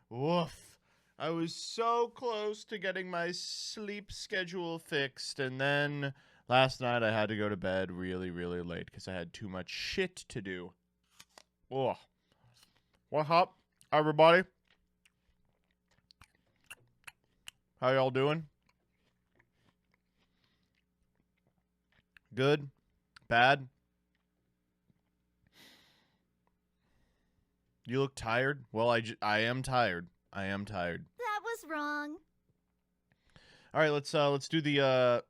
Woof. I was so close to getting my sleep schedule fixed, and then last night I had to go to bed really, really late because I had too much shit to do. Oh. What's up, everybody? How y'all doing? Good? Bad? You look tired? Well, I am tired. I am tired. That was wrong. All right, let's do the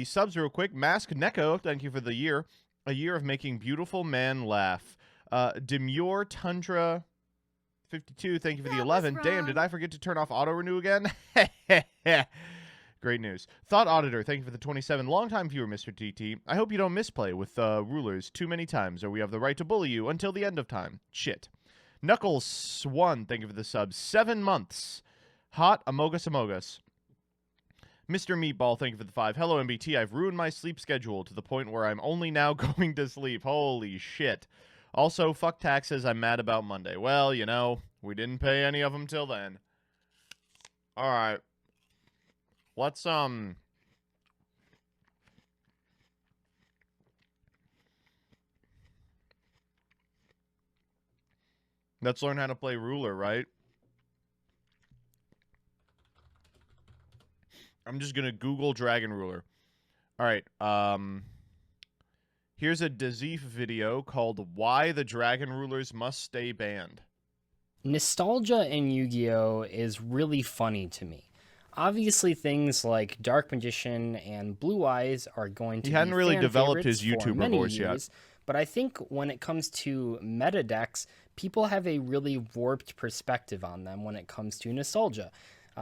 subs real quick. Mask Neko, thank you for the year. A year of making beautiful man laugh. Demure Tundra 52, thank you for the 11. Damn, did I forget to turn off auto renew again? Great news. Thought Auditor, thank you for the 27. Longtime viewer, Mr. TT. I hope you don't misplay with rulers too many times, or we have the right to bully you until the end of time. Shit. Knuckles Swan, thank you for the sub. 7 months. Hot Amogus Amogus. Mr. Meatball, thank you for the 5. Hello, MBT. I've ruined my sleep schedule to the point where I'm only now going to sleep. Holy shit. Also, fuck taxes. I'm mad about Monday. Well, you know, we didn't pay any of them till then. All right. Let's learn how to play ruler, right? I'm just gonna Google Dragon Ruler. All right. Here's a Dazif video called "Why the Dragon Rulers Must Stay Banned." Nostalgia in Yu-Gi-Oh is really funny to me. Obviously, things like Dark Magician and Blue Eyes are going to. He hadn't really developed his YouTuber voice yet. But I think when it comes to meta decks, people have a really warped perspective on them when it comes to nostalgia.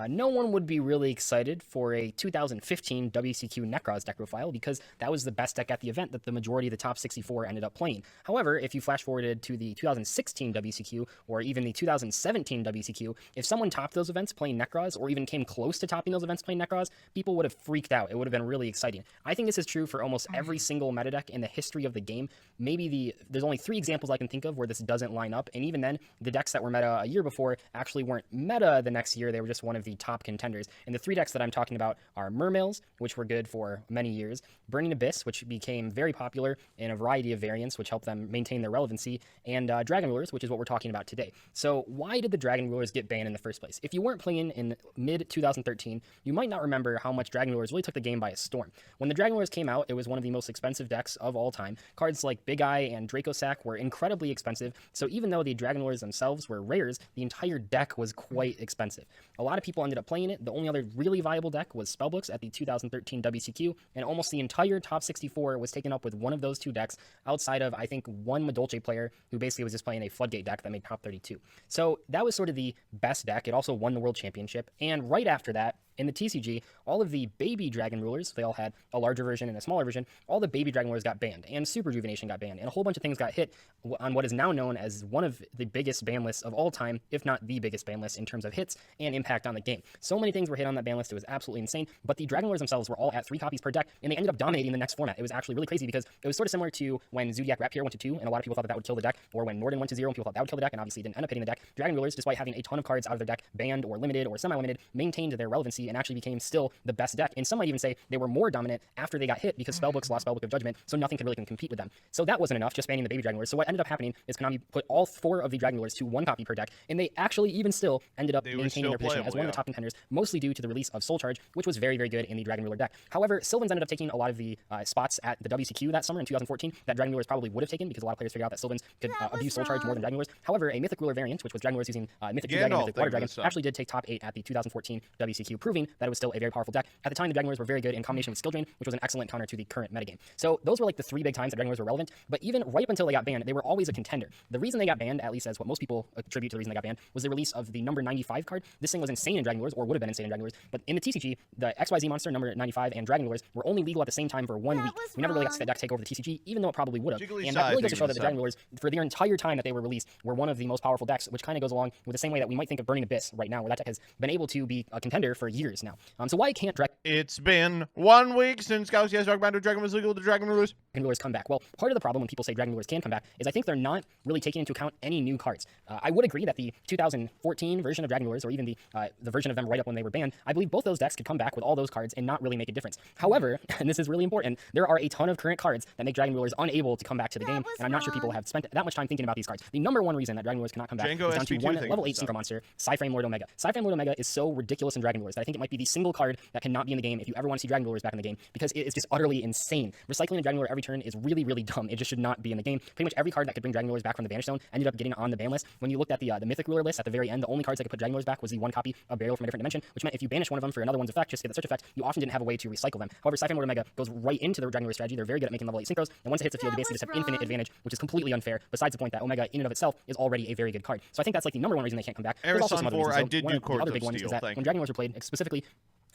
No one would be really excited for a 2015 WCQ Necros deck profile because that was the best deck at the event that the majority of the top 64 ended up playing. However, if you flash forwarded to the 2016 WCQ or even the 2017 WCQ, if someone topped those events playing Necros or even came close to topping those events playing Necros, people would have freaked out. It would have been really exciting. I think this is true for almost every single meta deck in the history of the game. There's only 3 examples I can think of where this doesn't line up, and even then, the decks that were meta a year before actually weren't meta the next year. They were just one of the top contenders. And the 3 decks that I'm talking about are Mermails, which were good for many years, Burning Abyss, which became very popular in a variety of variants, which helped them maintain their relevancy, and Dragon Rulers, which is what we're talking about today. So why did the Dragon Rulers get banned in the first place? If you weren't playing in mid-2013, you might not remember how much Dragon Rulers really took the game by a storm. When the Dragon Rulers came out, it was one of the most expensive decks of all time. Cards like Big Eye and Draco Sack were incredibly expensive, so even though the Dragon Rulers themselves were rares, the entire deck was quite expensive. A lot of people ended up playing it. The only other really viable deck was Spellbooks at the 2013 WCQ, and almost the entire top 64 was taken up with one of those 2 decks outside of, I think, one Madolche player who basically was just playing a Floodgate deck that made top 32. So that was sort of the best deck. It also won the World Championship, and right after that, in the TCG, all of the baby Dragon Rulers, they all had a larger version and a smaller version, all the baby Dragon Rulers got banned, and Super Rejuvenation got banned, and a whole bunch of things got hit on what is now known as one of the biggest ban lists of all time, if not the biggest ban list in terms of hits and impact on the game. So many things were hit on that ban list, it was absolutely insane, but the Dragon Rulers themselves were all at 3 copies per deck, and they ended up dominating the next format. It was actually really crazy because it was sort of similar to when Zodiac Rapier went to 2, and a lot of people thought that would kill the deck, or when Norden went to 0, and people thought that would kill the deck, and obviously didn't end up hitting the deck. Dragon Rulers, despite having a ton of cards out of their deck banned or limited or semi-limited, maintained their relevancy and actually became still the best deck, and some might even say they were more dominant after they got hit because Spellbooks lost Spellbook of Judgment, so nothing could really compete with them. So that wasn't enough, just banning the baby Dragon Rulers. So what ended up happening is Konami put all 4 of the Dragon Rulers to 1 copy per deck, and they actually even still ended up maintaining their position as one of the top contenders, mostly due to the release of Soul Charge, which was very, very good in the Dragon Ruler deck. However, Sylvans ended up taking a lot of the spots at the WCQ that summer in 2014 that Dragon Rulers probably would have taken because a lot of players figured out that Sylvans could abuse Soul Charge more than Dragon Rulers. However, a Mythic Ruler variant, which was Dragon Rulers using Mythic Dragon and Mythic Water Dragon, actually did take top 8 at the 2014 WCQ, proving that it was still a very powerful deck. At the time, the Dragon Rulers were very good in combination with Skill Drain, which was an excellent counter to the current metagame. So those were like the 3 big times that Dragon Rulers were relevant, but even right up until they got banned, they were always a contender. The reason they got banned, at least as what most people attribute to the reason they got banned, was the release of the number 95 card. This thing was insane in Dragon Rulers, or would have been insane in Dragon Rulers, but in the TCG, the XYZ monster number 95 and Dragon Rulers were only legal at the same time for 1 week. We never really got to see that deck take over the TCG, even though it probably would have. And that really goes to show that the Dragon Rulers, for their entire time that they were released, were one of the most powerful decks, which kind of goes along with the same way that we might think of Burning Abyss right now, where that deck has been able to be a contender for years years now. So why can't Dragon It's been 1 week since Galaxy S Dark Matter Dragon was legal to Dragon Rulers. Rulers come back. Well, part of the problem when people say Dragon Rulers can come back is I think they're not really taking into account any new cards. I would agree that the 2014 version of Dragon Rulers, or even the version of them right up when they were banned, I believe both those decks could come back with all those cards and not really make a difference. However, and this is really important, there are a ton of current cards that make Dragon Rulers unable to come back to the game, and I'm not sure people have spent that much time thinking about these cards. The number one reason that Dragon Rulers cannot come back Django is down to SP2 one thing level for 8 stuff. Synchro monster, Psyframe Lord Omega. Psyframe Lord Omega is so ridiculous in Dragon Rulers that I think it might be the single card that cannot be in the game if you ever want to see Dragon Rulers back in the game, because it is just utterly insane. Recycling a Dragon Ruler every turn is really, really dumb. It just should not be in the game. Pretty much every card that could bring Dragon Rulers back from the Banish Zone ended up getting on the ban list. When you looked at the Mythic Ruler list at the very end, the only cards that could put Dragon Rulers back was the one copy of Burial from a different dimension, which meant if you banish one of them for another one's effect, just to get the search effect, you often didn't have a way to recycle them. However, Psyframe Lord Omega goes right into the Dragon Ruler strategy. They're very good at making level 8 synchros, and once it hits the field, you basically just have infinite advantage, which is completely unfair, besides the point that Omega in and of itself is already a very good card. So I think that's like the number one reason they can't come back. There's also some other reasons. I did do The Courts other of big one is Steel, that thank when you. Dragon Rulers were played, specifically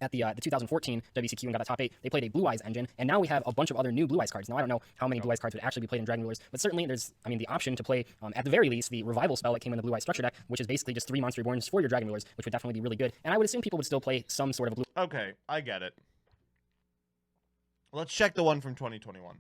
at the 2014 WCQ and got a top 8, they played a Blue Eyes engine, and now we have a bunch of other new Blue Eyes cards. Now, I don't know how many Blue Eyes cards would actually be played in Dragon Rulers, but certainly there's, the option to play, at the very least, the Revival spell that came in the Blue Eyes structure deck, which is basically just 3 Monster Reborns for your Dragon Rulers, which would definitely be really good. And I would assume people would still play some sort of Blue. Okay, I get it. Let's check the one from 2021.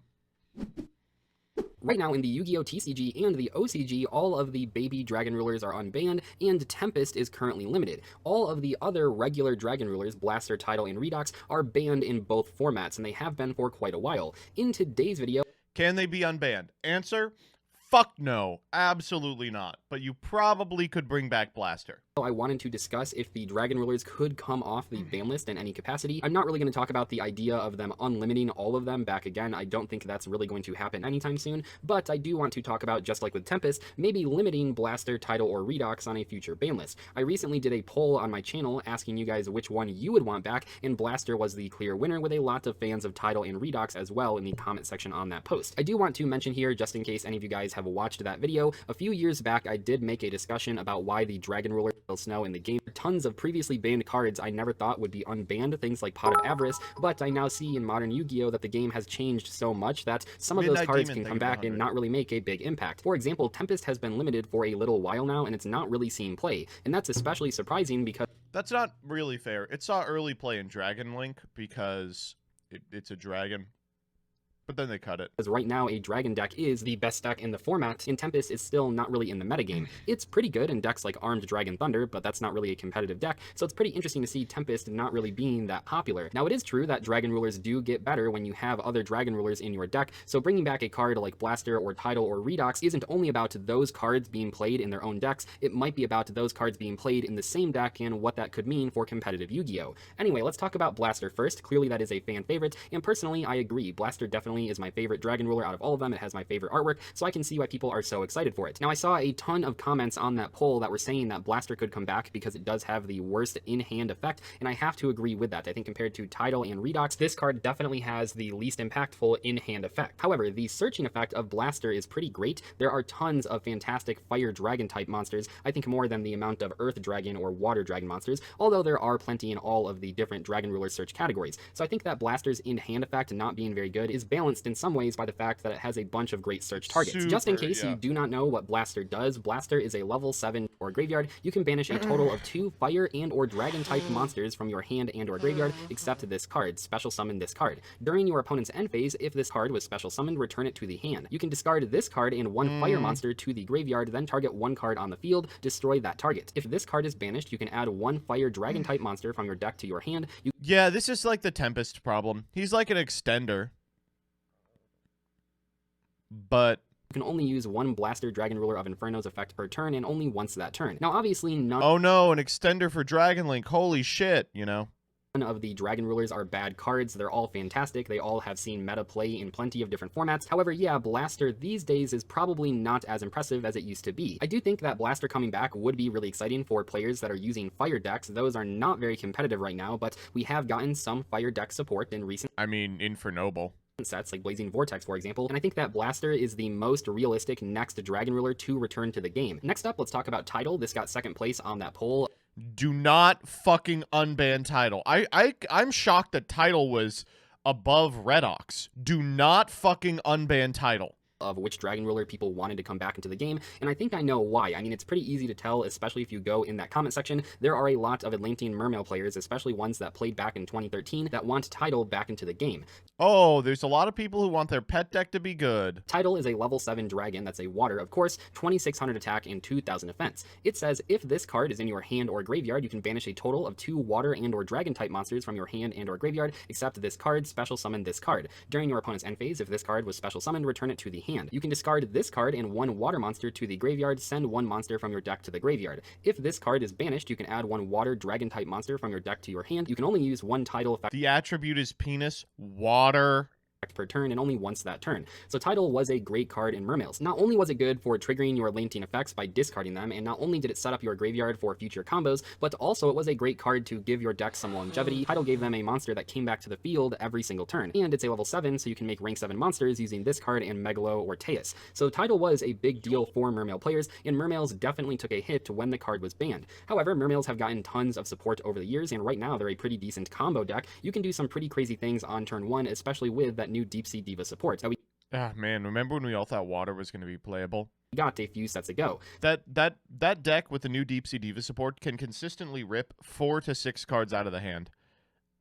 Right now in the Yu-Gi-Oh! TCG and the OCG, all of the baby Dragon Rulers are unbanned, and Tempest is currently limited. All of the other regular Dragon Rulers, Blaster, Tidal, and Redox, are banned in both formats, and they have been for quite a while. In today's video, Can they be unbanned? Answer: fuck no. Absolutely not. But you probably could bring back Blaster. I wanted to discuss if the Dragon Rulers could come off the ban list in any capacity. I'm not really going to talk about the idea of them unlimiting all of them back again. I don't think that's really going to happen anytime soon, but I do want to talk about, just like with Tempest, maybe limiting Blaster, Tidal, or Redox on a future ban list. I recently did a poll on my channel asking you guys which one you would want back, and Blaster was the clear winner, with a lot of fans of Tidal and Redox as well in the comment section on that post. I do want to mention here, just in case any of you guys have watched that video, a few years back I did make a discussion about why the Dragon Ruler Snow in the game. Tons of previously banned cards I never thought would be unbanned, things like Pot of Avarice, but I now see in modern Yu-Gi-Oh! That the game has changed so much that some of those Midnight cards Demon, can thank come you for back and 100. not really make a big impact. For example, Tempest has been limited for a little while now, and it's not really seen play, and that's especially surprising because That's not really fair. It saw early play in Dragon Link because it's a dragon. But then they cut it. right now a Dragon deck is the best deck in the format, and Tempest is still not really in the metagame. It's pretty good in decks like Armed Dragon Thunder, but that's not really a competitive deck, so it's pretty interesting to see Tempest not really being that popular. Now, it is true that Dragon Rulers do get better when you have other Dragon Rulers in your deck, so bringing back a card like Blaster or Tidal or Redox isn't only about those cards being played in their own decks, it might be about those cards being played in the same deck and what that could mean for competitive Yu-Gi-Oh! Anyway, let's talk about Blaster first. Clearly that is a fan favorite, and personally I agree. Blaster definitely is my favorite Dragon Ruler out of all of them. It has my favorite artwork, so I can see why people are so excited for it. Now, I saw a ton of comments on that poll that were saying that Blaster could come back because it does have the worst in-hand effect, and I have to agree with that. I think compared to Tidal and Redox, this card definitely has the least impactful in-hand effect. However, the searching effect of Blaster is pretty great. There are tons of fantastic Fire Dragon type monsters, I think more than the amount of Earth Dragon or Water Dragon monsters, although there are plenty in all of the different Dragon Ruler search categories. So I think that Blaster's in-hand effect not being very good is balanced in some ways by the fact that it has a bunch of great search targets. Just in case you do not know what Blaster does, Blaster is a level 7 or graveyard. You can banish a total of 2 fire and or dragon type monsters from your hand and or graveyard, except this card. Special summon this card. During your opponent's end phase, if this card was special summoned, return it to the hand. You can discard this card and 1 fire monster to the graveyard, then target 1 card on the field, destroy that target. If this card is banished, you can add 1 fire dragon type monster from your deck to your hand. Yeah, this is like the Tempest problem. He's like an extender. But You can only use 1 Blaster Dragon Ruler of Inferno's effect per turn, and only once that turn. Now, obviously, none oh no, an extender for Dragon Link. Holy shit, you know. of the Dragon Rulers are bad cards. They're all fantastic. They all have seen meta play in plenty of different formats. However, yeah, Blaster these days is probably not as impressive as it used to be. I do think that Blaster coming back would be really exciting for players that are using fire decks. Those are not very competitive right now, but we have gotten some fire deck support in recent Infernoble sets like Blazing Vortex, for example, and I think that Blaster is the most realistic next Dragon Ruler to return to the game. Next up, let's talk about Tidal. This got second place on that poll. Do not fucking unban Tidal. I'm shocked that Tidal was above Redox. Do not fucking unban Tidal. of which Dragon Ruler people wanted to come back into the game, and I think I know why. I mean, it's pretty easy to tell, especially if you go in that comment section. There are a lot of Atlantean Mermail players, especially ones that played back in 2013, that want Tidal back into the game. Oh, there's a lot of people who want their pet deck to be good. Tidal is a level 7 dragon that's a water, of course, 2600 attack and 2000 defense. It says if this card is in your hand or graveyard, you can banish a total of 2 water and or dragon type monsters from your hand and or graveyard, except this card, special summon this card. During your opponent's end phase, if this card was special summoned, return it to the hand. You can discard this card and 1 water monster to the graveyard, send 1 monster from your deck to the graveyard. If this card is banished, you can add 1 water dragon type monster from your deck to your hand. You can only use 1 Tidal effect. The attribute is penis, water. Per turn, and only once that turn. So Tidal was a great card in Mermails. Not only was it good for triggering your Atlantean effects by discarding them, and not only did it set up your graveyard for future combos, but also it was a great card to give your deck some longevity. Tidal gave them a monster that came back to the field every single turn, and it's a level 7, so you can make rank 7 monsters using this card and Megalo or Teus. So Tidal was a big deal for Mermail players, and Mermails definitely took a hit when the card was banned. However, Mermails have gotten tons of support over the years, and right now they're a pretty decent combo deck. You can do some pretty crazy things on turn 1, especially with that new Deep Sea Diva support. So we Man, remember when we all thought water was going to be playable? got a few sets ago. That deck with the new Deep Sea Diva support can consistently rip 4 to 6 cards out of the hand.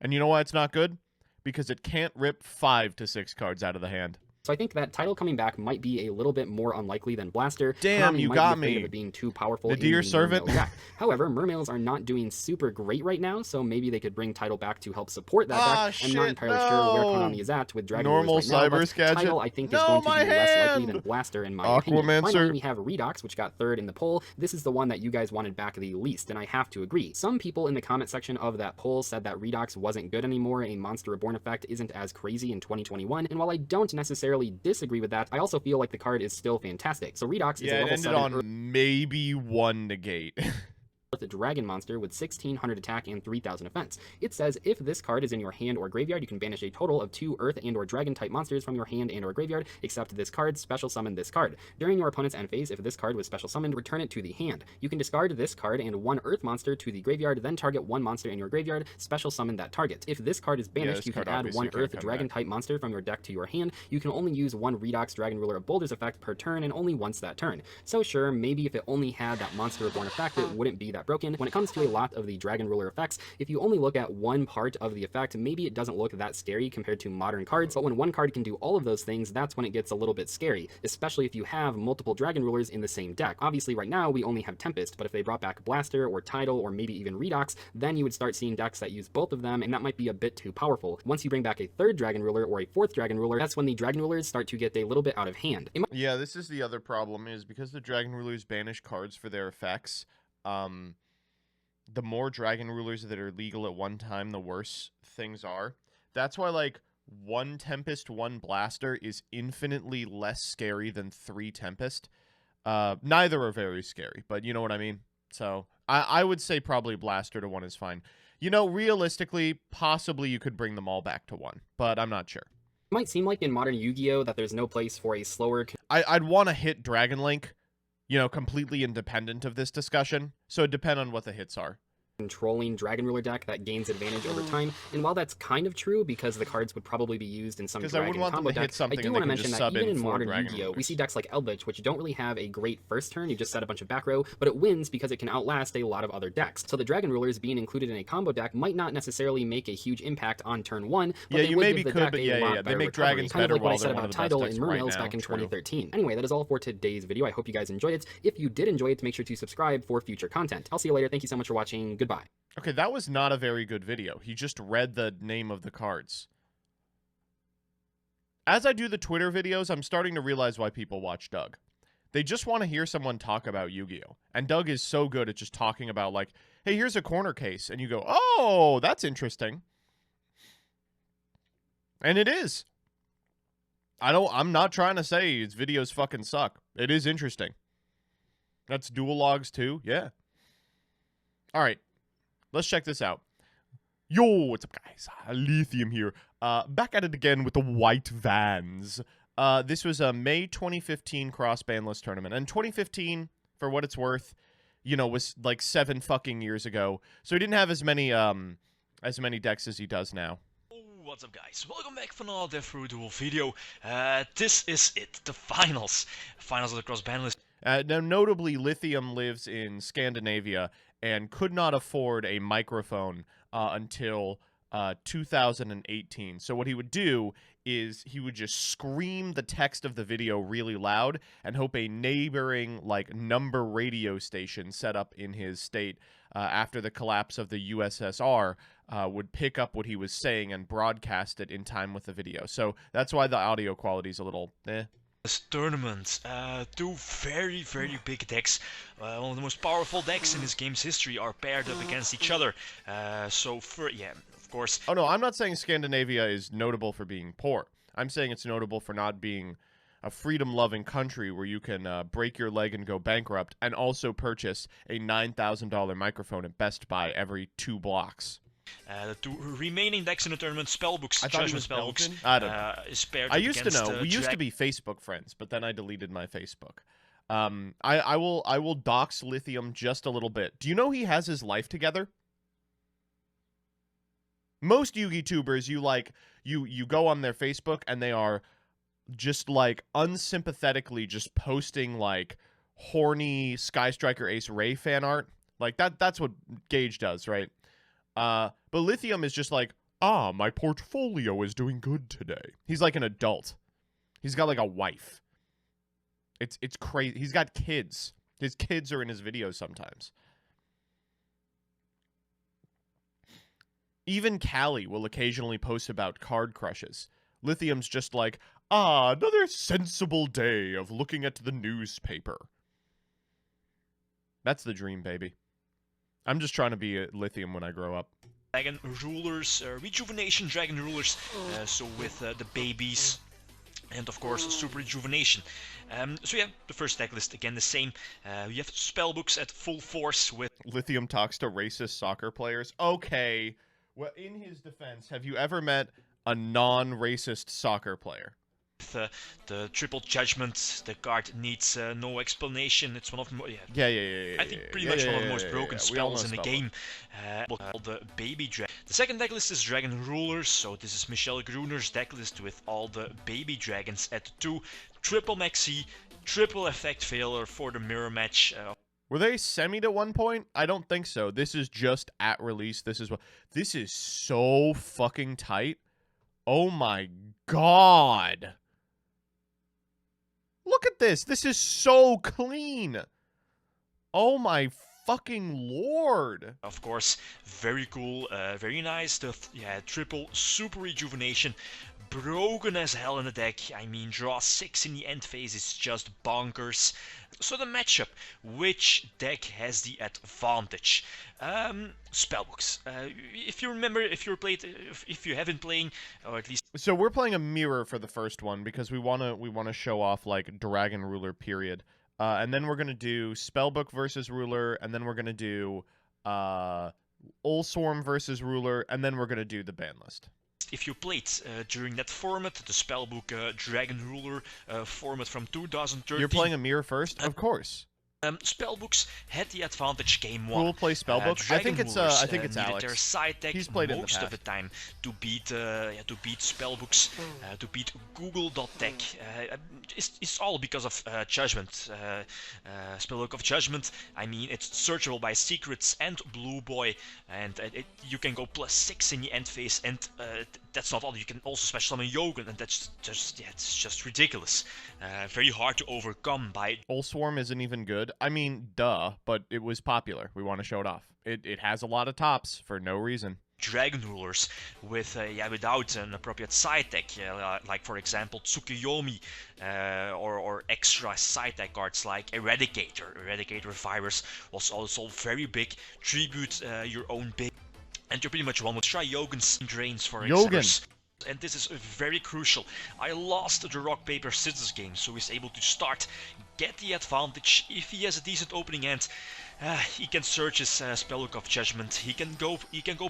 And you know why it's not good? Because it can't rip 5 to 6 cards out of the hand. So I think that Tidal coming back might be a little bit more unlikely than Blaster. Damn, Konami you might got be afraid me. of it being too powerful. The dear servant. Mermail deck. However, Mermails are not doing super great right now, so maybe they could bring Tidal back to help support that deck. I'm not entirely sure where Konami is at with Dragon Normal Rulers right now, cyber but sketch. Tidal I think is No, going to my be less likely hand! than Blaster in my opinion. Aquamancer. Finally, we have Redox, which got 3rd in the poll. This is the one that you guys wanted back the least, and I have to agree. Some people in the comment section of that poll said that Redox wasn't good anymore, a Monster Reborn effect isn't as crazy in 2021, and while I don't necessarily disagree with that, I also feel like the card is still fantastic. So Redox is a Yeah, it level ended 7 on maybe 1 negate. with a dragon monster with 1600 attack and 3000 defense. It says if this card is in your hand or graveyard, you can banish a total of 2 earth and or dragon type monsters from your hand and or graveyard, except this card, special summon this card. During your opponent's end phase, if this card was special summoned, return it to the hand. You can discard this card and 1 earth monster to the graveyard, then target 1 monster in your graveyard, special summon that target. If this card is banished, you can add 1 earth dragon type monster from your deck to your hand. You can only use 1 Redox Dragon Ruler of Boulders effect per turn and only once that turn. So sure, maybe if it only had that Monster Reborn effect, it wouldn't be that broken. When it comes to a lot of the Dragon Ruler effects, if you only look at one part of the effect, maybe it doesn't look that scary compared to modern cards, but when one card can do all of those things, that's when it gets a little bit scary, especially if you have multiple Dragon Rulers in the same deck. Obviously right now we only have Tempest, but if they brought back Blaster or Tidal or maybe even Redox, then you would start seeing decks that use both of them, and that might be a bit too powerful. Once you bring back a 3rd Dragon Ruler or a 4th Dragon Ruler, that's when the Dragon Rulers start to get a little bit out of hand. Yeah, this is the other problem, is because the Dragon Rulers banish cards for their effects, the more Dragon Rulers that are legal at one time, the worse things are. That's why, like, 1 Tempest, 1 Blaster is infinitely less scary than 3 Tempest. Neither are very scary, but you know what I mean? So, I would say probably Blaster to 1 is fine. You know, realistically, possibly you could bring them all back to 1, but I'm not sure. It might seem like in modern Yu-Gi-Oh that there's no place for a slower... I'd want to hit Dragon Link, you know, completely independent of this discussion, so it depends on what the hits are. Controlling Dragon Ruler deck that gains advantage over time, and while that's kind of true because the cards would probably be used in some Dragon combo deck, I do want to mention that even in modern Yu-Gi-Oh, we see decks like Eldritch, which don't really have a great first turn, you just set a bunch of back row, but it wins because it can outlast a lot of other decks. So the Dragon Rulers being included in a combo deck might not necessarily make a huge impact on turn 1, but yeah, they you would maybe give the could, deck but a yeah, lot they make recovery. dragons Kind better of like what I while said they're one about of the Tidal best and decks right Mermails now. back in True. 2013. Anyway, that is all for today's video. I hope you guys enjoyed it. If you did enjoy it, make sure to subscribe for future content. I'll see you later. Thank you so much for watching. Goodbye. Okay, that was not a very good video. He just read the name of the cards. As I do the Twitter videos, I'm starting to realize why people watch Doug. They just want to hear someone talk about Yu-Gi-Oh! And Doug is so good at just talking about, like, hey, here's a corner case. And you go, oh, that's interesting. And it is. I'm not trying to say his videos fucking suck. It is interesting. That's dual logs too. Yeah. All right. Let's check this out. Yo, what's up, guys? Lithium here. Back at it again with the white vans. This was a May 2015 Cross-banlist tournament. And 2015, for what it's worth, you know, was like 7 fucking years ago. So he didn't have as many decks as he does now. What's up guys, welcome back for another Death Row Duel video. This is it, the finals of the Cross-banlist. Now, notably, Lithium lives in Scandinavia and could not afford a microphone until 2018. So what he would do is he would just scream the text of the video really loud and hope a neighboring, like, number radio station set up in his state after the collapse of the USSR would pick up what he was saying and broadcast it in time with the video. So that's why the audio quality is a little This tournament, two very big decks, one of the most powerful decks in this game's history, are paired up against each other. Yeah, of course. Oh no, I'm not saying Scandinavia is notable for being poor. I'm saying it's notable for not being a freedom-loving country where you can break your leg and go bankrupt and also purchase a $9,000 microphone at Best Buy every 2 blocks. The two remaining decks in the tournament, Spellbooks, Judgment Spellbooks, I don't know. is paired I up used to against, know. We used to be Facebook friends, but then I deleted my Facebook. I will dox Lithium just a little bit. Do you know he has his life together? Most Yu-Gi tubers, you go on their Facebook and they are just like unsympathetically just posting like horny Sky Striker Ace Ray fan art. Like that's what Gage does, right? But Lithium is just like, my portfolio is doing good today. He's like an adult. He's got like a wife. It's crazy. He's got kids. His kids are in his videos sometimes. Even Callie will occasionally post about card crushes. Lithium's just like, another sensible day of looking at the newspaper. That's the dream, baby. I'm just trying to be a Lithium when I grow up. Dragon Rulers, Rejuvenation Dragon Rulers, so with the babies, and of course Super Rejuvenation. So yeah, the first deck list again the same. You have Spellbooks at full force with... Lithium talks to racist soccer players. Okay, well, in his defense, have you ever met a non-racist soccer player? The triple judgment, the card needs no explanation. It's one of the Yeah. I think pretty much one of the most broken spells in the game. The baby dragon. The second deck list is Dragon Rulers, so this is Michelle Gruner's deck list with all the baby dragons at 2, triple maxi, triple effect failure for the mirror match. Were they semied at one point? I don't think so. This is just at release. This is so fucking tight. Oh my god. Look at this. This is so clean. Oh my fucking lord. Of course, very cool, very nice. Triple super rejuvenation. Broken as hell in the deck. I mean, draw 6 in the end phase is just bonkers. So the matchup, which deck has the advantage? Spellbooks. If you remember, if you haven't playing, or at least. So we're playing a mirror for the first one because we wanna show off like Dragon Ruler period, and then we're gonna do Spellbook versus Ruler, and then we're gonna do Ulswarm versus Ruler, and then we're gonna do the ban list. If you played during that format, the Spellbook Dragon Ruler format from 2013. You're playing a mirror first? Of course. Spellbooks had the advantage game 1. Who will play Spellbook? I think it's Alex. Their side deck He's played most of the time to beat Spellbooks, to beat Google.deck. It's all because of Judgment. Spellbook of Judgment. I mean, it's searchable by secrets and Blue Boy, and you can go +6 in the end phase, and that's not all. You can also special summon Yogan, and that's just it's just ridiculous. Very hard to overcome by. Ulswarm isn't even good. I mean, duh, but it was popular. We want to show it off. It has a lot of tops for no reason. Dragon Rulers with without an appropriate side deck, like for example Tsukuyomi, or extra side deck cards like Eradicator Virus was also very big. Tribute your own big, and you're pretty much one with try Yogan's drains for example. And this is very crucial. I lost the rock paper scissors game, so he's able to start get the advantage. If he has a decent opening hand, he can search his Spellbook of Judgment. He can go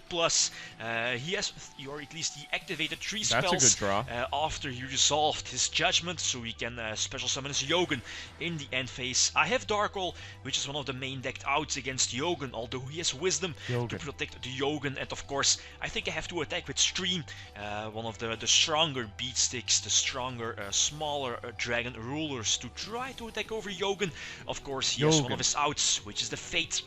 plus. He has, or at least he activated 3 spells. That's a good draw. After he resolved his Judgment, so he can special summon his Yogun in the end phase. I have Dark Hole, which is one of the main decked outs against Yogun, although he has Wisdom to protect the Yogun. And of course, I think I have to attack with Stream, one of the stronger beat sticks, the stronger, smaller dragon rulers, to try to attack over Yogun. Of course, he has one of his outs, which is the Fate.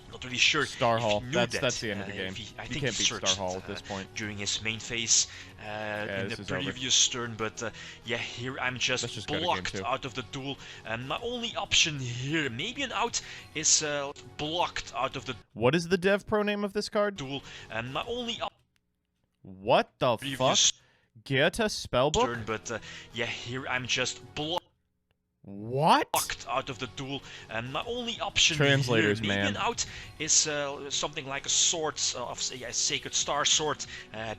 Not really sure. Star Hall. That's the end of the game. I you think can't he beat searched, Star Hall at this point. during his main phase in the this is previous turn, but yeah, here I'm just blocked out of the duel. My only option here, maybe an out, is blocked out of the What is the dev pro name of this card? duel. My only What the fuck? Get a spellbook? turn, but yeah, here I'm just blocked What? out of the duel. My only option Translators, here, maybe man. an out, is something like a sword of a Sacred Star Sword.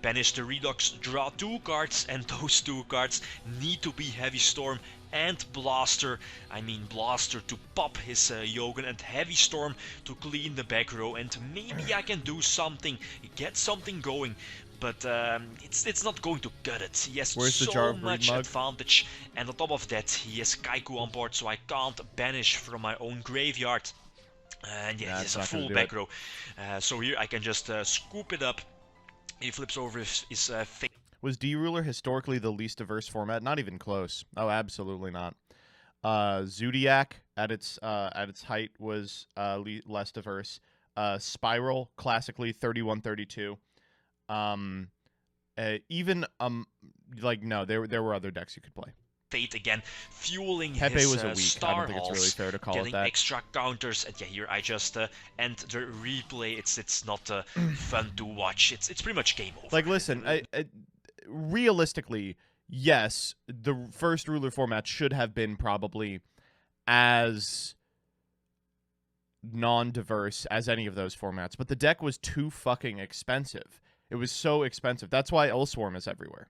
Banish the Redux, draw 2 cards, and those 2 cards need to be Heavy Storm and Blaster. I mean Blaster to pop his Yogun, and Heavy Storm to clean the back row, and maybe I can do something, get something going. But it's not going to cut it. He has Where's the so jar of much mug? advantage, and on top of that, he has Kaiku on board, so I can't banish from my own graveyard. And yeah, he has a full back row. So here I can just scoop it up. He flips over his face. Was D-Ruler historically the least diverse format? Not even close. Oh, absolutely not. Zodiac at its height was less diverse. Spiral, classically 31-32. Like no, there were other decks you could play. Fate again, fueling Pepe his was a weak. Star I don't think it's really Halls, fair to call it getting that. extra counters, and yeah, here I just end the replay. It's not fun to watch. It's pretty much game over. Like, listen, realistically, yes, the first ruler format should have been probably as non-diverse as any of those formats, but the deck was too fucking expensive. It was so expensive. That's why Elswarm is everywhere.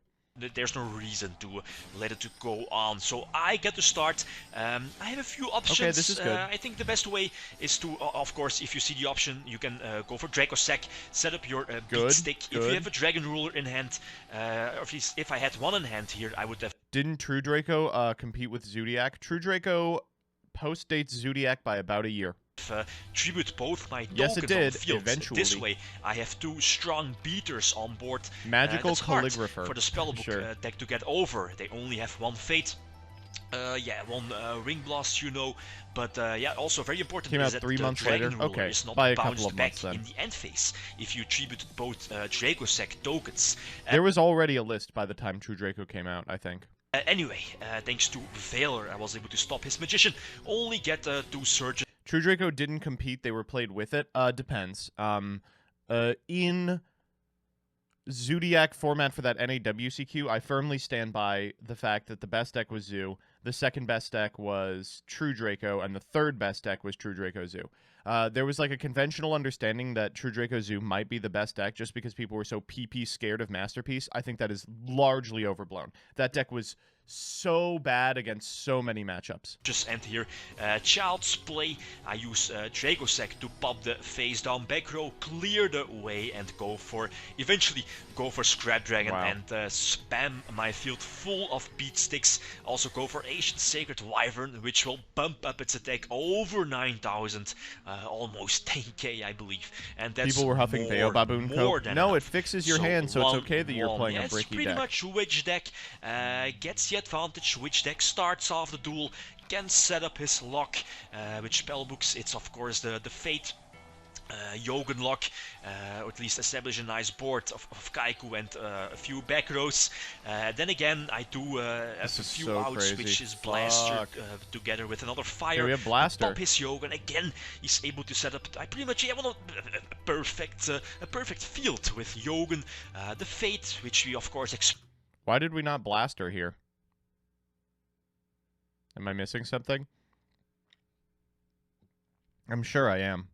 There's no reason to let it go on. So I get to start. I have a few options. Okay, this is good. I think the best way is to, of course, if you see the option, you can go for Dracossack, set up your beat stick. If you have a Dragon Ruler in hand, or if I had one in hand here, I would have... Didn't True Draco compete with Zodiac? True Draco post-dates Zodiac by about a year. Tribute both my tokens Yes, it did, on the field. eventually. This way, I have 2 strong beaters on board. Magical that's hard Calligrapher. for the Spellbook deck to get over. They only have 1 Fate. Yeah, 1 Ring Blast, you know. But yeah, also very important Came is out that 3 the months Dragon later. Ruler Okay, is not by a couple bounced of back months then. in the end phase if you tribute both Dracossack tokens. There was already a list by the time True Draco came out, I think. Anyway, thanks to Valor, I was able to stop his Magician. Only get 2 Surges. True Draco didn't compete, they were played with it. Depends. In Zodiac format for that NAWCQ, I firmly stand by the fact that the best deck was Zoo, the second best deck was True Draco, and the third best deck was True Draco Zoo. There was like a conventional understanding that True Draco Zoo might be the best deck just because people were so PP scared of Masterpiece. I think that is largely overblown. That deck was so bad against so many matchups. Just end here. Child's Play. I use Dracossack to pop the face down back row, clear the way, and eventually go for Scrap Dragon and spam my field full of beat sticks. Also go for Ancient Sacred Wyvern, which will bump up its attack over 9,000, almost 10k, I believe. And that's people were huffing Bayo Baboon more Coat. than No, enough. it fixes your hand, so it's okay that you're playing a It's bricky pretty deck. much which deck gets the advantage, which deck starts off the duel, can set up his lock, which Spellbooks, it's of course the Fate Yogun lock, or at least establish a nice board of Kaiku and a few back rows. Then again, I do have a few so outs, crazy. which is Blaster together with another Fire. Okay, we have Blaster. To pop his Yogun again. He's able to set up. I pretty much have a perfect field with Yogun, the Fate, which we of course. Why did we not Blaster here? Am I missing something? I'm sure I am.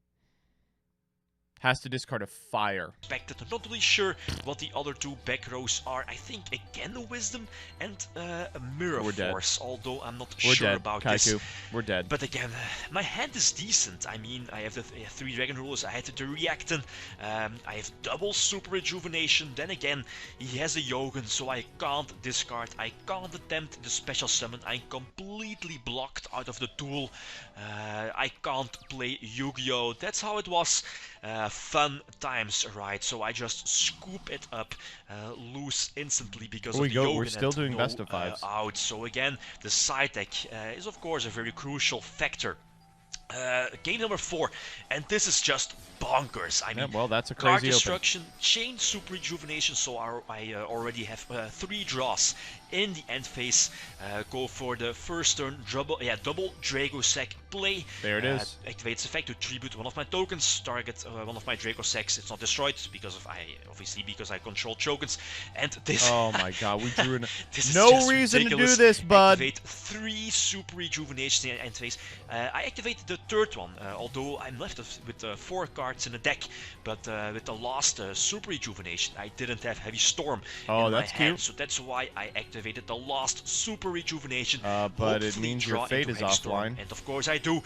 Has to discard a fire. expected. I'm not really sure what the other two back rows are. I think again a Wisdom and a Mirror We're dead. Force, although I'm not We're sure dead, about Kaiku. this. We're dead. But again, my hand is decent. I mean, I have the 3 Dragon Rulers, I had the Reactant, I have double Super Rejuvenation, then again, he has a Yogan, so I can't discard, I can't attempt the special summon, I'm completely blocked out of the duel, I can't play Yu-Gi-Oh! That's how it was. Fun times, right? So I just scoop it up, lose instantly because Here we of the go, Yogan we're still and doing no, best of fives. out. So again, the side deck is of course a very crucial factor. Game number 4, and this is just bonkers. I mean, Yeah, well, that's a card crazy open. destruction, chain super rejuvenation, so I already have 3 draws in the end phase. Go for the first turn, double Dragossack play. There it is. Activates effect to tribute one of my tokens, target one of my Dragosacks. It's not destroyed because of because I control tokens. And this. Oh my god, we drew this is no just reason ridiculous. to do this, bud. Activate 3 super rejuvenations in the end phase. I activated the third one, although I'm left with 4 cards in the deck. But with the last super rejuvenation, I didn't have Heavy Storm Oh, in my that's hand, cute. so that's why I activated the last super rejuvenation. But it Hopefully means your draw fate into is Heavy Storm. offline. And of course I do.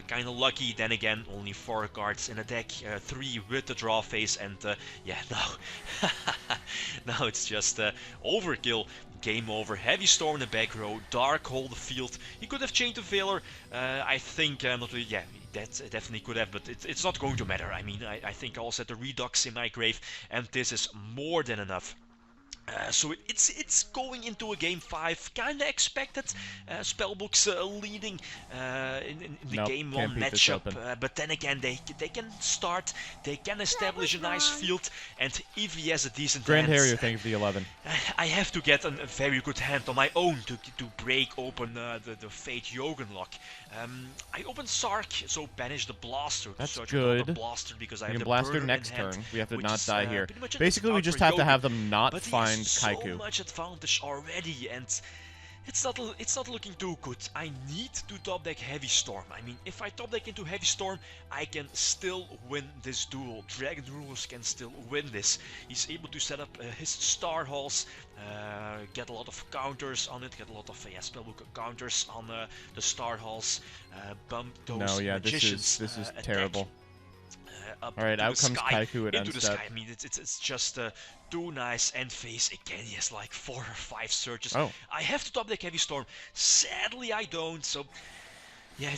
Kind of lucky. Then again, only 4 cards in the deck, 3 with the draw phase, and yeah, now, now it's just overkill. Game over. Heavy Storm in the back row. Dark Hole the field. He could have changed the Veiler. I think not really. Yeah, that definitely could have, but it's not going to matter. I mean, I think I also had the Redux in my grave, and this is more than enough. So it's going into a game 5, kinda expected. Spellbook's leading in the Nope, game can't 1 beat this matchup, open. but then again they can start, they can establish a nice field, and if he has a decent Grand hand, Harrier, thank you for the 11. I have to get a very good hand on my own to break open the Fate Yogan lock. I open Sark, so banish the Blaster. That's search for another good. Blaster because I We have can the blast her Burner next in hand, turn. We have to which not is, die here. pretty much an Basically, we out just for have to Yogan. have them not But he find has so Kaiku. much advantage already, and it's not looking too good. I need to top deck Heavy Storm. I mean, if I top deck into Heavy Storm, I can still win this duel. Dragon Rulers can still win this. He's able to set up his Star Halls, get a lot of counters on it, get a lot of Spellbook counters on the Star Halls, bump those No, yeah, magicians. this is attack, terrible. Up All right, to out the comes sky, Kaiku at into the end step. sky. I mean, it's just too nice end phase. Again, he has like 4 or 5 searches. Oh. I have to top deck Heavy Storm. Sadly, I don't. So yeah,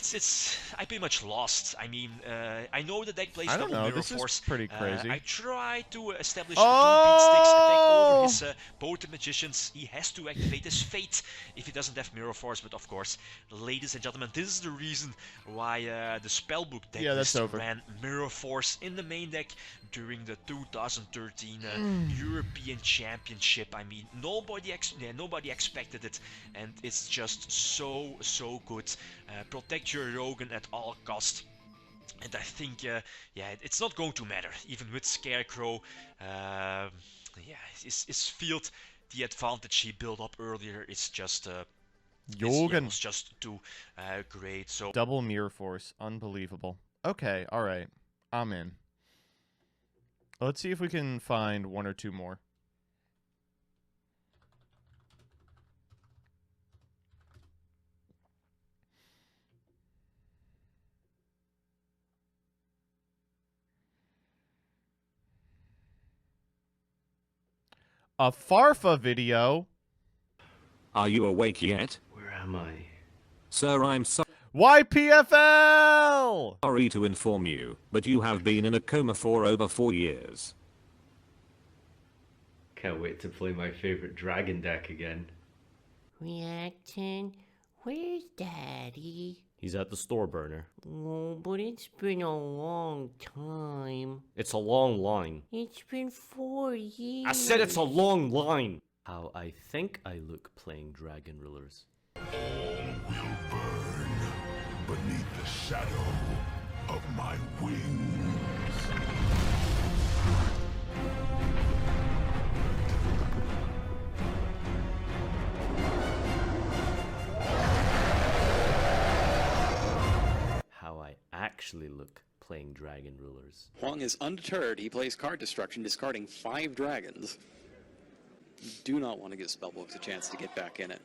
I pretty much lost. I mean, I know the deck plays I don't double know, Mirror this Force. is pretty crazy. I try to establish Oh! 2 beat sticks, attack over his both the magicians. He has to activate his fate if he doesn't have Mirror Force. But of course, ladies and gentlemen, this is the reason why the Spellbook deck that's over. ran Mirror Force in the main deck during the 2013 European Championship. I mean, nobody expected it, and it's just so good. Protect your Rogan at all cost. And I think, yeah, it's not going to matter. Even with Scarecrow, yeah, his field, the advantage he built up earlier is just Yogan. was just too great. So Double Mirror Force. Unbelievable. Okay, alright. I'm in. Let's see if we can find 1 or 2 more. A Farfa video? Are you awake yet? Where am I? Sir, I'm YPFL! sorry to inform you, but you have been in a coma for over 4 years. Can't wait to play my favorite dragon deck again. Reaction, where's Daddy? He's at the store, Burner. Oh, but it's been a long time. It's a long line. It's been 4 years. I said it's a long line! How I think I look playing Dragon Rulers. Will burn beneath the shadow of my wings. How I actually look playing dragon rulers. Huang is undeterred. He plays card destruction, discarding 5 dragons. You do not want to give Spellbooks a chance to get back in it.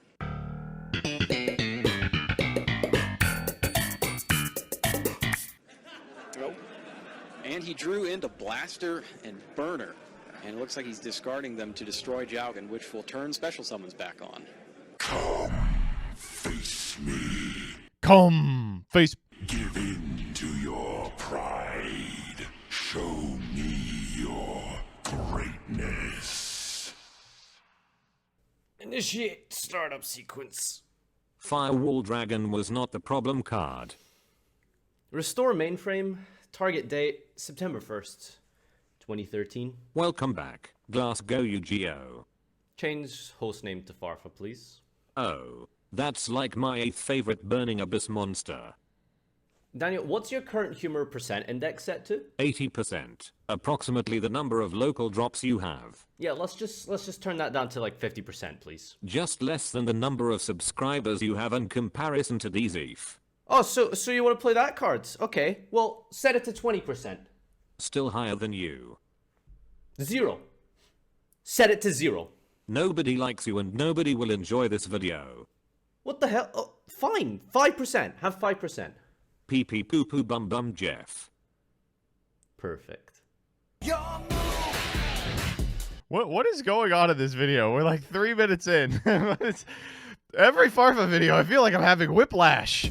Oh. And he drew into Blaster and Burner. And it looks like he's discarding them to destroy Jowgen, which will turn special summons back on. Come, face me. Come, face. Give in to your pride. Show me your greatness. Initiate startup sequence. Firewall Dragon was not the problem card. Restore mainframe. Target date September 1st, 2013. Welcome back, Glasgow Yu-Gi-Oh. Change hostname to Farfa, please. Oh, that's like my 8th favorite Burning Abyss monster. Daniel, what's your current humor percent index set to? 80%. Approximately the number of local drops you have. Yeah, let's just turn that down to like 50%, please. Just less than the number of subscribers you have in comparison to DZEF. Oh, so you want to play that card? Okay, well, set it to 20%. Still higher than you. 0. Set it to 0. Nobody likes you and nobody will enjoy this video. What the hell? Oh, fine, 5%. Have 5%. Pee pee poo poo bum bum Jeff. Perfect. What is going on in this video? We're like 3 minutes in. Every Farfa video, I feel like I'm having whiplash.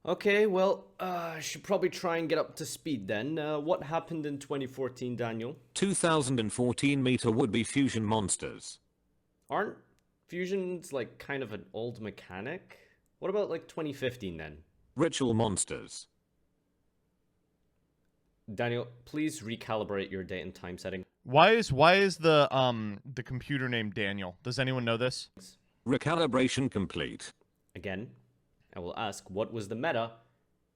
Okay, well, I should probably try and get up to speed then. What happened in 2014, Daniel? 2014 meta would-be fusion monsters. Aren't fusions like kind of an old mechanic? What about like 2015 then? Ritual monsters. Daniel, please recalibrate your date and time setting. Why is the computer named Daniel? Does anyone know this? Recalibration complete. Again, I will ask, what was the meta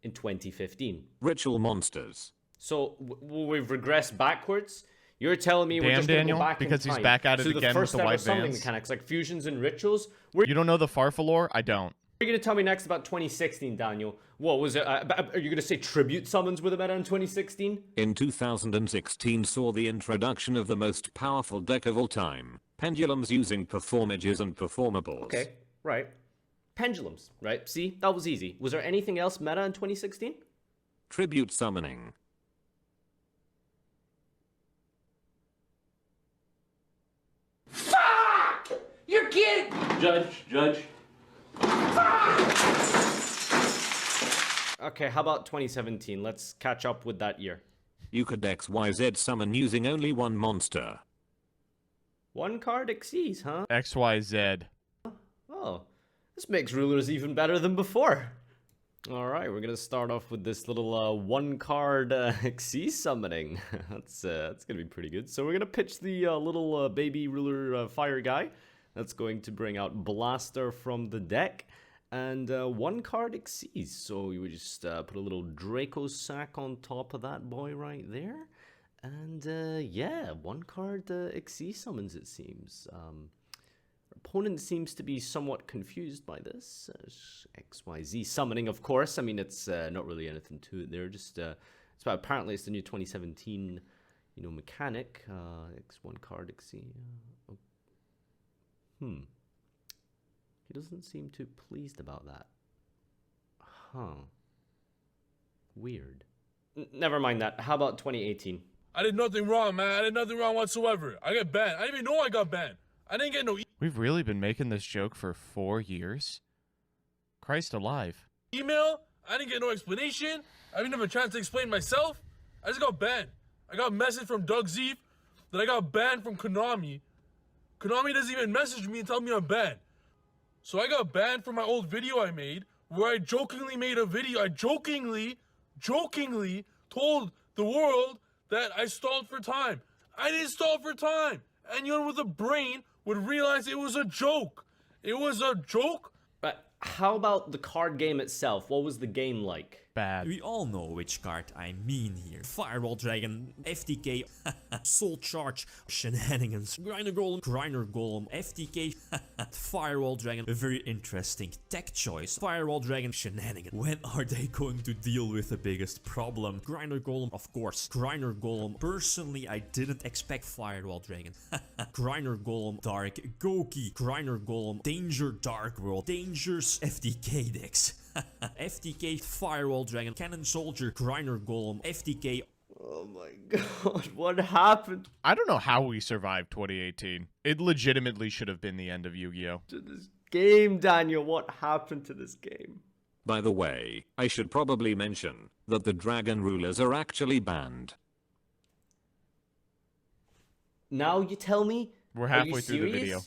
in 2015? Ritual monsters. So we've regressed backwards? You're telling me we're just going to go back because in time he's back at it to again the with first the ever white summoning bands. mechanics like fusions and rituals? You don't know the Farfa lore? I don't. What are you going to tell me next about 2016, Daniel? What was it? Are you going to say tribute summons were the meta in 2016? In 2016 saw the introduction of the most powerful deck of all time. Pendulums using performages and performables. Okay, right. Pendulums, right? See, that was easy. Was there anything else meta in 2016? Tribute summoning. Fuck! You're kidding! Judge. Okay, how about 2017? Let's catch up with that year. You could XYZ summon using only one monster. One card exceeds, huh? XYZ. Oh, this makes rulers even better than before. Alright, we're gonna start off with this little one card Xyz summoning. That's gonna be pretty good. So we're gonna pitch the little baby ruler fire guy. That's going to bring out Blaster from the deck. And one card Xyz. So we would just put a little Draco sack on top of that boy right there. And yeah, one card Xyz summons, it seems. Opponent seems to be somewhat confused by this. XYZ summoning, of course. I mean, it's not really anything to it there. Just it's about, apparently it's the new 2017, mechanic. X1 card Xyz. He doesn't seem too pleased about that. Huh. Weird. Never mind that. How about 2018? I did nothing wrong, man. I did nothing wrong whatsoever. I got banned. I didn't even know I got banned. I didn't get no We've really been making this joke for 4 years? Christ alive. email. I didn't get no explanation. I didn't have a chance to explain myself. I just got banned. I got a message from Doug Zeef that I got banned from Konami. Konami doesn't even message me and tell me I'm banned. So I got banned from my old video I made, where I jokingly made a video. I jokingly told the world that I stalled for time. I didn't stall for time. Anyone with a brain would realize it was a joke. It was a joke. But how about the card game itself? What was the game like? bad. We all know which card I mean here. Firewall Dragon, FTK, Soul Charge, Shenanigans, Grinder Golem, FTK, Firewall Dragon. A very interesting tech choice. Firewall Dragon, Shenanigans. When are they going to deal with the biggest problem? Grinder Golem, of course. Grinder Golem. Personally, I didn't expect Firewall Dragon. Grinder Golem, Dark, Goki, Grinder Golem, Danger, Dark World, Dangers, FTK decks. FTK, Firewall Dragon, Cannon Soldier, Grinder Golem, FTK. Oh my god, what happened? I don't know how we survived 2018. It legitimately should have been the end of Yu-Gi-Oh! To this game, Daniel, what happened to this game? By the way, I should probably mention that the dragon rulers are actually banned. Now you tell me? We're halfway through the video.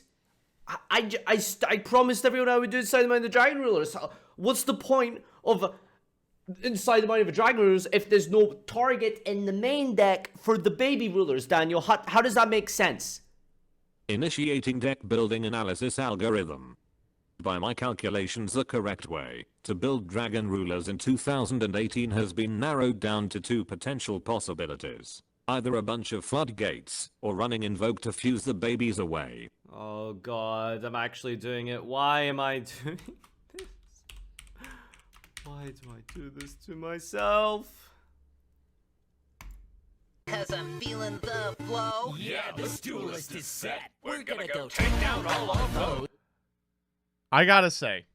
I promised everyone I would do Inside the Mind of the Dragon Rulers. What's the point of Inside the Mind of the Dragon Rulers if there's no target in the main deck for the baby rulers, Daniel? How does that make sense? Initiating deck building analysis algorithm. By my calculations, the correct way to build dragon rulers in 2018 has been narrowed down to two potential possibilities. Either a bunch of floodgates, or running Invoke to fuse the babies away. Oh god, I'm actually doing it. Why am I doing this? Why do I do this to myself? Cause I'm feeling the flow. Yeah, this duelist is set. We're gonna go take down all of those. I gotta say,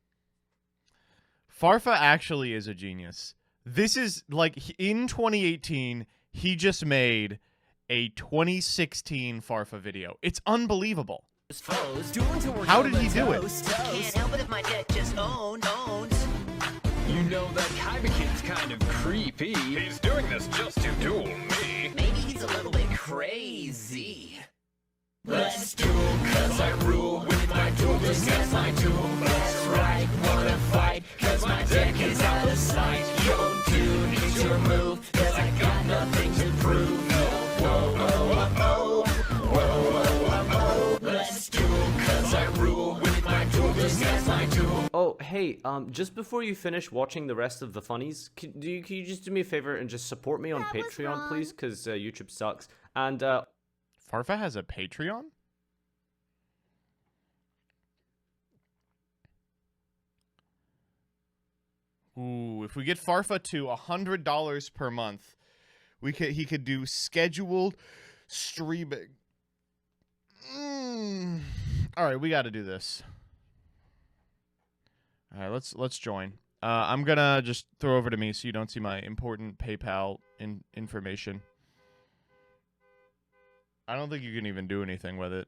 Farfa actually is a genius. This is, like, in 2018, he just made a 2016 Farfa video. It's unbelievable. How did he do it? Can't help it if my deck just owns. You know that Kaiba Kid's kind of creepy. He's doing this just to duel me. Maybe he's a little bit crazy. Let's duel, cause I rule with my duelist as my tool. That's right, wanna fight, cause my deck is out of sight. Yo, dude, it's your move, cause I got nothing to prove. Whoa, whoa, whoa, whoa. Let's duel, cause I rule with my duelist as my tool. Oh, hey, just before you finish watching the rest of the funnies, can you just do me a favor and just support me on Patreon, please? Because YouTube sucks. And, Farfa has a Patreon? Ooh, if we get Farfa to $100 per month, he could do scheduled streaming. All right, we got to do this. All right, let's join. I'm gonna just throw over to me so you don't see my important PayPal information. I don't think you can even do anything with it.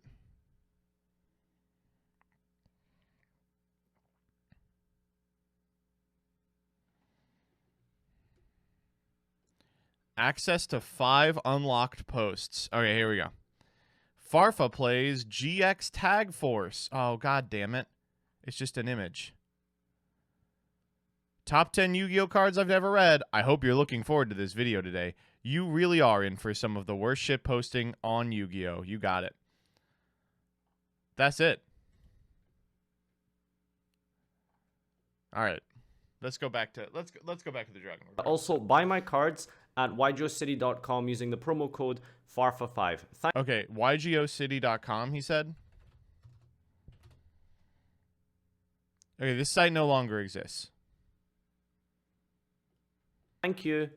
Access to 5 unlocked posts. Okay, here we go. Farfa plays GX Tag Force. Oh, god damn it. It's just an image. Top 10 Yu-Gi-Oh cards I've ever read. I hope you're looking forward to this video today. You really are in for some of the worst shit posting on Yu-Gi-Oh. You got it. That's it. All right. Let's go back to the Dragon Lord. Also, buy my cards at ygocity.com using the promo code FARFA5. Okay, ygocity.com, he said. Okay, this site no longer exists. Thank you.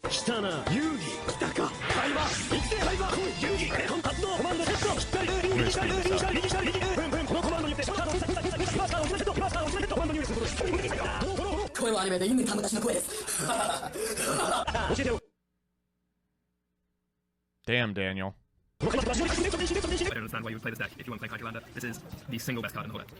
Damn, Daniel. I don't understand why you would play this deck if you want to play Calculanda. This is the single best card in the whole deck.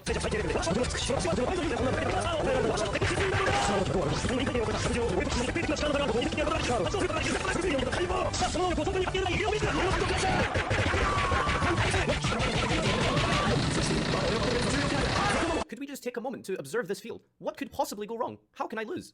Could we just take a moment to observe this field? What could possibly go wrong? How can I lose?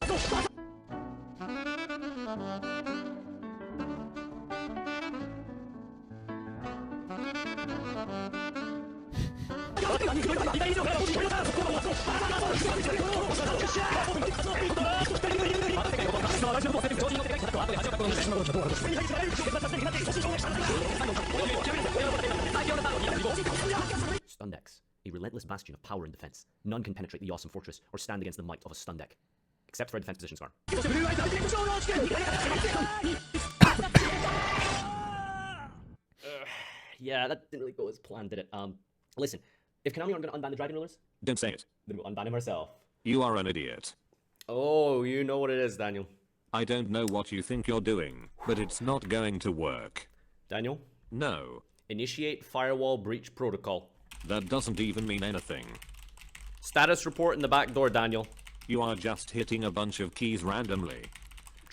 Stun decks. A relentless bastion of power and defense. None can penetrate the awesome fortress or stand against the might of a stun deck. Except for a defense position scar. Yeah, that didn't really go as planned, did it? Listen, if Konami aren't gonna unban the Dragon Rulers, Don't say it. then we'll unban him ourselves. You are an idiot. Oh, you know what it is, Daniel. I don't know what you think you're doing, but it's not going to work. Daniel? No. Initiate firewall breach protocol. That doesn't even mean anything. Status report in the back door, Daniel. You are just hitting a bunch of keys randomly.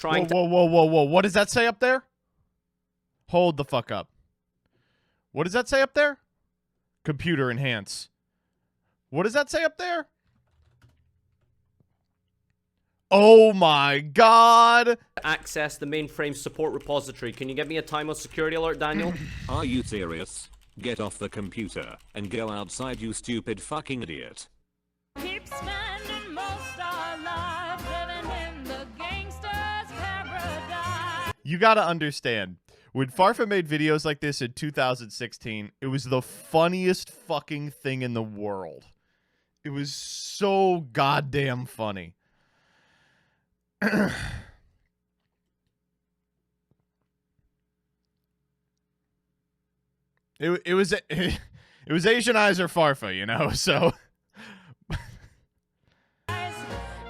Whoa, whoa, whoa, whoa. What does that say up there? Hold the fuck up. What does that say up there? Computer enhance. What does that say up there? Oh my god! Access the mainframe support repository. Can you get me a timeout security alert, Daniel? Are you serious? Get off the computer and go outside, you stupid fucking idiot. Keep spending most our lives living in the gangster's paradise. You gotta understand. When Farfa made videos like this in 2016, it was the funniest fucking thing in the world. It was so goddamn funny. It was Asian Eyes or Farfa, you know, so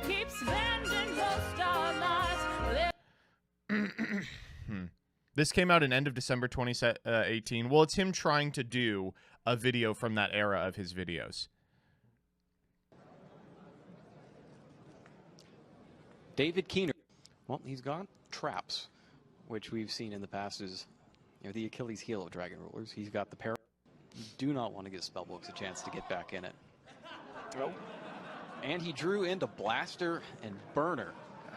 Keep spending most our lives. This came out in end of December 2018. Well, it's him trying to do a video from that era of his videos. David Keener. Well, he's got traps, which we've seen in the past is the Achilles heel of Dragon Rulers. He's got the pair. You do not want to give Spellbooks a chance to get back in it. Oh. And he drew into Blaster and Burner.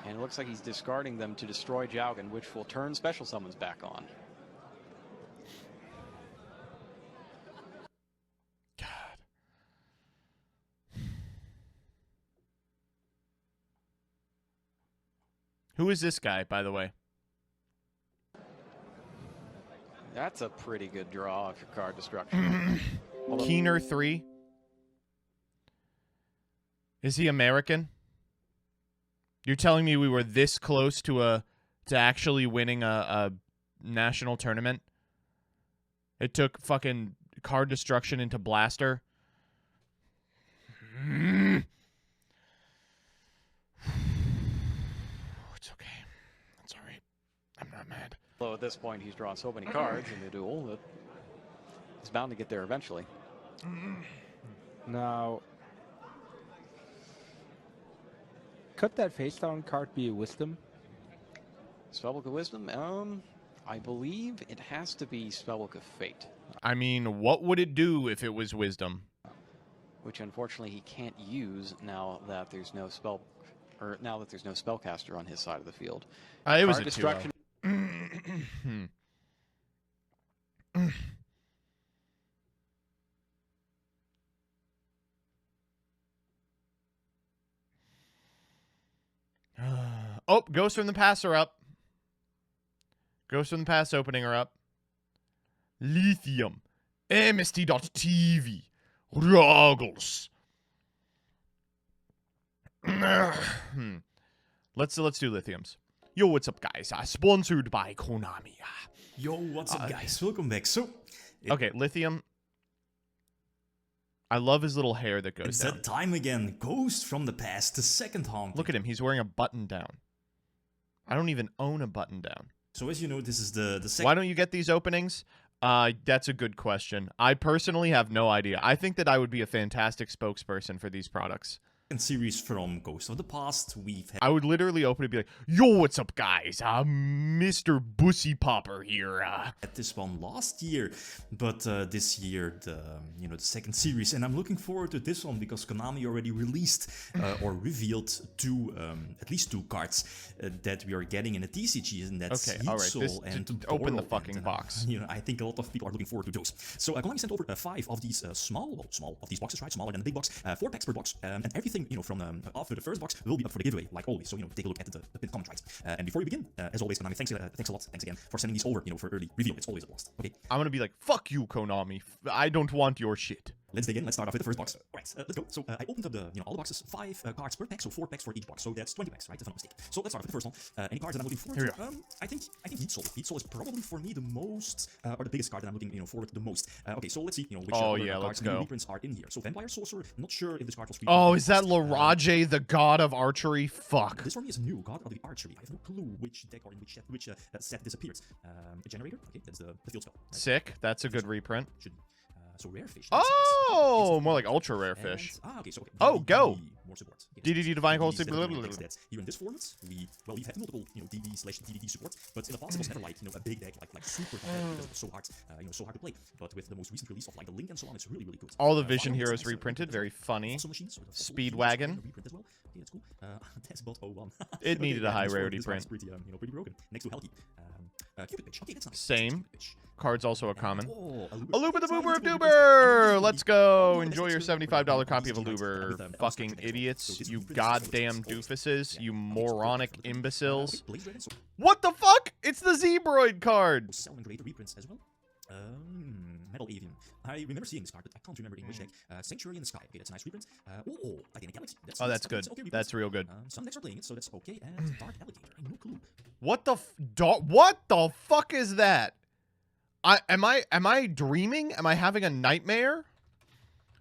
And it looks like he's discarding them to destroy Jaugen, which will turn special summons back on. Who is this guy, by the way? That's a pretty good draw for card destruction. Keener 3. Is he American? You're telling me we were this close to actually winning a national tournament? It took fucking card destruction into Blaster. It's okay. That's all right. I'm not mad. Although at this point he's drawn so many cards in the duel that he's bound to get there eventually. Now, could that face down card be a Wisdom? Spellbook of Wisdom? I believe it has to be Spellbook of Fate. I mean, what would it do if it was Wisdom? Which unfortunately he can't use now that there's no spellcaster on his side of the field. It was Card a destruction. 2-0. Oh, Ghost from the Past are up. Ghost from the Past opening are up. Lithium. MST.TV. Ruggles. Let's do lithiums. Yo, what's up, guys? Sponsored by Konami. Yo, what's up, guys? Welcome back. So, okay, lithium. I love his little hair that goes it's down. that time again. Ghost from the Past, the second haunting. Look at him. He's wearing a button down. I don't even own a button down. So as you know, this is the second. Why don't you get these openings? That's a good question. I personally have no idea. I think that I would be a fantastic spokesperson for these products. Series from Ghost of the Past. We've had. I would literally open it and be like, yo, what's up, guys? Mr. Bussy Popper here. At this one last year, but this year the second series, and I'm looking forward to this one because Konami already released or revealed at least two cards that we are getting in a TCG, and that's okay, all right. Soul and open the Borrow, fucking and, box. I think a lot of people are looking forward to those. So Konami sent over 5 of these small of these boxes, right? Smaller than the big box, 4 packs per box, and everything everything, from after the first box will be up for the giveaway, like always. So, take a look at the pinned comment, right? And before we begin, as always, Konami, thanks a lot. Thanks again for sending these over, for early review. It's always a blast. Okay. I'm gonna be like, fuck you, Konami. I don't want your shit. Let's begin. Let's start off with the first box. Alright, let's go. So I opened up the all the boxes, 5 cards per pack, so 4 packs for each box. So that's 20 packs, right? If I'm not mistaken. So let's start with the first one. Any cards that I'm looking forward to? I think Heat Soul. Heat Soul is probably for me the most, or the biggest card that I'm looking, forward to the most. Okay, so let's see, which cards and reprints are in here. So Vampire Sorcerer. Not sure if this card was. Oh, is that Laraje, the god of archery? Fuck. This for me is a new god of the archery. I have no clue which deck or in which set this appears. A generator. Okay, that's the field spell. Right? Sick. That's a good reprint. So rare fish. Oh, more like ultra rare fish. Okay, so oh, go. More support. DDD Divine Host. Here in this format, we've had multiple, DD/DDD support, but in the past it was never like, a big deck like super competitive because it was so hard, so hard to play. But with the most recent release of like the Link and so on, it's really good. All the Vision Heroes reprinted, very funny. Speedwagon. Okay, that's cool. Testbot 01. It needed a high rarity print. Pretty, pretty broken. Next to Helki. Cupid Pitch. Okay, that's nice. Same. Card's also a common. Aluba the Boober of Doober! Let's go! Enjoy your $75 copy of Aluber. Fucking idiots. You goddamn doofuses. You moronic imbeciles. What the fuck? It's the Zebroid card! Selling great reprints as well. Metal Avian. I remember seeing this card, but I can't remember in which deck. Sanctuary in the Sky. Okay, that's a nice reprint. Titanic Galaxy. That's good. Okay, that's real good. Some decks are playing it, so that's okay. And Dark Alligator. I have no clue. What the fuck is that? Am I dreaming? Am I having a nightmare?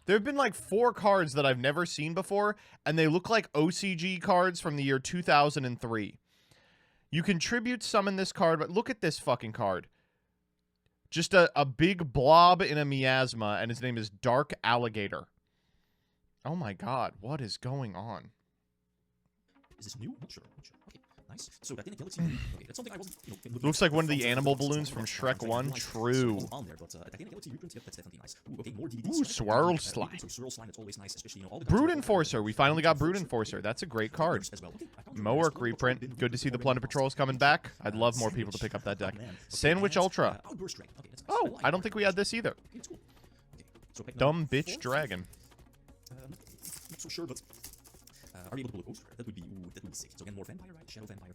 There have been like 4 cards that I've never seen before, and they look like OCG cards from the year 2003. You can tribute summon this card, but look at this fucking card. Just a big blob in a miasma, and his name is Dark Alligator. Oh my god, what is going on? Is this new? Not sure. Okay, nice. So Titanic Galaxy. Okay, that's something I wasn't. Looks like one of the animal balloons from Shrek 1. True. Titanic Galaxy reprint, yep, that's definitely nice. Okay, more DVDs. Ooh, Swirl Slime. So Swirl Slime, it's always nice, especially all the Brood Enforcer. We finally got Brood Enforcer. That's a great card. Moark reprint. Good to see the Plunder Patrols coming back. I'd love more people to pick up that deck. Sandwich Ultra. Oh, I don't think we had this either. Dumb bitch dragon. Not so sure, but are we able to pull a poster? That would be sick. So again, more Vampire, right? Shadow Vampire.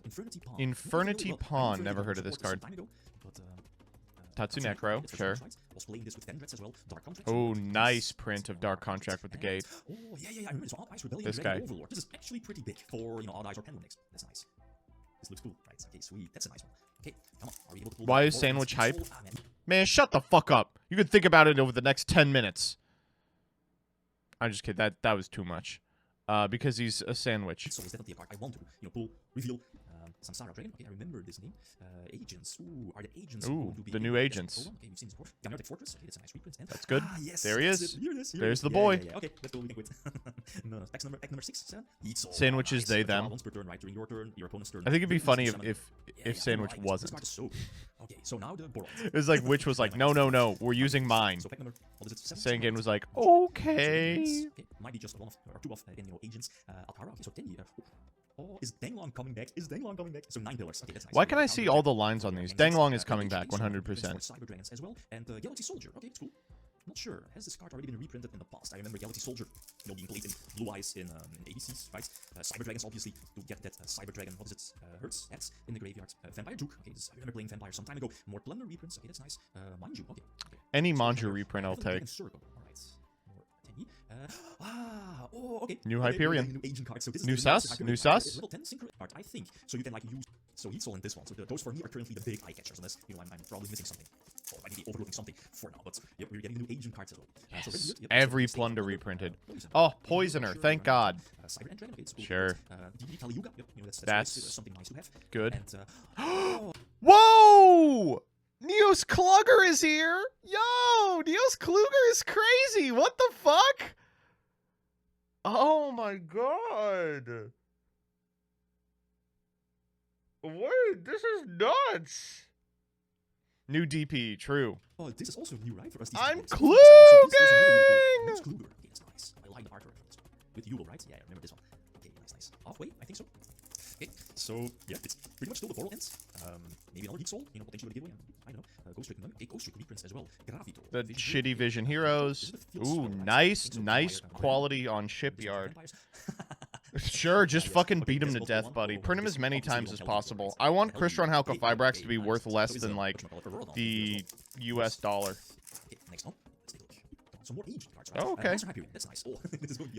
Infernity Pawn. Infernity Pawn. Never heard of this card. Tatsunecro, sure. Oh, nice print of Dark Contract with the gate. Oh, yeah, I remember. So Odd Eyes Rebellion, this guy. Overlord. This is actually pretty big for, Odd Eyes or Pendulum Mix. That's nice. This looks cool. Right, okay, sweet. That's a nice one. Okay, come on. Are we able to pull Why is Sandwich hype? Man, shut the fuck up. You can think about it over the next 10 minutes. I'm just kidding. That was too much. Because he's a sandwich. So it's definitely a card I want to, pull, reveal. Samsara Dragon. Okay, I remember this name. Agents. Ooh, are the agents going to be the new agents. Okay, we've seen this before. Gamnotic Fortress. Okay, that's a nice reprint. And that's good. Yes, there he is. There's the yeah, boy. Yeah. Okay, let's go. We can quit. No, pack number 6. Sandwiches, they, them. Once per turn, right? During your turn, your opponent's turn. I think it'd be funny if Sandwich wasn't. Okay, so now the Boron. It was like Witch was like, no, we're using mine. So pack number, Sangan was like, okay. Okay, might be just one of or 2 of again, agents. Altara. Okay, so 10. Oh, is Danglong coming back? So 9 pillars. Okay, that's nice. Why can I see all the lines on these? Danglong is coming back, 100%. Cyber Dragons as well, and Galaxy Soldier. Okay, it's cool. Not sure. Has this card already been reprinted in the past? I remember Galaxy Soldier, being played in Blue Eyes in ADCs, right? Cyber Dragons, obviously, to get that Cyber Dragon, what is it? Hurts, that's in the graveyard. Vampire Duke, okay, I remember playing Vampire some time ago. More Plunder reprints, okay, that's nice. Manju, okay. Any Manju reprint I'll take. Okay. New Hyperion. New agent card. So this new is sus? New sus? Level 10 synchro card, I think. So you can use. So Heat Soul in this one. So those for me are currently the big eye catchers. Unless I'm probably missing something. Or I might be overlooking something for now. But yep, we're getting new agent cards as well. Yes. Every plunder reprinted. Oh, Poisoner. Thank God. Cyber Dragon. Okay, cool. Sure. That's something nice to have. Good. And, whoa! Neos Klugger is here! Yo! Neos Klugger is crazy! What the fuck? Oh my god! Wait, this is nuts! New DP, true. Oh, this is also new, right? For us, I'm Klugang! It's Kluger. Okay, it's nice. I like the artwork for this one. With Yugo, right? Yeah, I remember this one. Okay, nice. Halfway, I think so. Okay, so yeah, it's pretty much still the Boral ends. Maybe another Heat Soul, potentially with a giveaway. I don't know. The shitty Vision Heroes. Ooh, nice quality on Shipyard. Sure, just fucking beat him to death, buddy. Print him as many times as possible. I want Crystron Halka Fibrax to be worth less than, like, the US dollar. Oh, okay.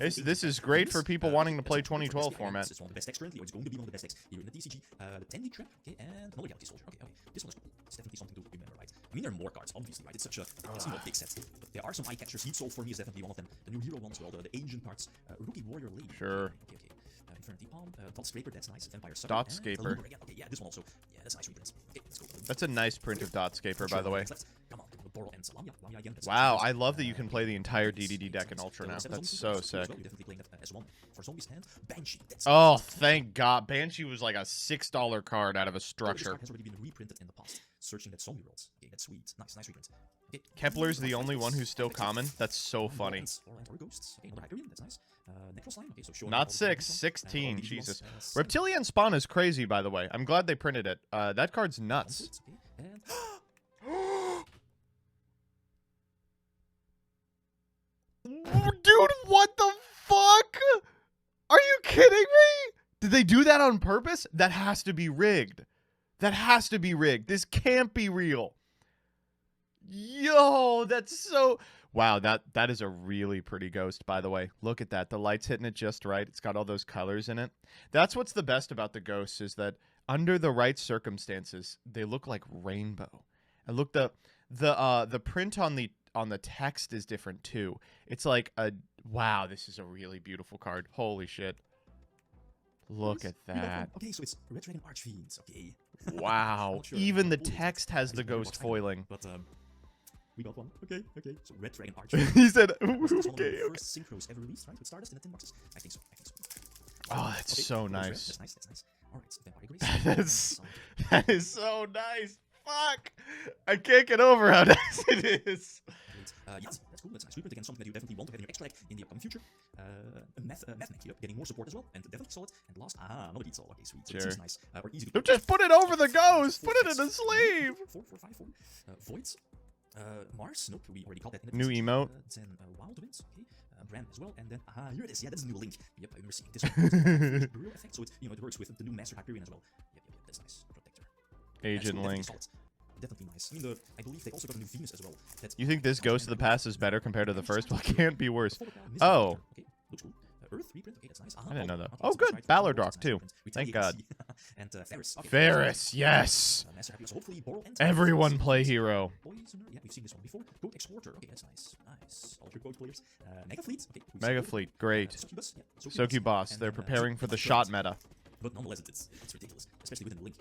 This is great for people wanting to play 2012 format. It's one of the best decks currently, or it's going to be one of the best decks here in the TCG. The 10-D trap, okay, and no Legality Soldier. Okay, this one is definitely something to remember, right? I mean, there are more cards, obviously, right? It's such a big set, but there are some eye catchers. Heat Soul for me is definitely one of them. The new hero ones, well, the ancient cards. Rookie Warrior Lady. Sure. Okay. Infinity Palm, Dot Scraper, that's nice. Vampire Sucker. Dot Scaper. Okay, yeah, this one also. Yeah, that's nice reprints. Okay, let's go. That's a nice print of Dot Scaper, by the way. Come on, Boral and Lamia again. Wow, I love that you can play the entire DDD deck in Ultra now. That's so sick. Oh, thank God. Banshee was like a $6 card out of a structure. Has already been reprinted in the past. Searching that zombie worlds. Okay, that's sweet. Nice reprint. Okay. Kepler's the only one who's still common. That's so funny. Not 6, 16. Jesus. Reptilian Spawn is crazy, by the way. I'm glad they printed it. That card's nuts. Dude, what the fuck? Are you kidding me? Did they do that on purpose? That has to be rigged. That has to be rigged. This can't be real. Yo, that's so... Wow, that is a really pretty ghost, by the way. Look at that. The light's hitting it just right. It's got all those colors in it. That's what's the best about the ghosts, is that under the right circumstances, they look like rainbow. And look, the print on the text is different too. It's like a... Wow, this is a really beautiful card. Holy shit. Look at that. Okay, so it's Red Dragon Archfiends, okay. Wow. Sure. Even the text has the ghost foiling. But we got one. Okay. So Red Dragon Archfiends. He said, okay. First synchros ever released, right? With Stardust in the 10 boxes. I think so. Oh, that's so nice. That's nice. All right, Vampire Grace. That is so nice. Fuck. I can't get over how nice it is. Yes, that's cool. That's nice. Reprint again, something that you definitely want to have in your extra deck in the upcoming future. Math here, getting more support as well, and definitely solid. And last, another beat solid. Okay, sweet. So sure. It seems nice. Or easy to just put it over the ghost. Put it in a sleeve. 4, 5, 4. Voids. Mars. Nope, we already called that. New emote. Then Wild Winds. Okay. Brand as well, and then here it is. Yeah, that's a new link. Yep, I remember seeing this one. Real effect, so it works with the new Master Hyperion as well. Yep, that's nice. Protector. Agent Link. Definitely nice. I mean, I believe they also got a new Venus as well. You think this Ghost of the Past is better compared to the first? Well, it can't be worse. Oh. Okay, looks cool. Earth reprint. Okay, that's nice. I didn't know that. Oh, good. Ballardrock too. Thank God. And Ferris. Ferris, yes. Everyone play hero. Yeah, we've seen this one before. Goat Exporter. Okay, that's nice. Ultra Goat players. Mega Fleet. Okay. Mega Fleet, great. Succubus. They're preparing for the shot meta. But nonetheless, it's ridiculous, especially within the link.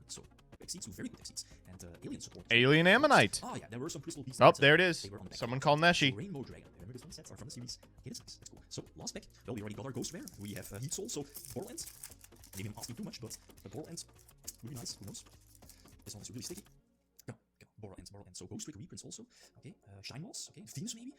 So exceeds, very good exceeds. And alien support. Alien Ammonite. Oh yeah, there were some crystal pieces. Oh, there it is. Someone called Neshi. Rainbow Dragon. Remember this one set from the series? Okay, that's nice. That's cool. So last pick. Well, we already got our Ghost Rare. We have Heat Soul. So Borderlands. Maybe I'm asking too much, but the Borderlands really nice. Who knows? This one is really sticky. No, Borderlands. So Ghost Trick reprints also. Okay, Shine Moss. Okay, Venus maybe.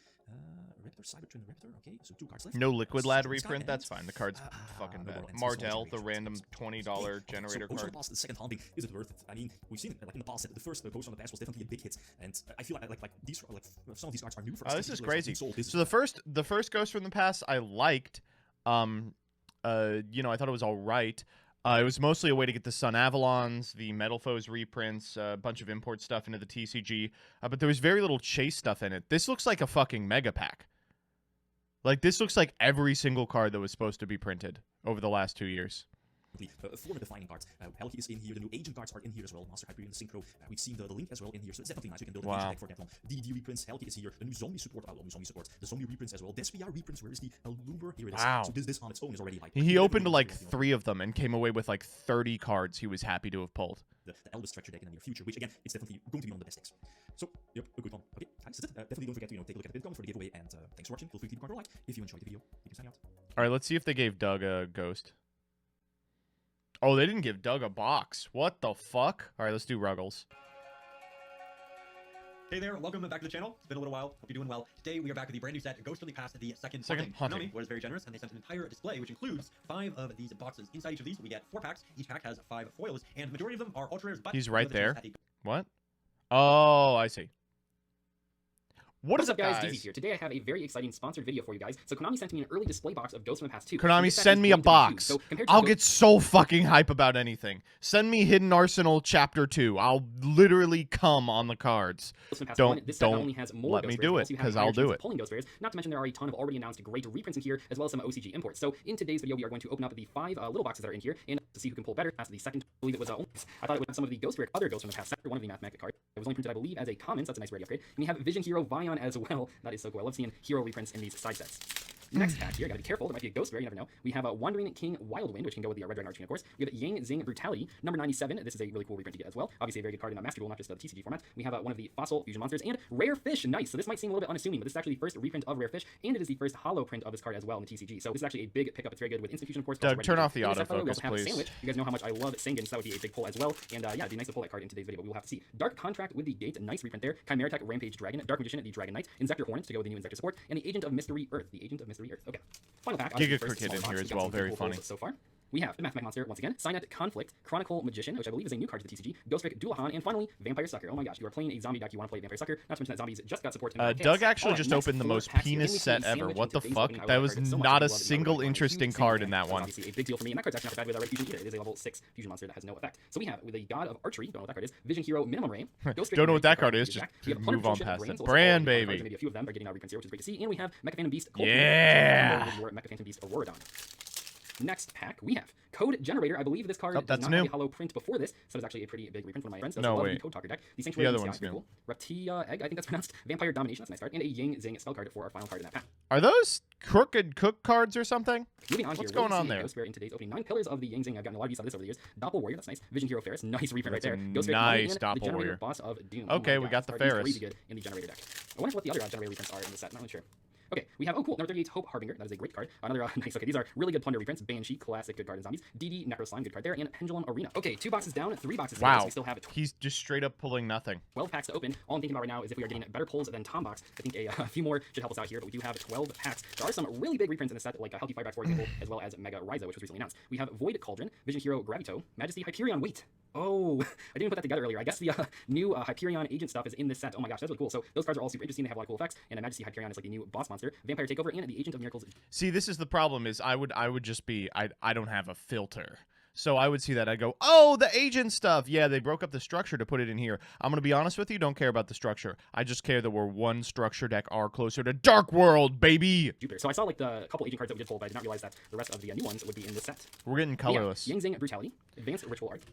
Raptor, Cybertron, Raptor. Okay, so 2 cards left. No Liquid Lad reprint. That's fine. The card's fucking bad. Martell, the random $20 generator card. The second hunting, is it worth it? I mean, we've seen it like in the past that the first Ghost on the Past was definitely a big hit, and I feel like these some of these cards are new for us. This is crazy. So the first Ghost from the Past I liked. I thought it was all right. It was mostly a way to get the Sun Avalons, the Metal Foes reprints, a bunch of import stuff into the TCG, but there was very little chase stuff in it. This looks like a fucking mega pack. Like, this looks like every single card that was supposed to be printed over the last 2 years. Form-defining cards. Helki is in here, the new Agent cards are in here as well. Master Hyperion, Synchro. We've seen the link as well in here, so it's definitely nice. You can build a deck for that one. DD reprints, Helki is here. The new zombie support, the zombie reprints as well. Despia reprints, where is the Lumber? Here it is. Wow. So this on its own is already like... He opened like 3 of them and came away with like 30 cards he was happy to have pulled. The Elvis structure deck in the near future, which again, it's definitely going to be one of the best decks. So, yep, a good one. Okay, guys, that's it. Definitely don't forget to take a look at the bitcoin for the giveaway, and thanks for watching. Feel free to leave a comment or like if you enjoyed the video. You can sign out. Alright, let's see if they gave Doug a ghost. Oh, they didn't give Doug a box. What the fuck? Alright, let's do Ruggles. Hey there, welcome back to the channel. It's been a little while. Hope you're doing well. Today we are back with the brand new set, Ghost from the Past, the second hunting. Konami was very generous, and they sent an entire display, which includes 5 of these boxes. Inside each of these, we get 4 packs. Each pack has 5 foils, and the majority of them are ultra rares. But he's right there. What? Oh, I see. What's up, guys? DZ here. Today I have a very exciting sponsored video for you guys. So Konami sent me an early display box of Ghosts from the Past 2. Konami, send me a box. So I'll get so fucking hype about anything. Send me Hidden Arsenal Chapter 2. I'll literally come on the cards. Don't let me do it, because I'll do it. Pulling Ghost Rares. Not to mention there are a ton of already announced great reprints in here, as well as some OCG imports. So in today's video, we are going to open up the 5 little boxes that are in here, and to see who can pull better. Past the second, I believe it was I thought it would have some of the other Ghosts from the Past sector, one of the mathematic cards. It was only printed, I believe, as a common, so that's a nice rarity upgrade. And we have Vision Hero Vion as well. That is so cool. I love seeing hero reprints in these side sets. Next pack here, gotta be careful. There might be a ghost rare, you never know. We have a Wandering King Wildwind, which can go with the Red Dragon Arching, of course. We have Yang Zing Brutality, number 97. This is a really cool reprint to get as well. Obviously, a very good card in the Master Duel, not just the TCG format. We have one of the Fossil Fusion Monsters and Rare Fish. Nice. So this might seem a little bit unassuming, but this is actually the first reprint of Rare Fish, and it is the first holo print of this card as well in the TCG. So this is actually a big pickup. It's very good with Instant Fusion, of course. Doug, turn off the autofocus, please. Sandwich. You guys know how much I love Sangan, so that would be a big pull as well. And yeah, it'd be nice to pull that card in today's video, but we'll have to see. Dark Contract with the Gate, nice reprint there. Chimera Tech Rampage Dragon, Dark Magician, the Dragon Knight, Inzector Hornet to go with the new Inzector support, and the Agent of Mystery Earth. The Agent of Mystery Earth. Okay. Final pack. Giga Cricket in here as well, very funny. So far. We have the Mathematic Monster once again, Signet Conflict, Chronicle Magician, which I believe is a new card to the TCG, Ghost Trick Dualahan, and finally, Vampire Sucker. Oh my gosh, you are playing a zombie deck, you want to play Vampire Sucker, not to mention that zombies just got support. Doug actually just opened the most penis set ever. What the fuck? That was not a single interesting card in that one. Obviously a big deal for me, and that card's actually not bad with Red Fusion either. It is a level 6 fusion monster that has no effect. So we have, with a God of Archery, don't know what that card is, Vision Hero Minimum Ray, Ghost Trick. Don't know what that card is, just move on past it. Brand, baby. Maybe a few of them are getting out reprints here, which is great to see, and we have Mecha Phantom Beast. Yeah! Mecha Phantom Beast Auroradon. Next pack, we have Code Generator. I believe this card does not new. have a hollow print before this, so it's actually a pretty big reprint from my friends. No, wait. The Code Talker deck. The Sanctuary the of other the Sky, one's new. cool. Reptia Egg, I think that's pronounced. Vampire Domination, that's a nice card. And a Yang Zing spell card for our final card in that pack. Are those Crooked Cook cards or something? Moving on What's here, going on there? Ghost Rare in today's opening 9 pillars of the Yang Zing. I've gotten a lot of use out of this over the years. Doppel Warrior, that's nice. Vision Hero Ferris, nice reprint right there. Ghost Rare nice and Doppel the Generator Warrior. Boss of Doom. Okay, we got the Ferris. Crazy good in the Generator deck. I wonder what the other Generator reprints are in the set. Not really sure. Okay, we have, oh cool, number 38, Hope Harbinger. That is a great card. Another nice, okay, these are really good Plunder reprints. Banshee, classic, good card in zombies. DD, Necro Slime, good card there. And Pendulum Arena. Okay, 2 boxes down, 3 boxes down. Wow, So we still have he's just straight up pulling nothing. 12 packs to open. All I'm thinking about right now is if we are getting better pulls than Tom Box. I think a few more should help us out here, but we do have 12 packs. There are some really big reprints in the set, like Healthy Fireback, for example, as well as Mega Ryza, which was recently announced. We have Void Cauldron, Vision Hero Gravito, Majesty Hyperion. Wait. Oh, I didn't put that together earlier. I guess the new Hyperion agent stuff is in this set. Oh my gosh, that's really cool. So those cards are all super interesting. They have a lot of cool effects. And Majesty Hyperion is like the new boss monster. Vampire Takeover and the Agent of Miracles. See, this is the problem is I would just be, I don't have a filter. So I would see that. I'd go, oh, the agent stuff. Yeah, they broke up the structure to put it in here. I'm going to be honest with you. Don't care about the structure. I just care that we're one structure deck are closer to Dark World, baby. Jupiter. So I saw like the couple agent cards that we did pull, but I did not realize that the rest of the new ones would be in this set. We're getting colorless. Yang Zing Brutality, Advanced Ritual Art.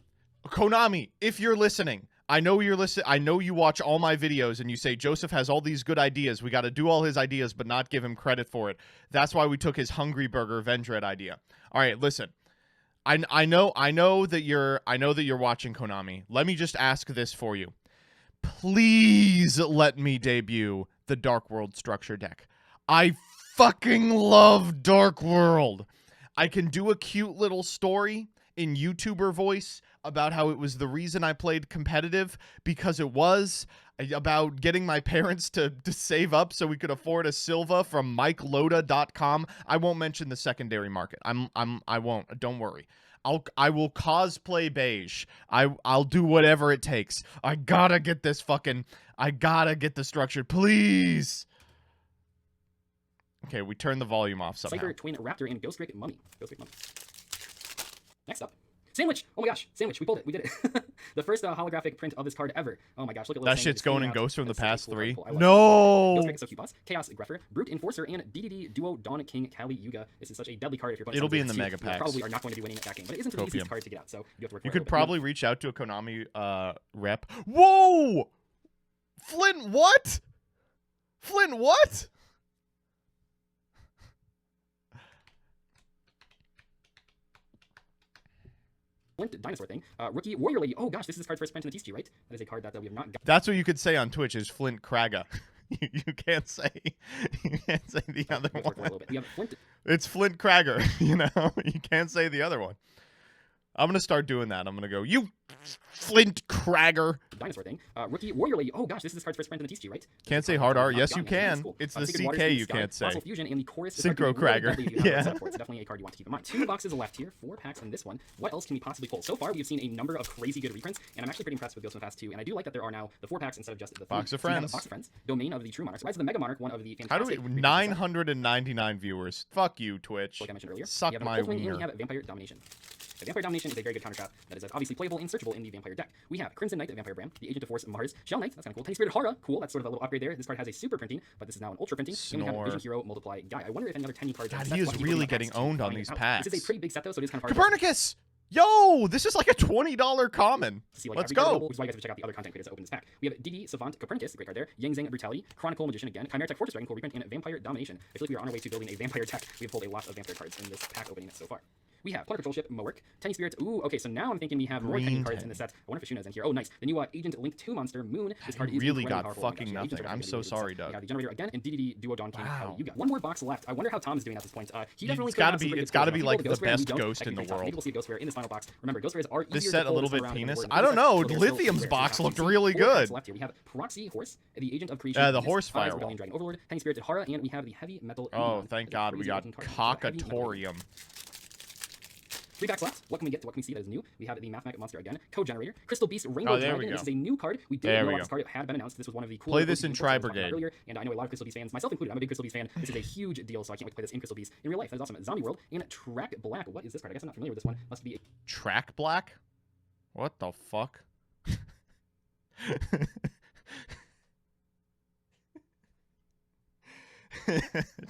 Konami, if you're listening, I know you're listening. I know you watch all my videos and you say Joseph has all these good ideas. We got to do all his ideas, but not give him credit for it. That's why we took his Hungry Burger Vendread idea. All right, listen. I know that you're watching, Konami. Let me just ask this for you. Please let me debut the Dark World structure deck. I fucking love Dark World. I can do a cute little story in YouTuber voice about how it was the reason I played competitive, because it was about getting my parents to save up so we could afford a Silva from MikeLoda.com. I won't mention the secondary market. I won't. Don't worry. I will cosplay beige. I'll do whatever it takes. I gotta get this structured, please. Okay, we turned the volume off somehow. Cyber Twin Raptor and Ghost Rick Mummy. Next up. Sandwich! Oh my gosh, Sandwich, we pulled it, we did it. The first holographic print of this card ever. Oh my gosh, look at that shit's going in Ghost from the Past 3. Cool. No! Ghost Rick is so cute, boss. Chaos Greffer, Brute Enforcer, and DDD Duo Dawn King Kali Yuga. This is such a deadly card if you're It'll be in the mega packs. packs. You probably are not going to be winning that game, but it isn't the easiest card to get out, so you have to work You could probably reach out to a Konami rep. Whoa! Flint, what? Flint, what? Flint Dinosaur thing. Rookie Warrior Lady. Oh gosh, this is this card's first print in the TCG, right? That is a card that we have not got. That's what you could say on Twitch is Flint Kraga. You can't say the other one. We have Flint. It's Flint Krager, you know? You can't say the other one. I'm gonna start doing that. I'm gonna go, you Flint Cragger. Dinosaur thing. Rookie Warrior Lady. Oh gosh, this is this card's first print in the TCG, right? Can't say hard art. Yes, you can. It's the CK you can't say. Fossil Fusion and the Chorus. Synchro Cragger. Yeah. It's definitely a card you want to keep in mind. 2 boxes left here, 4 packs in this one. What else can we possibly pull? So far, we've seen a number of crazy good reprints, and I'm actually pretty impressed with Ghost of Fast 2. And I do like that there are now the 4 packs instead of just the 3. Box of So we have Friends. a Box of Friends. Domain of the True Monarchs. Rise of the Mega Monarch, one of the How do fantastic. we? 999 viewers. Fuck you, Twitch. Like I mentioned earlier. Suck we have my and we wiener. have Vampire Domination. The Vampire Domination is a very good counter trap that is obviously playable and searchable in the Vampire deck. We have Crimson Knight, the Vampire Brand, the Agent of Force Mars, Shell Knight, that's kind of cool. Tiny Spirit Hara, cool, that's sort of a little upgrade there. This card has a super printing, but this is now an ultra printing. And we have Vision Hero Multiply Guy. I wonder if any other 10 cards. God, he is really getting owned on these packs. This is a pretty big set though, so it is kind of hard. Copernicus! Yo, this is like a $20 common. See, like, Let's every card go. available, which is why you guys have to check out the other content creators that open this pack. We have DD Savant Copernicus, great card there. Yang Zhang Brutality, Chronicle Magician again, Chimera Tech Fortress Dragon, cool reprint, and Vampire Domination. I feel like we are on our way to building a vampire deck. We have pulled a lot of vampire cards in this pack opening so far. We have Plunder Control Ship, Mowork, Tiny Spirits. Ooh, okay, so now I'm thinking we have more Tiny cards in the set. I wonder if Ashuna's in here. Oh, nice. The new Agent Link 2 monster, Moon. This card is really incredibly got powerful. fucking Oh my gosh, nothing. I'm so sorry, Doug. We have the Generator again, and DDD Duo Dawn King. Wow. You got one more box left. I wonder how Tom is doing at this point. He definitely It's gotta be like the best ghost in the world. Maybe we'll see a Ghost Rare in this final box. Remember, Ghost Rares are easier This set to a pull little this bit time around penis. than I don't Warriors, know. but they're still Lithium's rare. box Now, looked we see really 4 packs good. left here. We have Proxy Horse, the Agent of Creation. The Horse Fire Firewall. Dragon Overlord, Tiny Spirited Hara, and we have the Heavy Metal. Oh, thank God we got Cockatorium. 3 packs left. What can we get? What can we see that is new? We have the Mathematic Monster again. Code Generator. Crystal Beast Rainbow there we Dragon. go. This is a new card. We didn't know about this card. It had been announced. This was one of the cool. Play this in Tri-Brigade. Earlier, and I know a lot of Crystal Beast fans, myself included. I'm a big Crystal Beast fan. This is a huge deal, so I can't wait to play this in Crystal Beast in real life. That is awesome. Zombie World and Track Black. What is this card? I guess I'm not familiar with this one. Must be Track Black? What the fuck?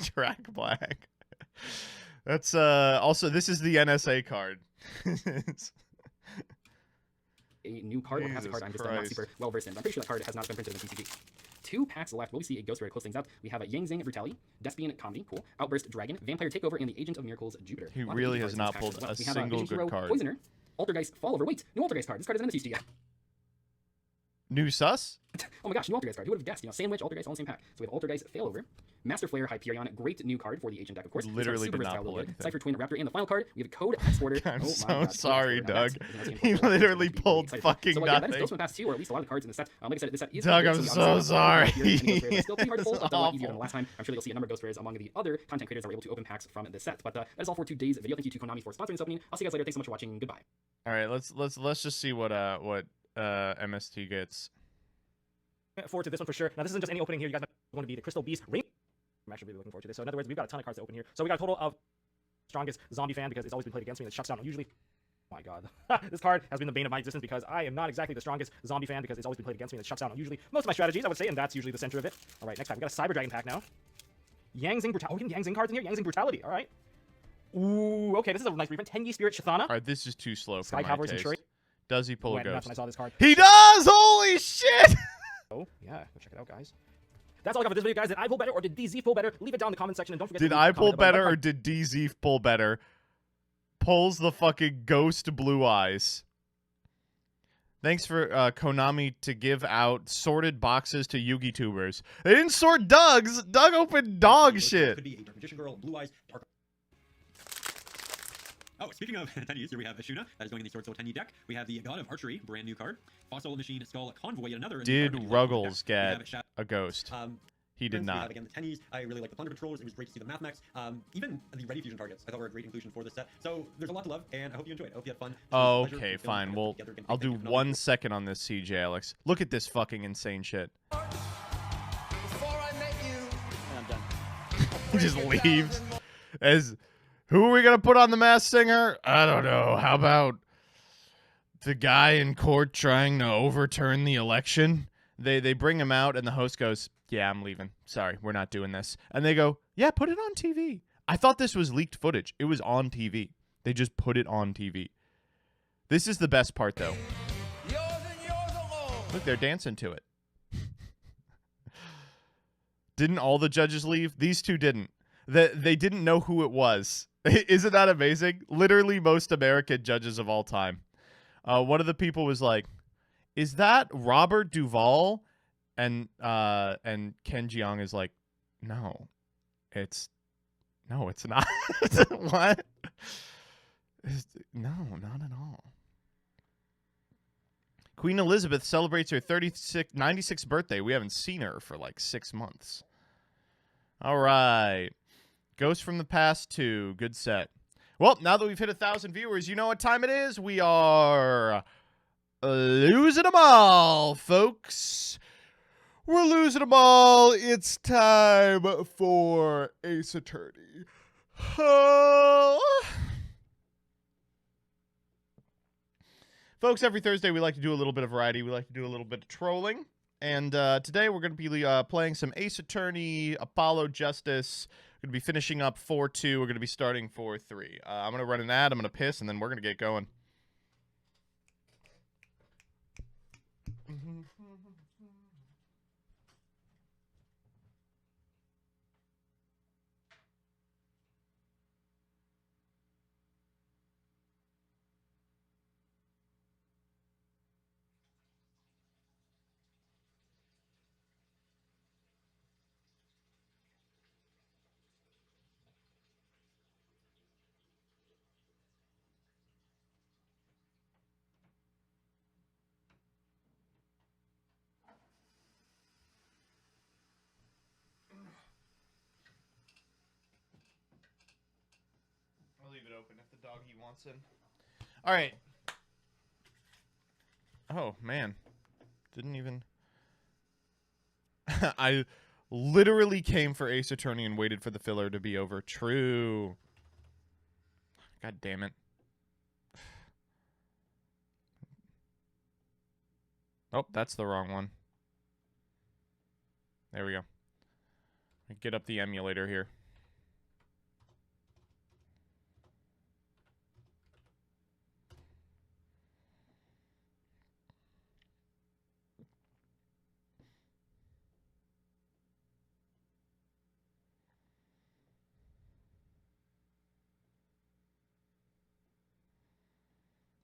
Track Black. That's also this is the NSA card. a new card or perhaps a card I'm just not super well versed in. I'm pretty sure that card has not been printed in the TCG. 2 packs left. Will we see a Ghost Rare close things out? We have a Yang Zhang Brutality, Despian Comedy, cool, Outburst Dragon, Vampire Takeover, and the Agent of Miracles Jupiter. He really has not pulled a single good card. Poisoner, Altergeist Fallover. Wait, new Altergeist card. This card isn't in the TCG yet. New sus? Oh my gosh, new Altergeist card. Who would have guessed? You know, Sandwich, Altergeist, all in the same pack. So we have Altergeist Failover, Master Flare, Hyperion, great new card for the Agent deck, of course. Literally did not pull it. Cypher Twin Raptor, and the final card, we have Code Exporter. I'm oh so sorry, Doug. He literally pulled fucking so, nothing. That is Ghostman Pass 2, or at least a lot of the cards in the set. Like I said, this set is Doug, I'm so sorry. It's still pretty hard to pull, but a lot easier than the last time. I'm sure you'll see a number of Ghost Rares among the other content creators that were able to open packs from this set. But that is all for today's video. Thank you to Konami for sponsoring this opening. I'll see you guys later. Thanks so much for watching. Goodbye. All right, let's just see what MST gets. Forward to this one for sure. Now this isn't just any opening here. You guys might want to be the Crystal Beast Ring. I'm actually really looking forward to this. So in other words, we've got a ton of cards to open here. So we got a total of strongest zombie fan because it's always been played against me and it shuts down. Usually, oh my god, this card has been the bane of my existence because I am not exactly the strongest zombie fan because it's always been played against me and it shuts down on usually most of my strategies, I would say, and that's usually the center of it. All right, next time we got a Cyber Dragon pack now. Yang Zhang Brutality. Oh, we get Yang Zhang cards in here. Yang Zhang Brutality. All right. Ooh, okay, this is a nice reprint. 10 Yi Spirit Chthana. All right, this is too slow for Sky my Cavalry's taste. Centurion. Does he pull a That's ghost? when I saw this card. He does! Holy shit! Oh, yeah, go check it out, guys. That's all I got for this video, guys. Did I pull better or did DZ pull better? Leave it down in the comment section and don't forget Did to I pull comment better below. or did DZ pull better? Pulls the fucking ghost blue eyes. Thanks for Konami to give out sorted boxes to Yu-Gi tubers. They didn't sort Doug's. Doug opened dog shit. Could be a Dark Magician Girl, Blue Eyes, Dark. Oh, speaking of Tennies, here we have Ashuna. That is going in the Sword Soul Tenny deck. We have the God of Archery, brand new card. Fossil Machine Skull Convoy, yet another. Did Ruggles get a ghost? He did We not. have, again, the Tennies. I really like the Plunder Patrollers. It was great to see the Mathmax. Even the Ready Fusion targets, I thought were a great inclusion for this set. So there's a lot to love, and I hope you enjoyed. I hope you had fun. Oh, okay, fine. Well, I'll do 1 second on this CJ, Alex. Look at this fucking insane shit. He just leaves. As who are we gonna put on the Masked Singer? I don't know. How about the guy in court trying to overturn the election? They bring him out, and the host goes, "Yeah, I'm leaving. Sorry, we're not doing this." And they go, "Yeah, put it on TV." I thought this was leaked footage. It was on TV. They just put it on TV. This is the best part, though. Look, they're dancing to it. Didn't all the judges leave? These two didn't. They didn't know who it was. Isn't that amazing? Literally most American judges of all time. One of the people was like, "Is that Robert Duvall?" And Ken Jeong is like, "No, it's not." What? No, not at all. Queen Elizabeth celebrates her 96th birthday. We haven't seen her for like 6 months. All right. Ghost from the Past 2. Good set. Well, now that we've hit 1,000 viewers, you know what time it is? We are losing them all, folks. We're losing them all. It's time for Ace Attorney. Folks, every Thursday we like to do a little bit of variety. We like to do a little bit of trolling. And today we're going to be playing some Ace Attorney, Apollo Justice. We're going to be finishing up 4-2. We're going to be starting 4-3. I'm going to run an ad. I'm going to piss, and then we're going to get going. I'll leave it open if the doggy wants in. All right. Oh, man. Didn't even... I literally came for Ace Attorney and waited for the filler to be over. True. God damn it. Oh, that's the wrong one. There we go. Get up the emulator here.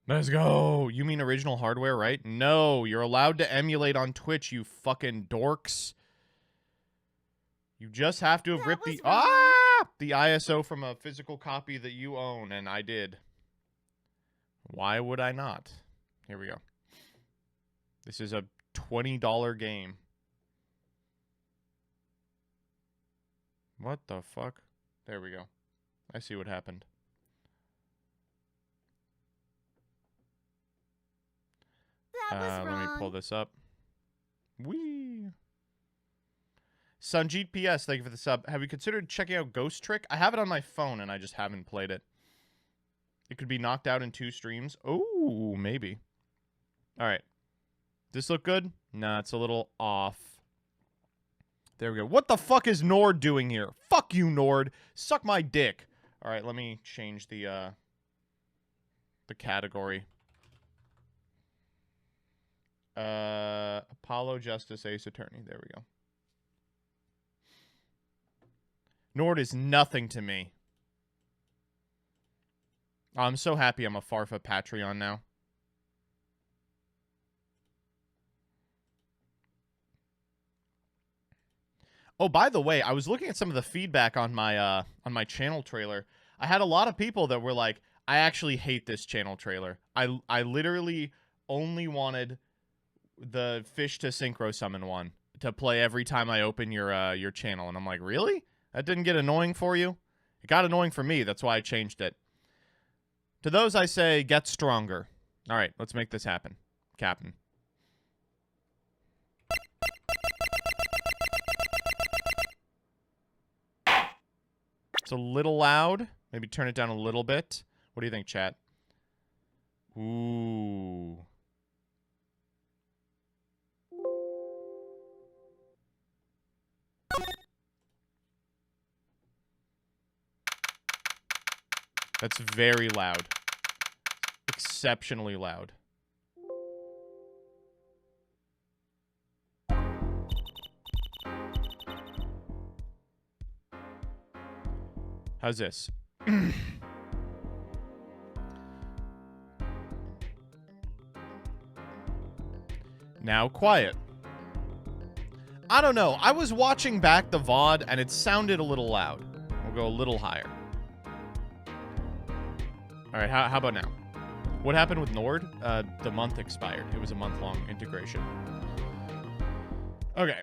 Let's go. You mean original hardware, right? No, you're allowed to emulate on Twitch, you fucking dorks. You just have to have ripped the ISO from a physical copy that you own, and I did. Why would I not? Here we go. This is a $20 game. What the fuck? There we go. I see what happened. Let me pull this up. Whee! Sanjeet PS, thank you for the sub. Have you considered checking out Ghost Trick? I have it on my phone, and I just haven't played it. It could be knocked out in 2 streams. Oh, maybe. All right. This look good? Nah, it's a little off. There we go. What the fuck is Nord doing here? Fuck you, Nord. Suck my dick. All right, let me change the category. Apollo Justice Ace Attorney. There we go. Nord is nothing to me. Oh, I'm so happy I'm a Farfa Patreon now. Oh, by the way, I was looking at some of the feedback on my channel trailer. I had a lot of people that were like, I actually hate this channel trailer. I literally only wanted the fish to synchro summon one to play every time I open your channel, and I'm like, really? That didn't get annoying for you? It got annoying for me. That's why I changed it. To those I say, get stronger. All right, let's make this happen, Captain. It's a little loud. Maybe turn it down a little bit. What do you think, chat? Ooh. That's very loud. Exceptionally loud. How's this? Now quiet. I don't know. I was watching back the VOD and it sounded a little loud. We'll go a little higher. All right, how about now? What happened with Nord? The month expired. It was a month-long integration. Okay.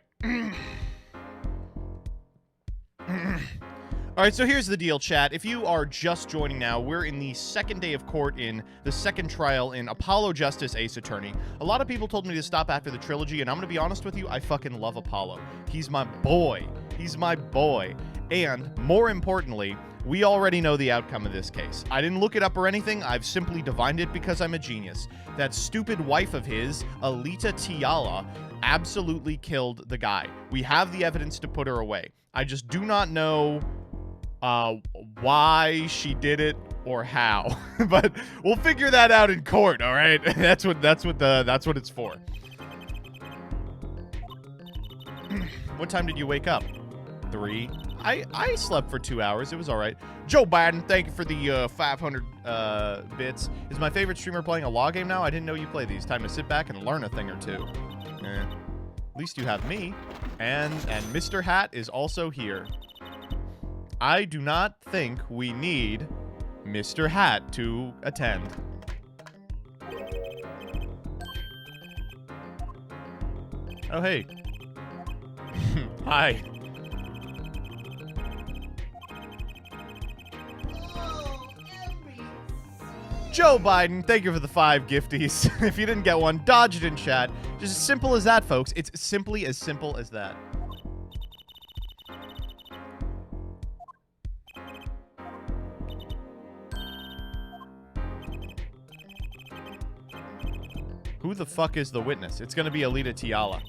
All right, so here's the deal, chat. If you are just joining now, we're in the second day of court in the second trial in Apollo Justice Ace Attorney. A lot of people told me to stop after the trilogy, and I'm going to be honest with you, I fucking love Apollo. He's my boy. He's my boy. And, more importantly, we already know the outcome of this case. I didn't look it up or anything. I've simply divined it because I'm a genius. That stupid wife of his, Alita Tiala, absolutely killed the guy. We have the evidence to put her away. I just do not know why she did it or how, but we'll figure that out in court. All right, that's what it's for. What time did you wake up? 3. I slept for 2 hours. It was all right. Joe Biden, thank you for the 500 bits. Is my favorite streamer playing a law game now? I didn't know you play these. Time to sit back and learn a thing or two. At least you have me, and Mr. Hat is also here. I do not think we need Mr. Hat to attend. Oh, hey. Hi. Joe Biden, thank you for the 5 gifties. If you didn't get one, dodge it in chat. Just as simple as that, folks. It's simply as simple as that. Who the fuck is the witness? It's gonna be Alita Tiala.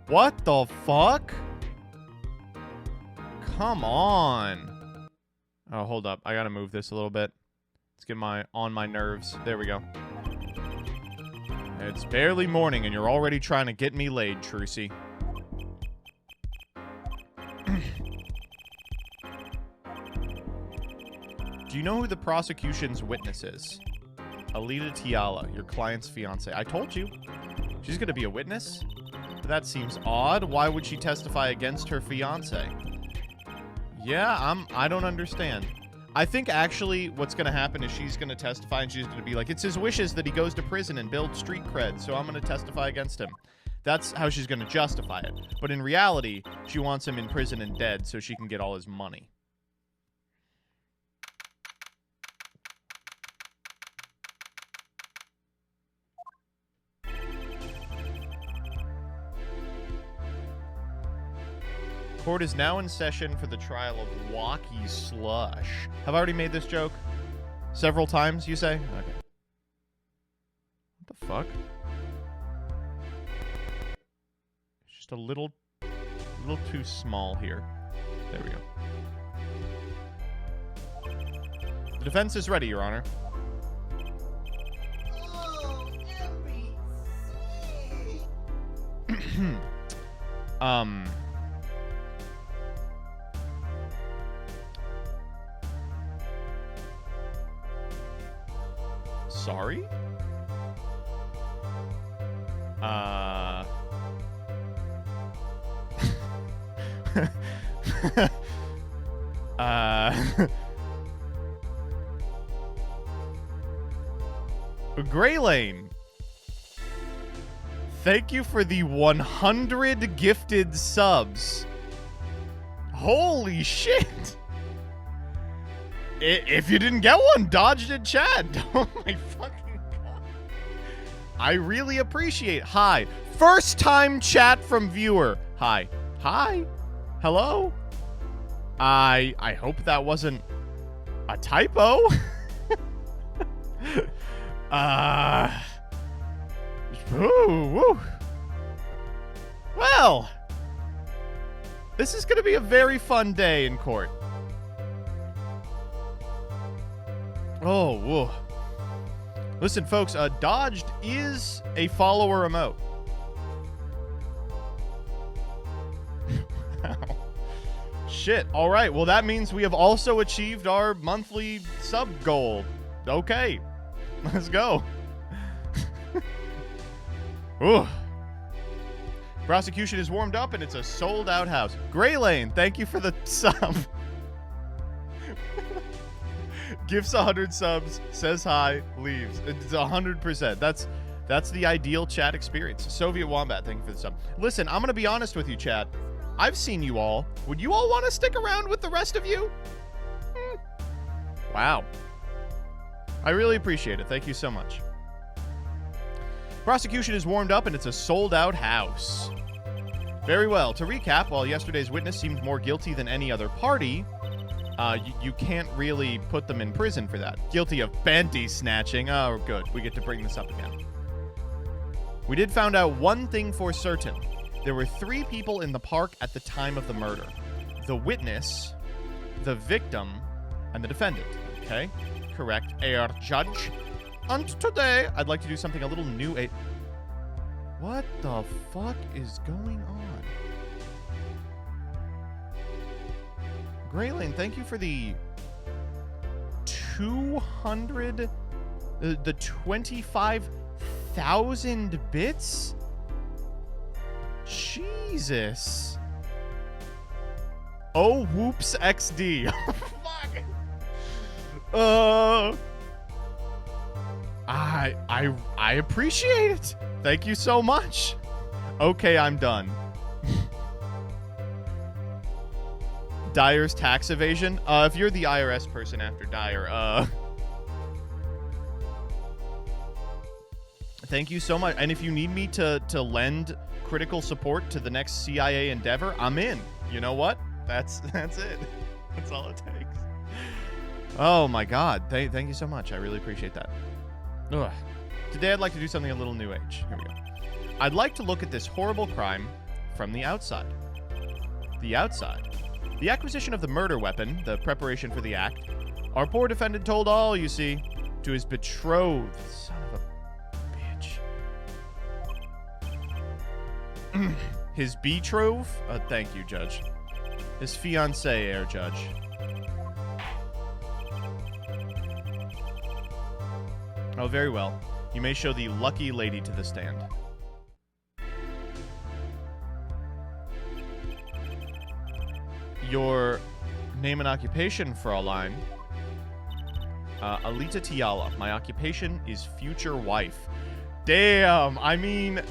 What the fuck? Come on. Oh, hold up. I gotta move this a little bit. Let's get on my nerves. There we go. It's barely morning and you're already trying to get me laid, Trucy. Do you know who the prosecution's witness is? Alita Tiala, your client's fiance. I told you. She's gonna be a witness? That seems odd. Why would she testify against her fiance? Yeah, I don't understand. I think actually what's gonna happen is she's gonna testify and she's gonna be like, it's his wishes that he goes to prison and builds street cred, so I'm gonna testify against him. That's how she's gonna justify it. But in reality, she wants him in prison and dead so she can get all his money. Court is now in session for the trial of Wacky Slush. Have I already made this joke? Several times, you say? Okay. What the fuck? It's just a little too small here. There we go. The defense is ready, Your Honor. Sorry? Gray Lane. Thank you for the 100 gifted subs. Holy shit. If you didn't get one, dodge it in chat. Oh my fucking god. I really appreciate. Hi. First time chat from viewer. Hi. Hi. Hello. I hope that wasn't a typo. Woo. Well, this is gonna be a very fun day in court. Oh, whoa. Listen, folks, dodged is a follower emote. Wow. Shit. All right. Well, that means we have also achieved our monthly sub goal. Okay. Let's go. Ooh. Prosecution is warmed up and it's a sold-out house. Gray Lane, thank you for the sub. Gifts 100 subs, says hi, leaves. It's 100%. That's the ideal chat experience. Soviet Wombat, thank you for the sub. Listen, I'm gonna be honest with you, chat. I've seen you all. Would you all want to stick around with the rest of you? Wow. I really appreciate it. Thank you so much. Prosecution is warmed up and it's a sold-out house. Very well. To recap, while yesterday's witness seemed more guilty than any other party, you can't really put them in prison for that. Guilty of panty snatching. Oh, good. We get to bring this up again. We did find out one thing for certain. There were 3 people in the park at the time of the murder. The witness, the victim, and the defendant. Okay? Correct. Herr Judge. And today, I'd like to do something a little new. What the fuck is going on? Graylin, thank you for the 200... the 25,000 bits? Jesus. Oh, whoops XD. Fuck. I appreciate it. Thank you so much. Okay, I'm done. Dyer's tax evasion. If you're the IRS person after Dyer, thank you so much. And if you need me to lend critical support to the next CIA endeavor, I'm in. You know what? That's it. That's all it takes. Oh my God. Thank you so much. I really appreciate that. Ugh. Today I'd like to do something a little new age. Here we go. I'd like to look at this horrible crime from the outside. The outside. The acquisition of the murder weapon, the preparation for the act. Our poor defendant told all, you see, to his betrothed. Son of a bitch. His betrothed? Thank you, Judge. His fiancée, Air Judge. Oh, very well. You may show the lucky lady to the stand. Your name and occupation, Fraulein. Alita Tiala. My occupation is future wife. Damn, I mean,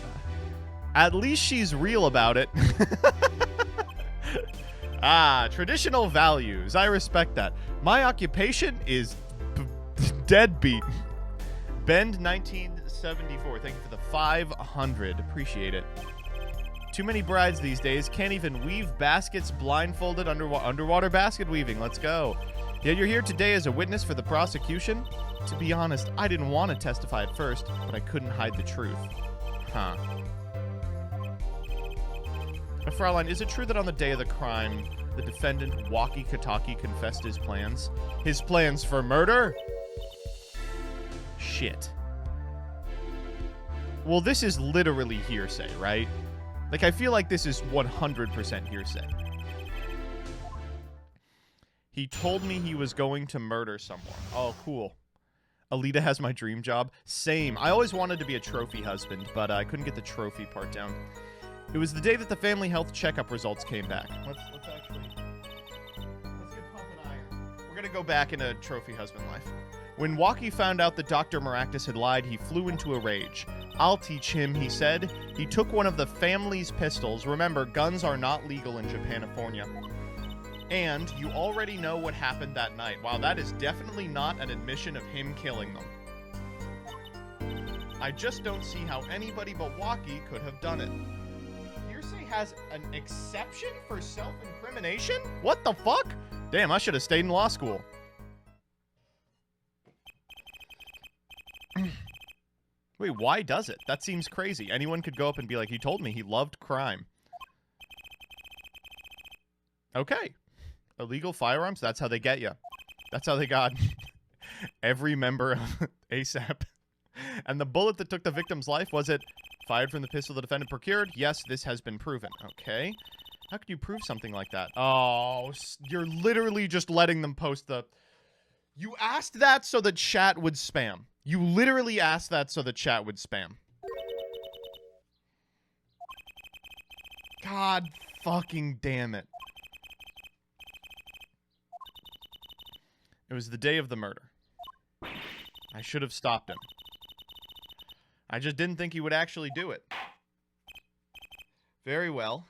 at least she's real about it. Traditional values. I respect that. My occupation is deadbeat. Bend 1974. Thank you for the 500. Appreciate it. Too many brides these days. Can't even weave baskets blindfolded. Underwater basket weaving. Let's go. Yet you're here today as a witness for the prosecution? To be honest, I didn't want to testify at first, but I couldn't hide the truth. Huh. Fraulein, is it true that on the day of the crime, the defendant, Walkie Kataki, confessed his plans? His plans for murder? Shit. Well, this is literally hearsay, right? Like, I feel like this is 100% hearsay. He told me he was going to murder someone. Oh, cool. Alita has my dream job. Same. I always wanted to be a trophy husband, but I couldn't get the trophy part down. It was the day that the family health checkup results came back. Let's get pumping iron. We're gonna go back into trophy husband life. When Walkie found out that Dr. Maractus had lied, he flew into a rage. I'll teach him, he said. He took one of the family's pistols. Remember, guns are not legal in Japanifornia. And you already know what happened that night. Wow, that is definitely not an admission of him killing them. I just don't see how anybody but Walkie could have done it. Hearsay has an exception for self-incrimination? What the fuck? Damn, I should have stayed in law school. Wait, why does it? That seems crazy. Anyone could go up and be like, he told me he loved crime. Okay. Illegal firearms, that's how they get you. That's how they got every member of ASAP. And the bullet that took the victim's life, was it fired from the pistol the defendant procured? Yes, this has been proven. Okay. How could you prove something like that? Oh, you're literally just letting them post the... You asked that so the chat would spam. You literally asked that so the chat would spam. God fucking damn it. It was the day of the murder. I should have stopped him. I just didn't think he would actually do it. Very well.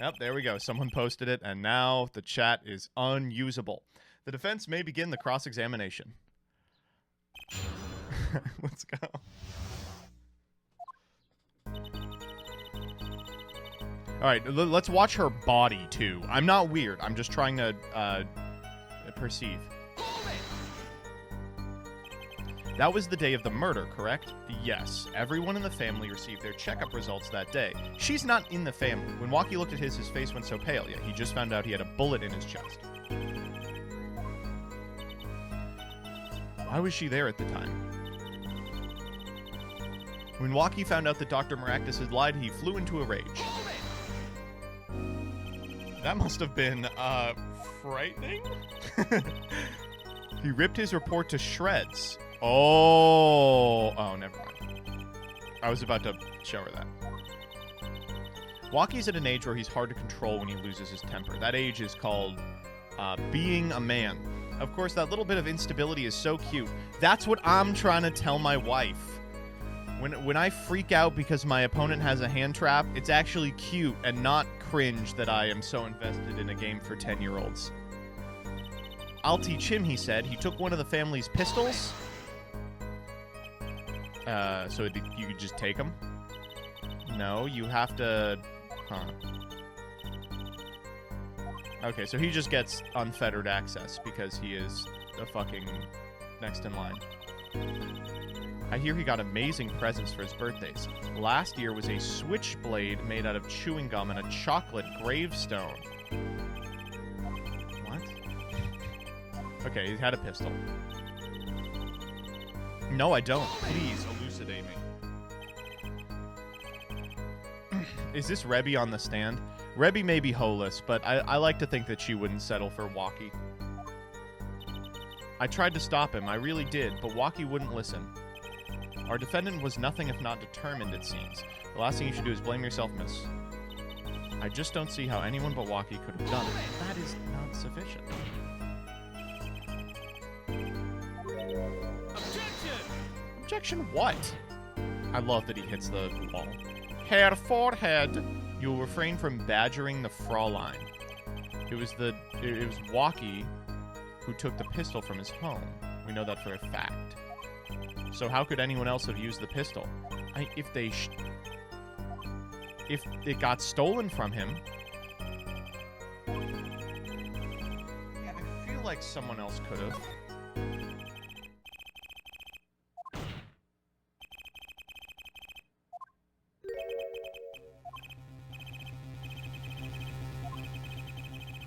Yep, there we go. Someone posted it, and now the chat is unusable. The defense may begin the cross-examination. Let's go. All right, let's watch her body, too. I'm not weird. I'm just trying to perceive. That was the day of the murder, correct? Yes. Everyone in the family received their checkup results that day. She's not in the family. When Waki looked at his face went so pale. Yeah, he just found out he had a bullet in his chest. Why was she there at the time? When Waki found out that Dr. Maractus had lied, he flew into a rage. That must have been, frightening? He ripped his report to shreds. Oh, never mind. I was about to show her that. Waki's at an age where he's hard to control when he loses his temper. That age is called being a man. Of course, that little bit of instability is so cute. That's what I'm trying to tell my wife. When I freak out because my opponent has a hand trap, it's actually cute and not cringe that I am so invested in a game for 10-year-olds. I'll teach him, he said. He took one of the family's pistols. So you could just take them? No, you have to... Huh. Okay, so he just gets unfettered access because he is the fucking next in line. I hear he got amazing presents for his birthdays. Last year was a switchblade made out of chewing gum and a chocolate gravestone. What? Okay, he had a pistol. No, I don't. Please, elucidate me. Is this Rebby on the stand? Rebby may be holeless, but I like to think that she wouldn't settle for Waki. I tried to stop him, I really did, but Waki wouldn't listen. Our defendant was nothing if not determined, it seems. The last thing you should do is blame yourself, miss. I just don't see how anyone but Waki could have done it. That is not sufficient. Objection what? I love that he hits the wall. Herr Forehead, you'll refrain from badgering the Fraulein. It was Waki who took the pistol from his home. We know that for a fact. So how could anyone else have used the pistol? If it got stolen from him... Yeah, I feel like someone else could have.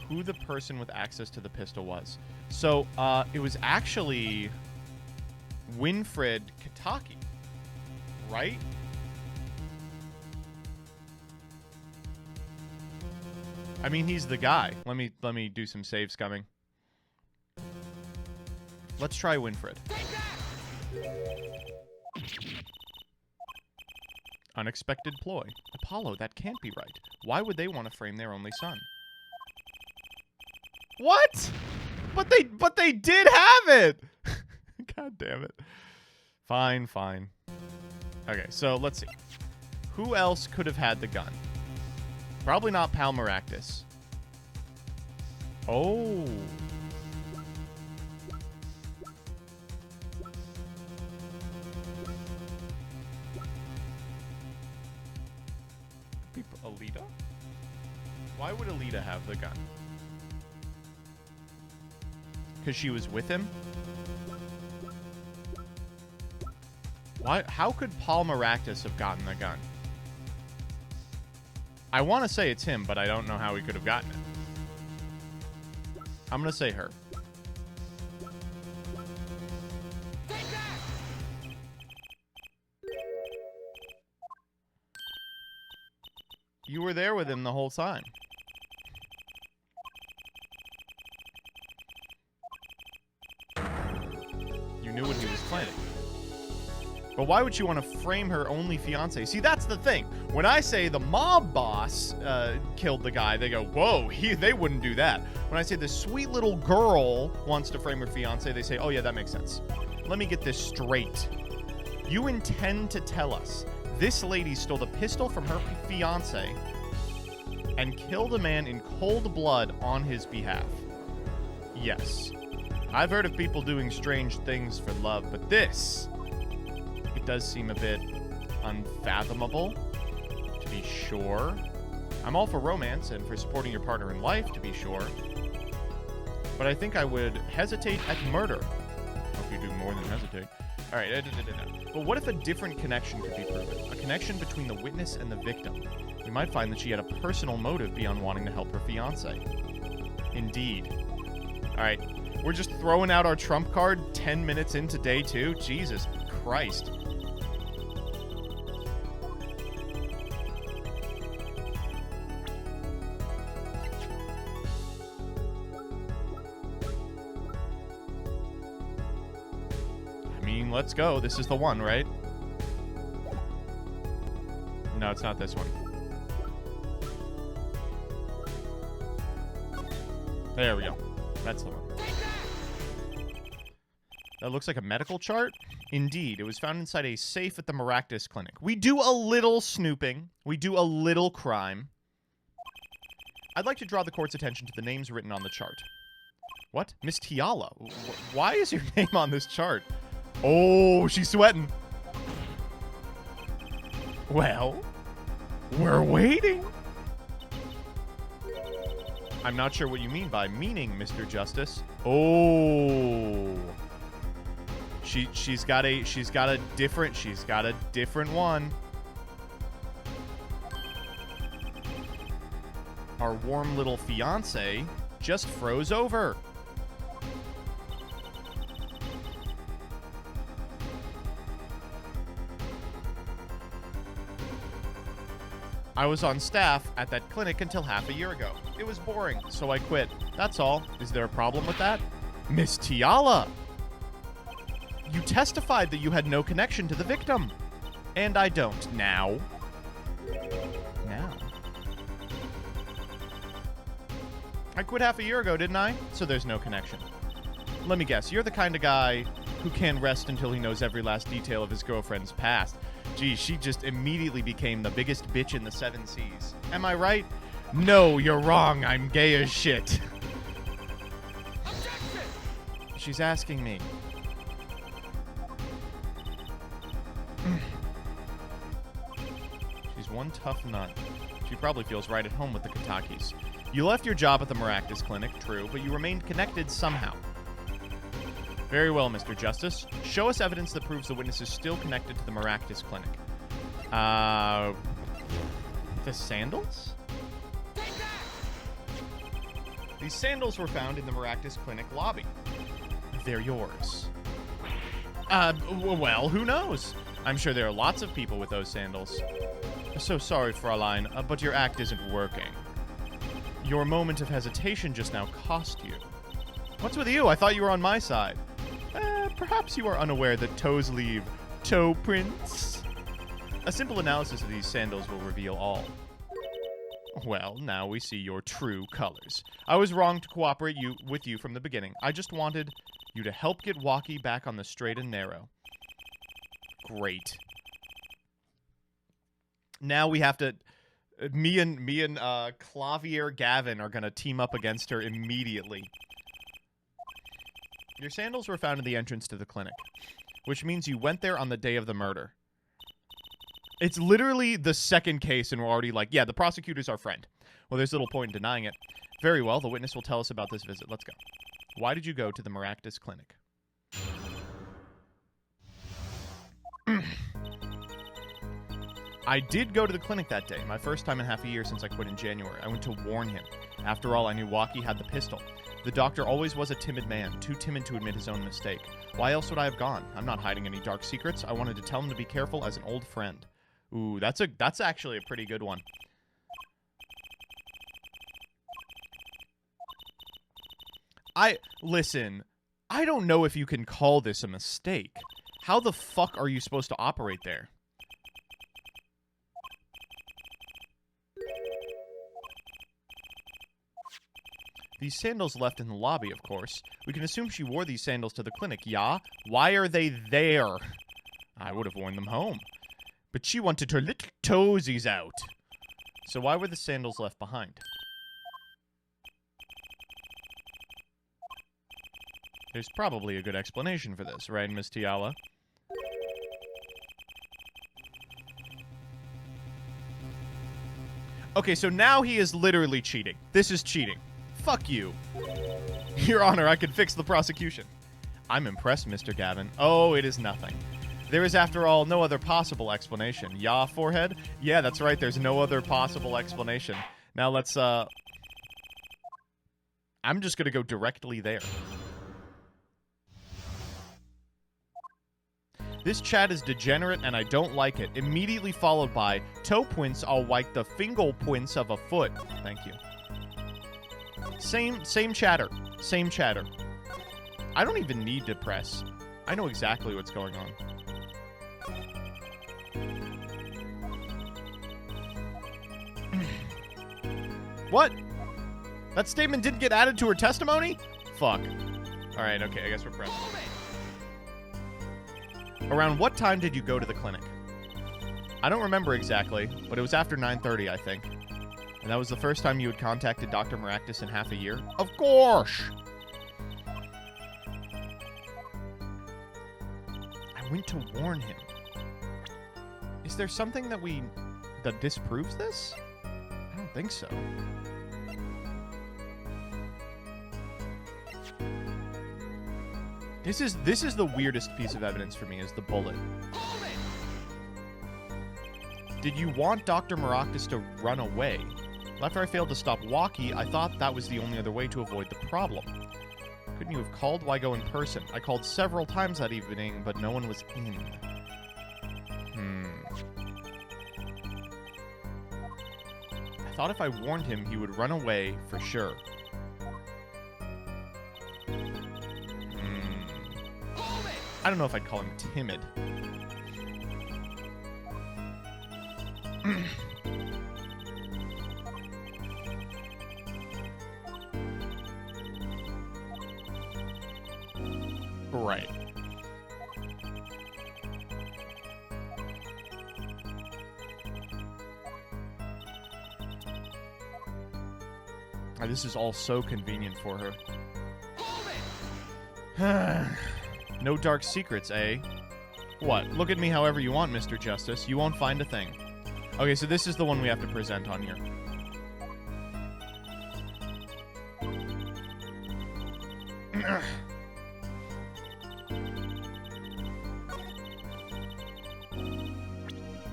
Who the person with access to the pistol was. So, it was actually Winfred Kitaki, right? I mean, he's the guy. Let me do some save scumming. Let's try Winfred. Unexpected ploy. Apollo, that can't be right. Why would they want to frame their only son? What? But they did have it. God damn it. Fine. Okay, so let's see. Who else could have had the gun? Probably not Pal Maractus. Oh. Alita? Why would Alita have the gun? Because she was with him? Why? How could Paul Maractus have gotten the gun? I want to say it's him, but I don't know how he could have gotten it. I'm going to say her. You were there with him the whole time. You knew what he was planning. But why would she want to frame her only fiance? See, that's the thing. When I say the mob boss killed the guy, they go, whoa, they wouldn't do that. When I say the sweet little girl wants to frame her fiance, they say, oh yeah, that makes sense. Let me get this straight. You intend to tell us this lady stole the pistol from her fiance and killed a man in cold blood on his behalf? Yes. I've heard of people doing strange things for love, but this... it does seem a bit unfathomable, to be sure. I'm all for romance and for supporting your partner in life, to be sure. But I think I would hesitate at murder. Hope you do more than hesitate. All right. But what if a different connection could be proven? A connection between the witness and the victim. We might find that she had a personal motive beyond wanting to help her fiancé. Indeed. All right. We're just throwing out our trump card 10 minutes into day 2? Jesus Christ. Let's go. This is the one, right? No, it's not this one. There we go. That's the one. That looks like a medical chart. Indeed, it was found inside a safe at the Maractus Clinic. We do a little snooping. We do a little crime. I'd like to draw the court's attention to the names written on the chart. What? Miss Tiala? Why is your name on this chart? Oh, she's sweating. Well, we're waiting. I'm not sure what you mean by meaning, Mr. Justice. Oh. She's got a different one. Our warm little fiance just froze over. I was on staff at that clinic until half a year ago. It was boring, so I quit. That's all. Is there a problem with that? Miss Tiala! You testified that you had no connection to the victim. And I don't. Now. I quit half a year ago, didn't I? So there's no connection. Let me guess, you're the kind of guy who can't rest until he knows every last detail of his girlfriend's past. Geez, she just immediately became the biggest bitch in the 7 seas. Am I right? No, you're wrong. I'm gay as shit. She's asking me. She's one tough nut. She probably feels right at home with the Katakis. You left your job at the Maractus Clinic, true, but you remained connected somehow. Very well, Mr. Justice. Show us evidence that proves the witness is still connected to the Maractus Clinic. The sandals? These sandals were found in the Maractus Clinic lobby. They're yours. Well, who knows? I'm sure there are lots of people with those sandals. So sorry, Fraulein, but your act isn't working. Your moment of hesitation just now cost you. What's with you? I thought you were on my side. Perhaps you are unaware that toes leave toe prints. A simple analysis of these sandals will reveal all. Well, now we see your true colors. I was wrong to cooperate with you from the beginning. I just wanted you to help get Walkie back on the straight and narrow. Great. Now we have to... Me and Clavier Gavin are going to team up against her immediately. Your sandals were found in the entrance to the clinic, which means you went there on the day of the murder. It's literally the second case, and we're already like, yeah, the prosecutor's our friend. Well, there's little point in denying it. Very well, the witness will tell us about this visit. Let's go. Why did you go to the Maractus Clinic? I did go to the clinic that day, my first time in half a year since I quit in January. I went to warn him. After all, I knew Walkie had the pistol. The doctor always was a timid man, too timid to admit his own mistake. Why else would I have gone? I'm not hiding any dark secrets. I wanted to tell him to be careful as an old friend. Ooh, that's actually a pretty good one. Listen, I don't know if you can call this a mistake. How the fuck are you supposed to operate there? These sandals left in the lobby, of course. We can assume she wore these sandals to the clinic, yeah? Why are they there? I would have worn them home. But she wanted her little toesies out. So why were the sandals left behind? There's probably a good explanation for this, right, Miss Tiala? Okay, so now he is literally cheating. This is cheating. Fuck you. Your Honor, I can fix the prosecution. I'm impressed, Mr. Gavin. Oh, it is nothing. There is, after all, no other possible explanation. Yeah, forehead? Yeah, that's right. There's no other possible explanation. Now let's, I'm just gonna go directly there. This chat is degenerate and I don't like it. Immediately followed by, toe points are like the finger points of a foot. Thank you. Same chatter. Same chatter. I don't even need to press. I know exactly what's going on. What? That statement didn't get added to her testimony? Fuck. Alright, okay, I guess we're pressing. Around what time did you go to the clinic? I don't remember exactly, but it was after 9:30, I think. And that was the first time you had contacted Dr. Maractus in half a year? Of course! I went to warn him. Is there something that disproves this? I don't think so. This is the weirdest piece of evidence for me, is the bullet. Did you want Dr. Maractus to run away? After I failed to stop Walkie, I thought that was the only other way to avoid the problem. Couldn't you have called Wygo in person? I called several times that evening, but no one was in. I thought if I warned him, he would run away for sure. I don't know if I'd call him timid. Right. This is all so convenient for her. No dark secrets, eh? What? Look at me however you want, Mr. Justice. You won't find a thing. Okay, so this is the one we have to present on here.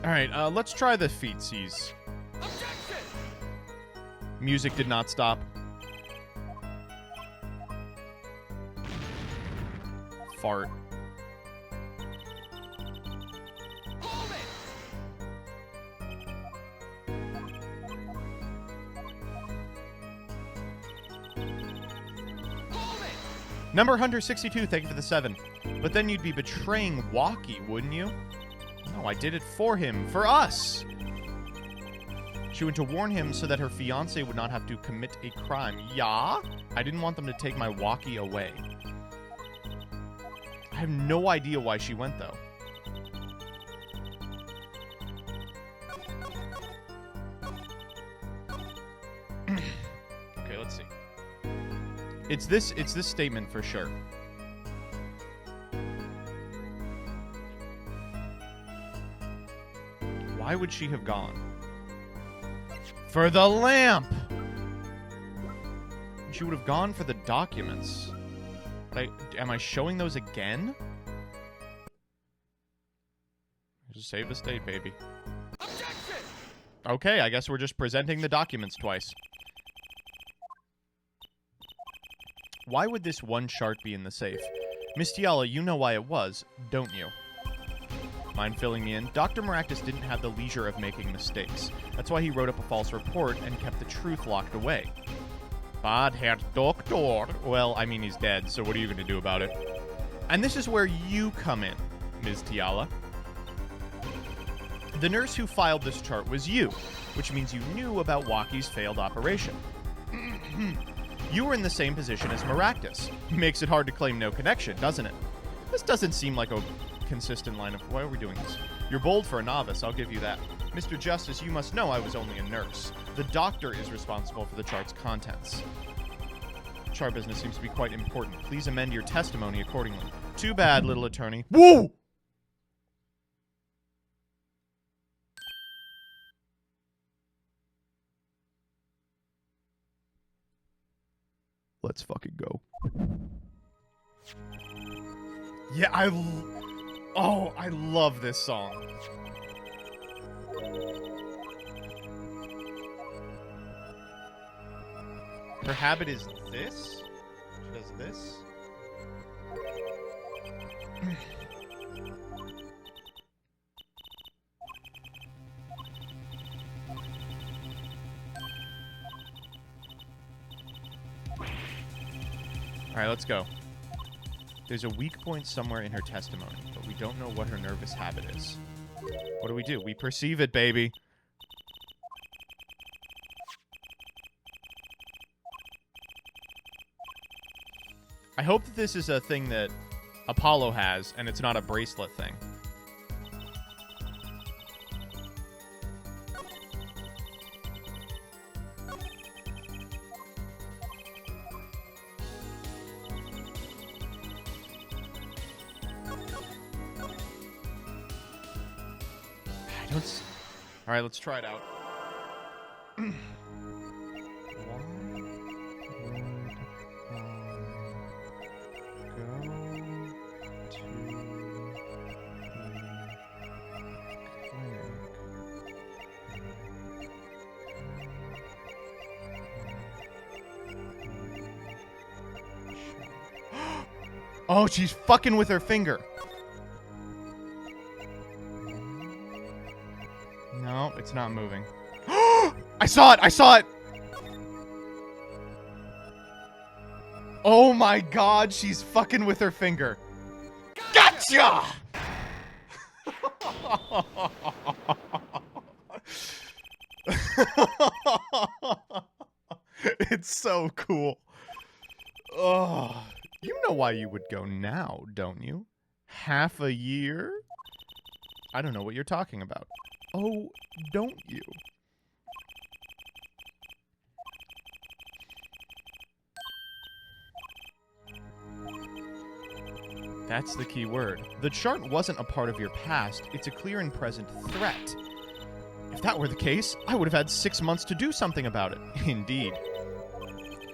Alright, let's try the feetsies. Music did not stop. Fart. Number Hunter 62, thank you for the 7. But then you'd be betraying Walkie, wouldn't you? No, I did it for him. For us! She went to warn him so that her fiancé would not have to commit a crime. Yeah? I didn't want them to take my Walkie away. I have no idea why she went, though. Okay, let's see. It's this statement for sure. Why would she have gone? For the lamp! She would have gone for the documents. But am I showing those again? Just save the state, baby. Objection! Okay, I guess we're just presenting the documents twice. Why would this one chart be in the safe? Miss Tiala, you know why it was, don't you? Mind filling me in? Dr. Maractus didn't have the leisure of making mistakes. That's why he wrote up a false report and kept the truth locked away. Bad Herr Doctor. Well, I mean, he's dead, so what are you going to do about it? And this is where you come in, Ms. Tiala. The nurse who filed this chart was you, which means you knew about Waki's failed operation. You were in the same position as Maractus. Makes it hard to claim no connection, doesn't it? This doesn't seem like a consistent line of... Why are we doing this? You're bold for a novice, I'll give you that. Mr. Justice, you must know I was only a nurse. The doctor is responsible for the chart's contents. Chart business seems to be quite important. Please amend your testimony accordingly. Too bad, little attorney. Woo! Let's fucking go. Yeah, I love this song. Her habit is this? She does this? Alright, let's go. There's a weak point somewhere in her testimony, but we don't know what her nervous habit is. What do? We perceive it, baby. I hope that this is a thing that Apollo has, and it's not a bracelet thing. All right, let's try it out. Oh, she's fucking with her finger. No, it's not moving. I saw it! I saw it! Oh my god, she's fucking with her finger. Gotcha! It's so cool. Oh, you know why you would go now, don't you? Half a year? I don't know what you're talking about. Oh, don't you? That's the key word. The chart wasn't a part of your past. It's a clear and present threat. If that were the case, I would have had 6 months to do something about it. Indeed.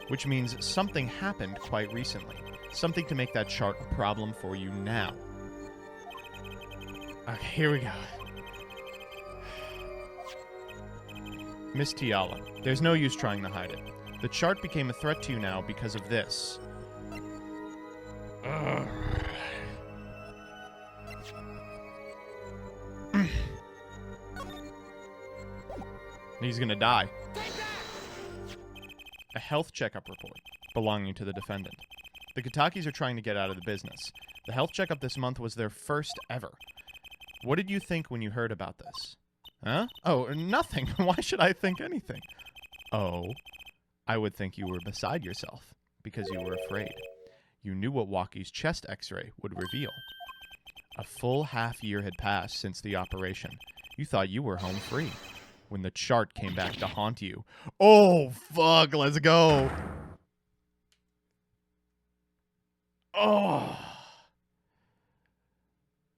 Which means something happened quite recently. Something to make that chart a problem for you now. Okay, here we go. Miss Tiala, there's no use trying to hide it. The chart became a threat to you now because of this. He's gonna die. A health checkup report belonging to the defendant. The Katakis are trying to get out of the business. The health checkup this month was their first ever. What did you think when you heard about this? Huh? Oh, nothing. Why should I think anything? Oh, I would think you were beside yourself because you were afraid. You knew what Waki's chest x-ray would reveal. A full half year had passed since the operation. You thought you were home free when the chart came back to haunt you. Oh, fuck. Let's go. Oh.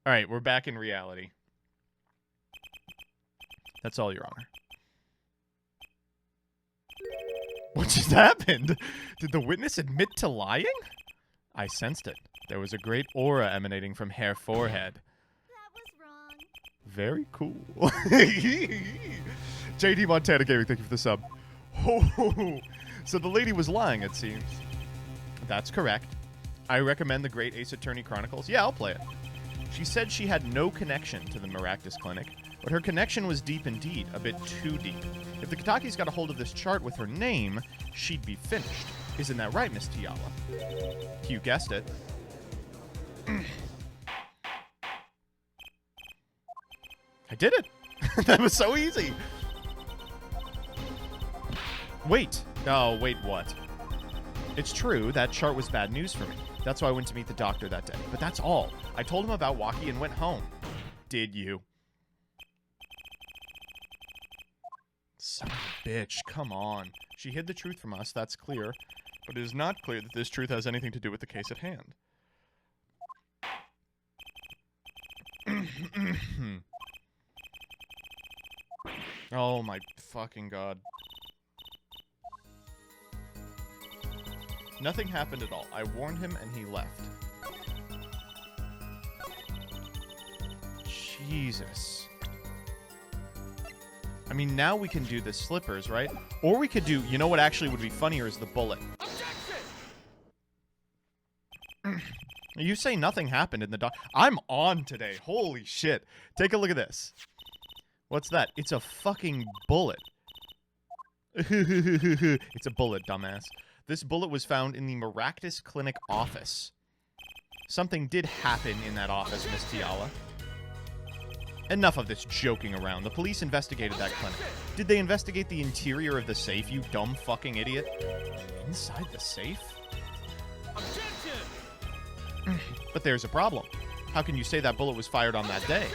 All right, we're back in reality. That's all, Your Honor. What just happened? Did the witness admit to lying? I sensed it. There was a great aura emanating from her forehead. That was wrong. Very cool. JD Montana Gaming, thank you for the sub. Oh, so the lady was lying, it seems. That's correct. I recommend the Great Ace Attorney Chronicles. Yeah, I'll play it. She said she had no connection to the Maractus Clinic, but her connection was deep indeed, a bit too deep. If the Katakis got a hold of this chart with her name, she'd be finished. Isn't that right, Miss Tiala? You guessed it. I did it. That was so easy. Wait. Oh, wait, what? It's true, that chart was bad news for me. That's why I went to meet the doctor that day. But that's all. I told him about Waki and went home. Did you? Son of a bitch, come on. She hid the truth from us, that's clear. But it is not clear that this truth has anything to do with the case at hand. Oh my fucking god. Nothing happened at all. I warned him and he left. Jesus. I mean, now we can do the slippers, right? Or we could do, you know what actually would be funnier is the bullet. You say nothing happened in the doc. I'm on today. Holy shit. Take a look at this. What's that? It's a fucking bullet. It's a bullet, dumbass. This bullet was found in the Maractus Clinic office. Something did happen in that office, Miss Tiala. Enough of this joking around. The police investigated that clinic. Did they investigate the interior of the safe, you dumb fucking idiot? Inside the safe? But there's a problem. How can you say that bullet was fired on that day?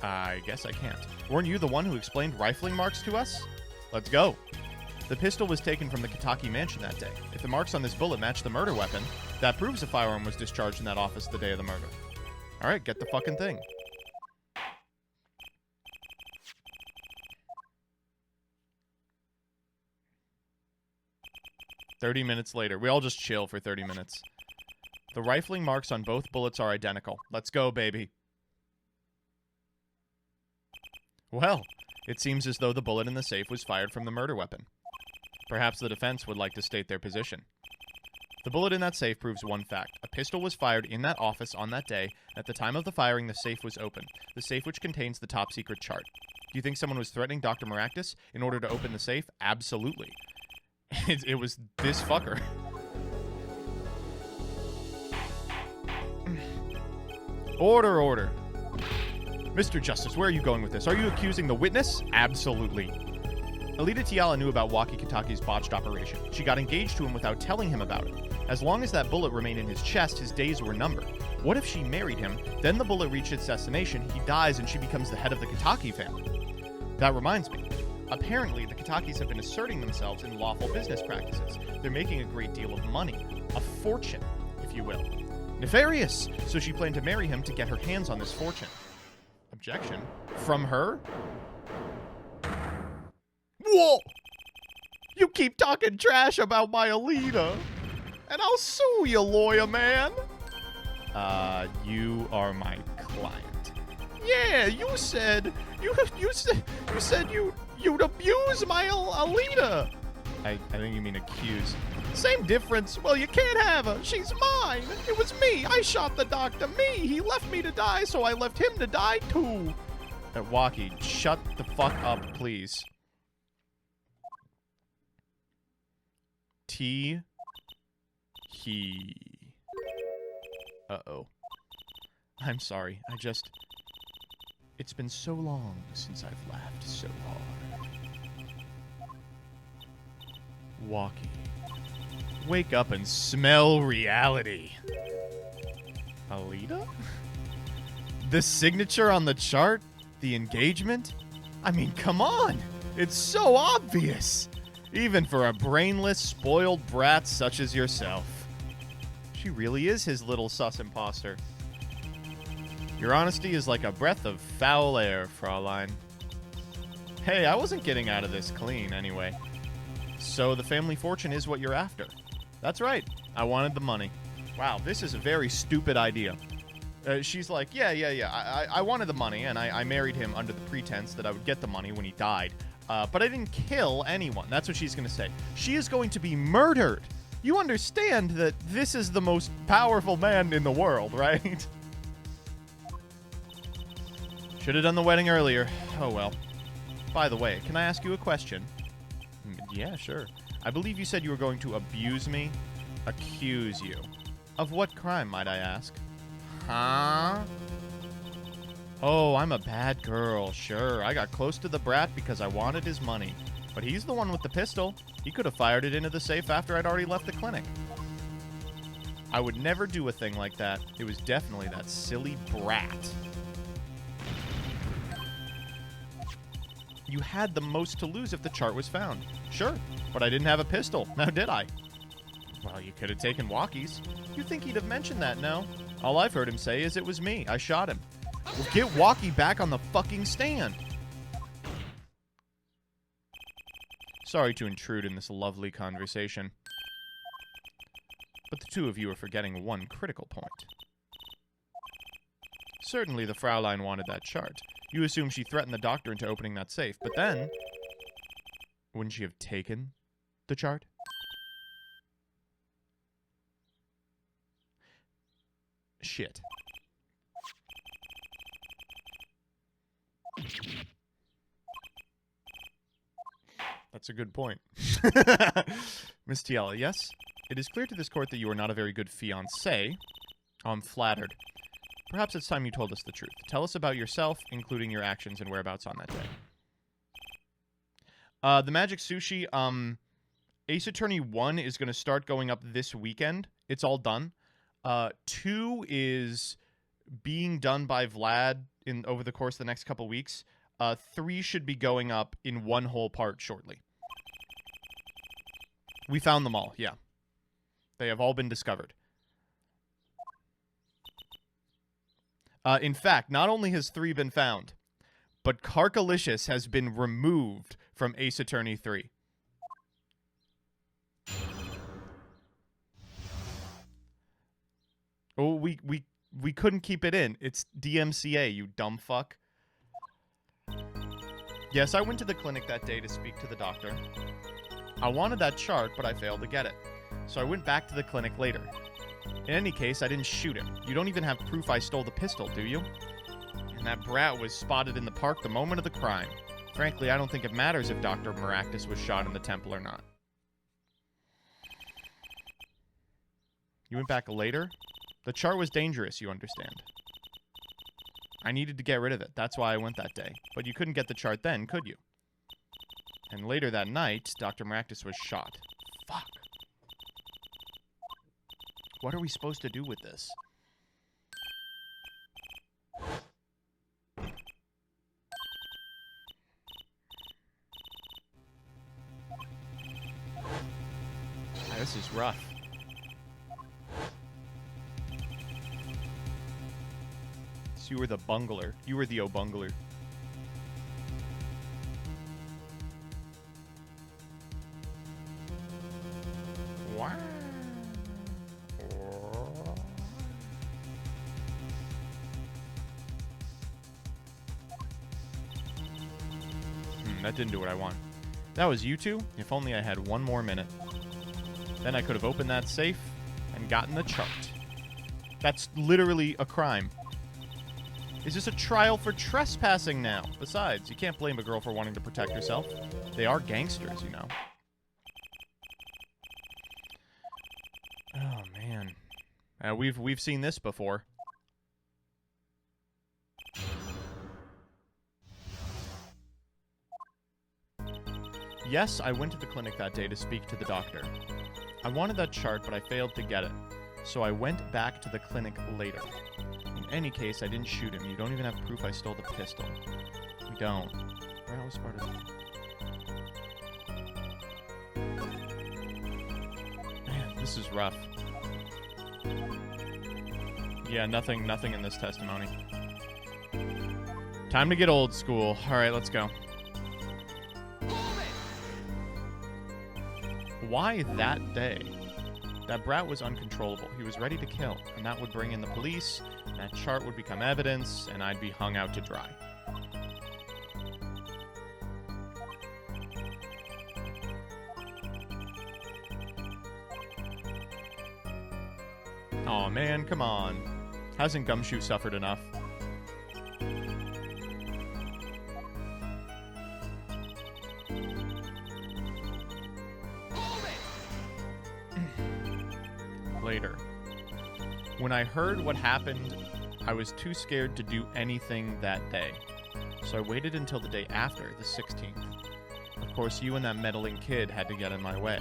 I guess I can't. Weren't you the one who explained rifling marks to us? Let's go. The pistol was taken from the Kitaki mansion that day. If the marks on this bullet match the murder weapon, that proves a firearm was discharged in that office the day of the murder. Alright, get the fucking thing. "30 minutes later." We all just chill for 30 minutes. The rifling marks on both bullets are identical. Let's go, baby. Well, it seems as though the bullet in the safe was fired from the murder weapon. Perhaps the defense would like to state their position. The bullet in that safe proves one fact. A pistol was fired in that office on that day. At the time of the firing, the safe was open. The safe which contains the top-secret chart. Do you think someone was threatening Dr. Maractus in order to open the safe? Absolutely. It was this fucker. Order, order. Mr. Justice, where are you going with this? Are you accusing the witness? Absolutely. Alita Tiala knew about Waki Kitaki's botched operation. She got engaged to him without telling him about it. As long as that bullet remained in his chest, his days were numbered. What if she married him, then the bullet reached its destination, he dies, and she becomes the head of the Kitaki family? That reminds me. Apparently, the Kitakis have been asserting themselves in lawful business practices. They're making a great deal of money. A fortune, if you will. Nefarious! So she planned to marry him to get her hands on this fortune. Objection? From her? Whoa! You keep talking trash about my Alita, and I'll sue you, lawyer man. You are my client. Yeah, you said you'd abuse my Alita. I think you mean accuse. Same difference. Well, you can't have her. She's mine. It was me. I shot the doctor. Me. He left me to die, so I left him to die too. Waki, shut the fuck up, please. He. Uh-oh. I'm sorry. It's been so long since I've laughed so hard. Waki. Wake up and smell reality. Alita? The signature on the chart? The engagement? I mean, come on! It's so obvious! Even for a brainless, spoiled brat such as yourself. She really is his little sus imposter. Your honesty is like a breath of foul air, Fraulein. Hey, I wasn't getting out of this clean anyway. So the family fortune is what you're after. That's right. I wanted the money. Wow, this is a very stupid idea. She's like, yeah. I wanted the money, and I married him under the pretense that I would get the money when he died. But I didn't kill anyone. That's what she's going to say. She is going to be murdered. You understand that this is the most powerful man in the world, right? Should have done the wedding earlier. Oh, well. By the way, can I ask you a question? Yeah, sure. I believe you said you were going to abuse me? Accuse you. Of what crime, might I ask? Huh? Oh, I'm a bad girl. Sure, I got close to the brat because I wanted his money. But he's the one with the pistol. He could have fired it into the safe after I'd already left the clinic. I would never do a thing like that. It was definitely that silly brat. You had the most to lose if the chart was found. Sure, but I didn't have a pistol. Now did I? Well, you could have taken walkies. You'd think he'd have mentioned that, no? All I've heard him say is it was me. I shot him. Well, get Walkie back on the fucking stand. Sorry to intrude in this lovely conversation. But the two of you are forgetting one critical point. Certainly the Fraulein wanted that chart. You assume she threatened the doctor into opening that safe, but then... wouldn't she have taken the chart? Shit. That's a good point. Miss Tiela, yes? It is clear to this court that you are not a very good fiancé. I'm flattered. Perhaps it's time you told us the truth. Tell us about yourself, including your actions and whereabouts on that day. The Magic Sushi, Ace Attorney 1 is going to start going up this weekend. It's all done. 2 is being done by Vlad over the course of the next couple weeks. 3 should be going up in one whole part shortly. We found them all, yeah. They have all been discovered. In fact, not only has 3 been found, but Carkalicious has been removed from Ace Attorney 3. Oh, we couldn't keep it in. It's DMCA, you dumb fuck. Yes, I went to the clinic that day to speak to the doctor. I wanted that chart, but I failed to get it. So I went back to the clinic later. In any case, I didn't shoot him. You don't even have proof I stole the pistol, do you? And that brat was spotted in the park the moment of the crime. Frankly, I don't think it matters if Dr. Maractus was shot in the temple or not. You went back later? The chart was dangerous, you understand. I needed to get rid of it. That's why I went that day. But you couldn't get the chart then, could you? And later that night, Dr. Maractus was shot. Fuck. What are we supposed to do with this? This is rough. So you were the bungler. You were the O-bungler. Wow. That didn't do what I want. That was you two? If only I had one more minute. Then I could have opened that safe and gotten the chart. That's literally a crime. Is this a trial for trespassing now? Besides, you can't blame a girl for wanting to protect herself. They are gangsters, you know. Oh, man. We've seen this before. Yes, I went to the clinic that day to speak to the doctor. I wanted that chart, but I failed to get it. So I went back to the clinic later. In any case, I didn't shoot him. You don't even have proof I stole the pistol. We don't. That was part of it. Man, this is rough. Yeah, nothing in this testimony. Time to get old school. Alright, let's go. Why that day? That brat was uncontrollable. He was ready to kill, and that would bring in the police, that chart would become evidence, and I'd be hung out to dry. Aw, man, come on. Hasn't Gumshoe suffered enough? Later. When I heard what happened, I was too scared to do anything that day. So I waited until the day after, the 16th. Of course, you and that meddling kid had to get in my way.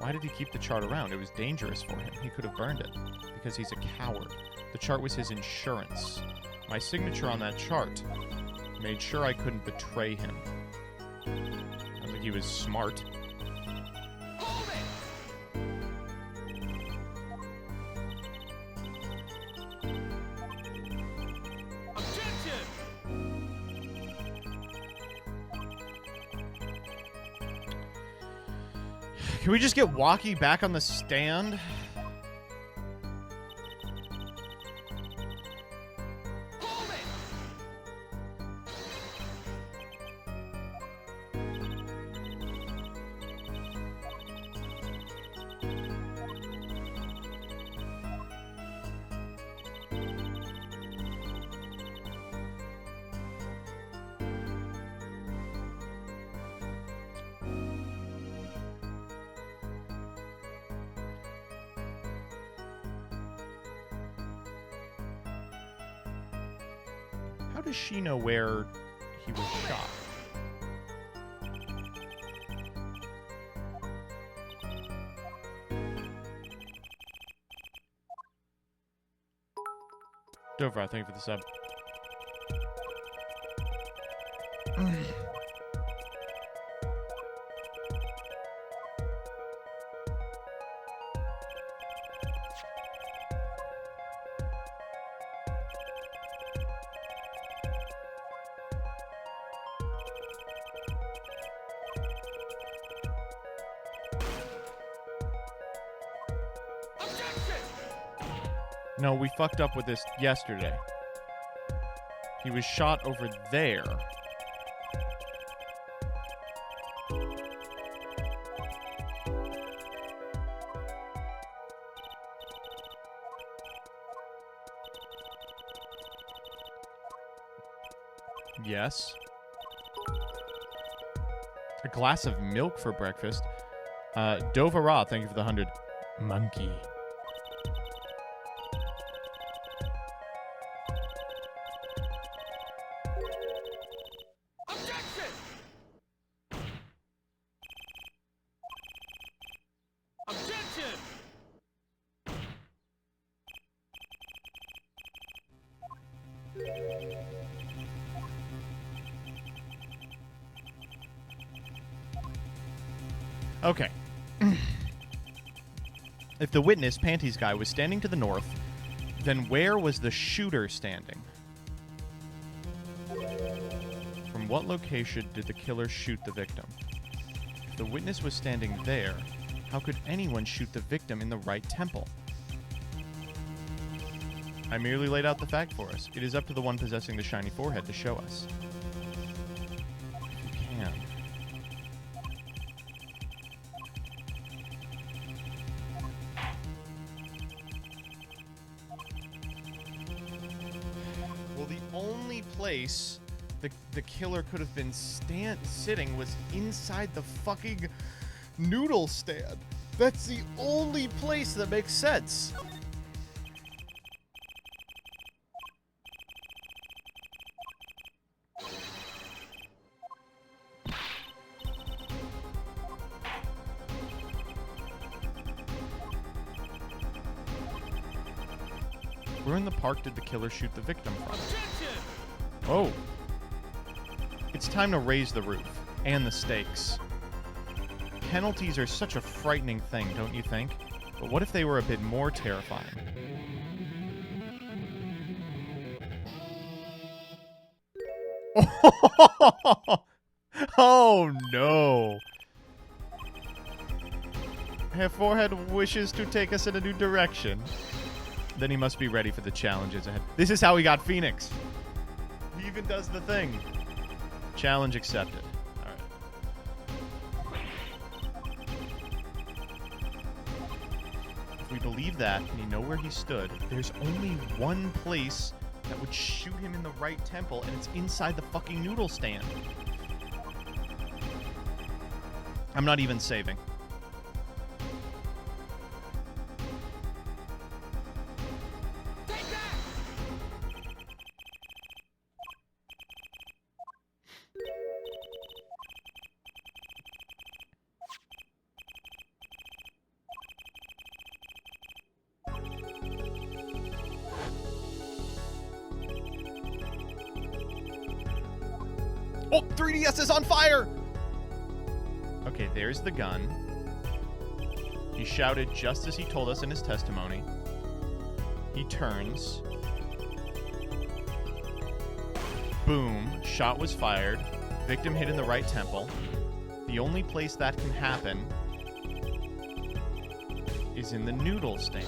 Why did he keep the chart around? It was dangerous for him. He could have burned it. Because he's a coward. The chart was his insurance. My signature on that chart made sure I couldn't betray him. I think he was smart. Can we just get Walkie back on the stand? How does she know where he was shot? Dovra, thank you for the sub. No, we fucked up with this yesterday. He was shot over there. Yes. A glass of milk for breakfast. Dovara, thank you for the 100. Monkey. Okay. If the witness, Panties Guy, was standing to the north, then where was the shooter standing? From what location did the killer shoot the victim? If the witness was standing there, how could anyone shoot the victim in the right temple? I merely laid out the fact for us. It is up to the one possessing the shiny forehead to show us. If you can. Well, the only place the killer could have been sitting was inside the fucking noodle stand. That's the only place that makes sense. Where in the park did the killer shoot the victim from? Oh. It's time to raise the roof. And the stakes. Penalties are such a frightening thing, don't you think? But what if they were a bit more terrifying? Oh no! Her forehead wishes to take us in a new direction. Then he must be ready for the challenges ahead. This is how he got Phoenix. He even does the thing. Challenge accepted. Alright. If we believe that, and you know where he stood, there's only one place that would shoot him in the right temple, and it's inside the fucking noodle stand. I'm not even saving. Oh, 3DS is on fire! Okay, there's the gun. He shouted just as he told us in his testimony. He turns. Boom. Shot was fired. Victim hit in the right temple. The only place that can happen is in the noodle stand.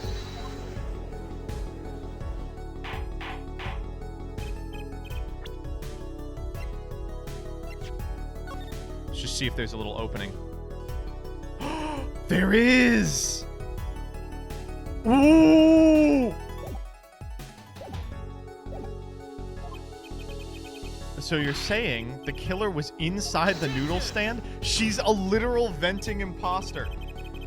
Let's just see if there's a little opening. There is! Ooh! So you're saying the killer was inside the noodle stand? She's a literal venting imposter.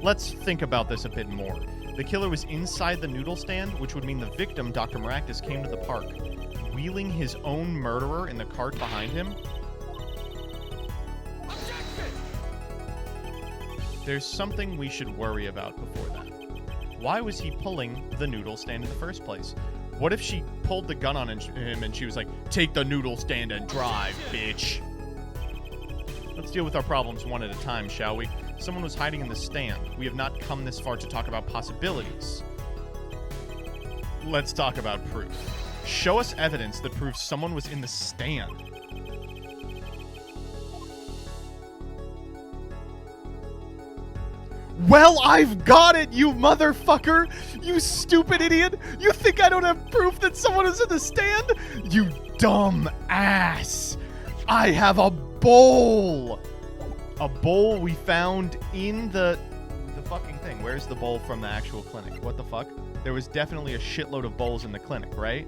Let's think about this a bit more. The killer was inside the noodle stand, which would mean the victim, Dr. Maractus, came to the park, wheeling his own murderer in the cart behind him. There's something we should worry about before that. Why was he pulling the noodle stand in the first place? What if she pulled the gun on him and she was like, take the noodle stand and drive, bitch? Let's deal with our problems one at a time, shall we? Someone was hiding in the stand. We have not come this far to talk about possibilities. Let's talk about proof. Show us evidence that proves someone was in the stand. Well, I've got it, you motherfucker! You stupid idiot! You think I don't have proof that someone is in the stand? You dumb ass! I have a bowl! A bowl we found in the fucking thing. Where's the bowl from the actual clinic? What the fuck? There was definitely a shitload of bowls in the clinic, right?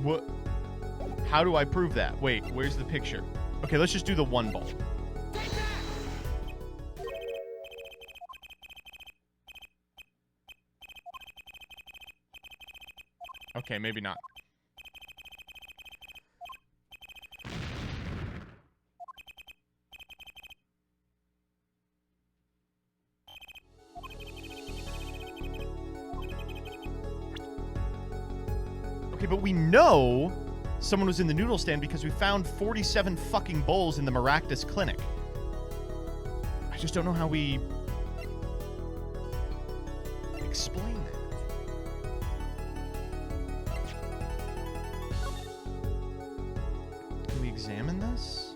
What? How do I prove that? Wait, where's the picture? Okay, let's just do the one bowl. Okay, maybe not. Okay, but we know someone was in the noodle stand because we found 47 fucking bowls in the Maractus clinic. I just don't know how we explain that. Can we examine this?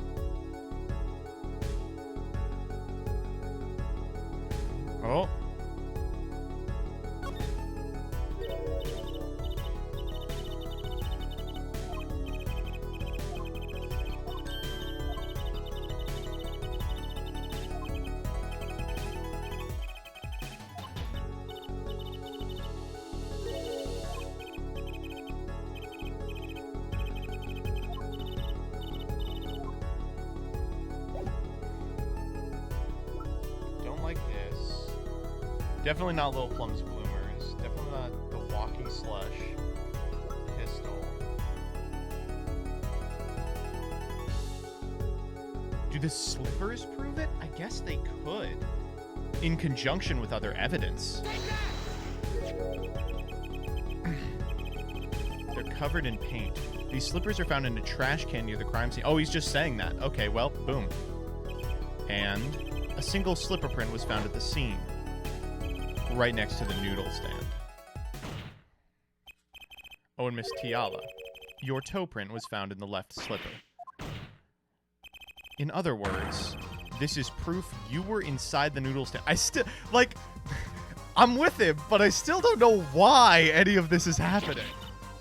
Oh. Definitely not Lil Plum's Bloomers. Definitely not the Walking Slush pistol. Do the slippers prove it? I guess they could. In conjunction with other evidence. They're covered in paint. These slippers are found in a trash can near the crime scene. Oh, he's just saying that. Okay, well, boom. And a single slipper print was found at the scene. Right next to the noodle stand. Oh, and Miss Tiala, your toe print was found in the left slipper. In other words, this is proof you were inside the noodle stand. I still, like, I'm with him, but I still don't know why any of this is happening.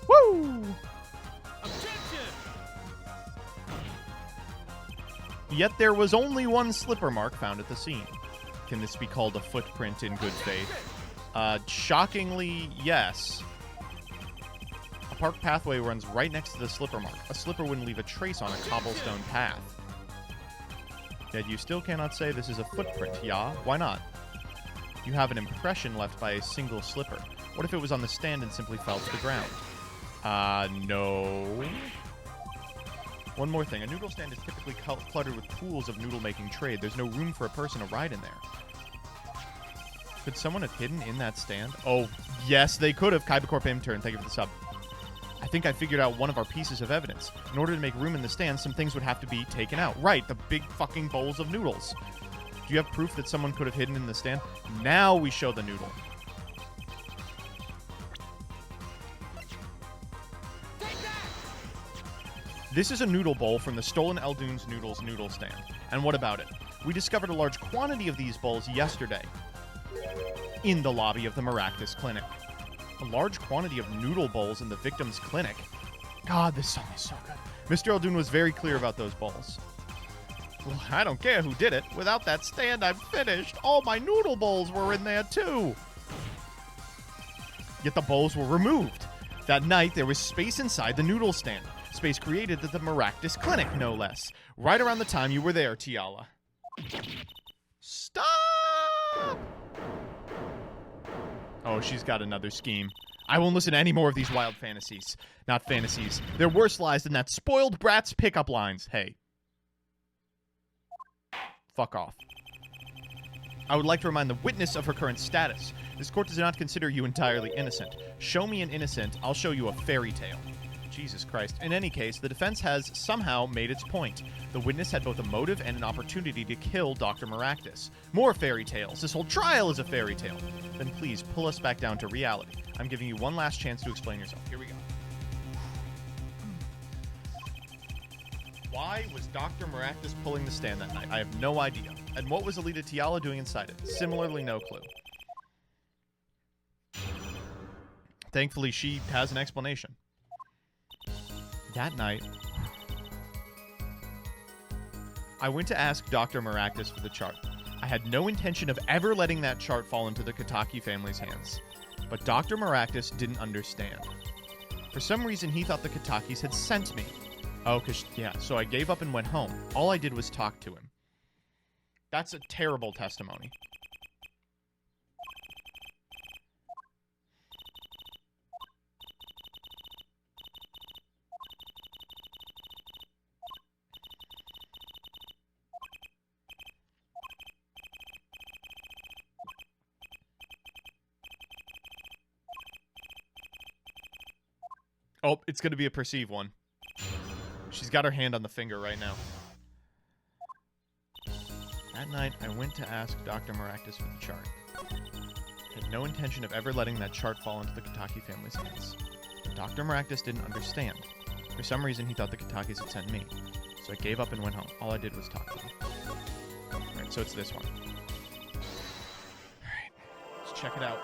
Woo! Yet there was only one slipper mark found at the scene. Can this be called a footprint in good faith? Shockingly, yes. A park pathway runs right next to the slipper mark. A slipper wouldn't leave a trace on a cobblestone path. Yet you still cannot say this is a footprint, yeah? Why not? You have an impression left by a single slipper. What if it was on the stand and simply fell to the ground? No. One more thing. A noodle stand is typically cluttered with pools of noodle-making trade. There's no room for a person to ride in there. Could someone have hidden in that stand? Oh, yes, they could have. Kybercorp intern, thank you for the sub. I think I figured out one of our pieces of evidence. In order to make room in the stand, some things would have to be taken out. Right, the big fucking bowls of noodles. Do you have proof that someone could have hidden in the stand? Now we show the noodle. This is a noodle bowl from the stolen Eldoon's Noodles noodle stand. And what about it? We discovered a large quantity of these bowls yesterday in the lobby of the Maractus Clinic. A large quantity of noodle bowls in the victim's clinic. God, this song is so good. Mr. Eldoon was very clear about those bowls. Well, I don't care who did it. Without that stand, I'm finished. All my noodle bowls were in there, too. Yet the bowls were removed. That night, there was space inside the noodle stand. Space created at the Maractus Clinic, no less. Right around the time you were there, Tiala. Stop! Oh, she's got another scheme. I won't listen to any more of these wild fantasies. Not fantasies. They're worse lies than that spoiled brat's pickup lines. Hey. Fuck off. I would like to remind the witness of her current status. This court does not consider you entirely innocent. Show me an innocent, I'll show you a fairy tale. Jesus Christ. In any case, the defense has somehow made its point. The witness had both a motive and an opportunity to kill Dr. Maractus. More fairy tales. This whole trial is a fairy tale. Then please, pull us back down to reality. I'm giving you one last chance to explain yourself. Here we go. Why was Dr. Maractus pulling the stand that night? I have no idea. And what was Alita Tiala doing inside it? Similarly, no clue. Thankfully, she has an explanation. That night, I went to ask Dr. Maractus for the chart. I had no intention of ever letting that chart fall into the Kataki family's hands. But Dr. Maractus didn't understand. For some reason, he thought the Katakis had sent me. Oh, so I gave up and went home. All I did was talk to him. That's a terrible testimony. Oh, it's going to be a perceive one. She's got her hand on the finger right now. That night, I went to ask Dr. Maractus for the chart. I had no intention of ever letting that chart fall into the Kataki family's hands. But Dr. Maractus didn't understand. For some reason, he thought the Katakis had sent me. So I gave up and went home. All I did was talk to him. Alright, so it's this one. Alright, let's check it out.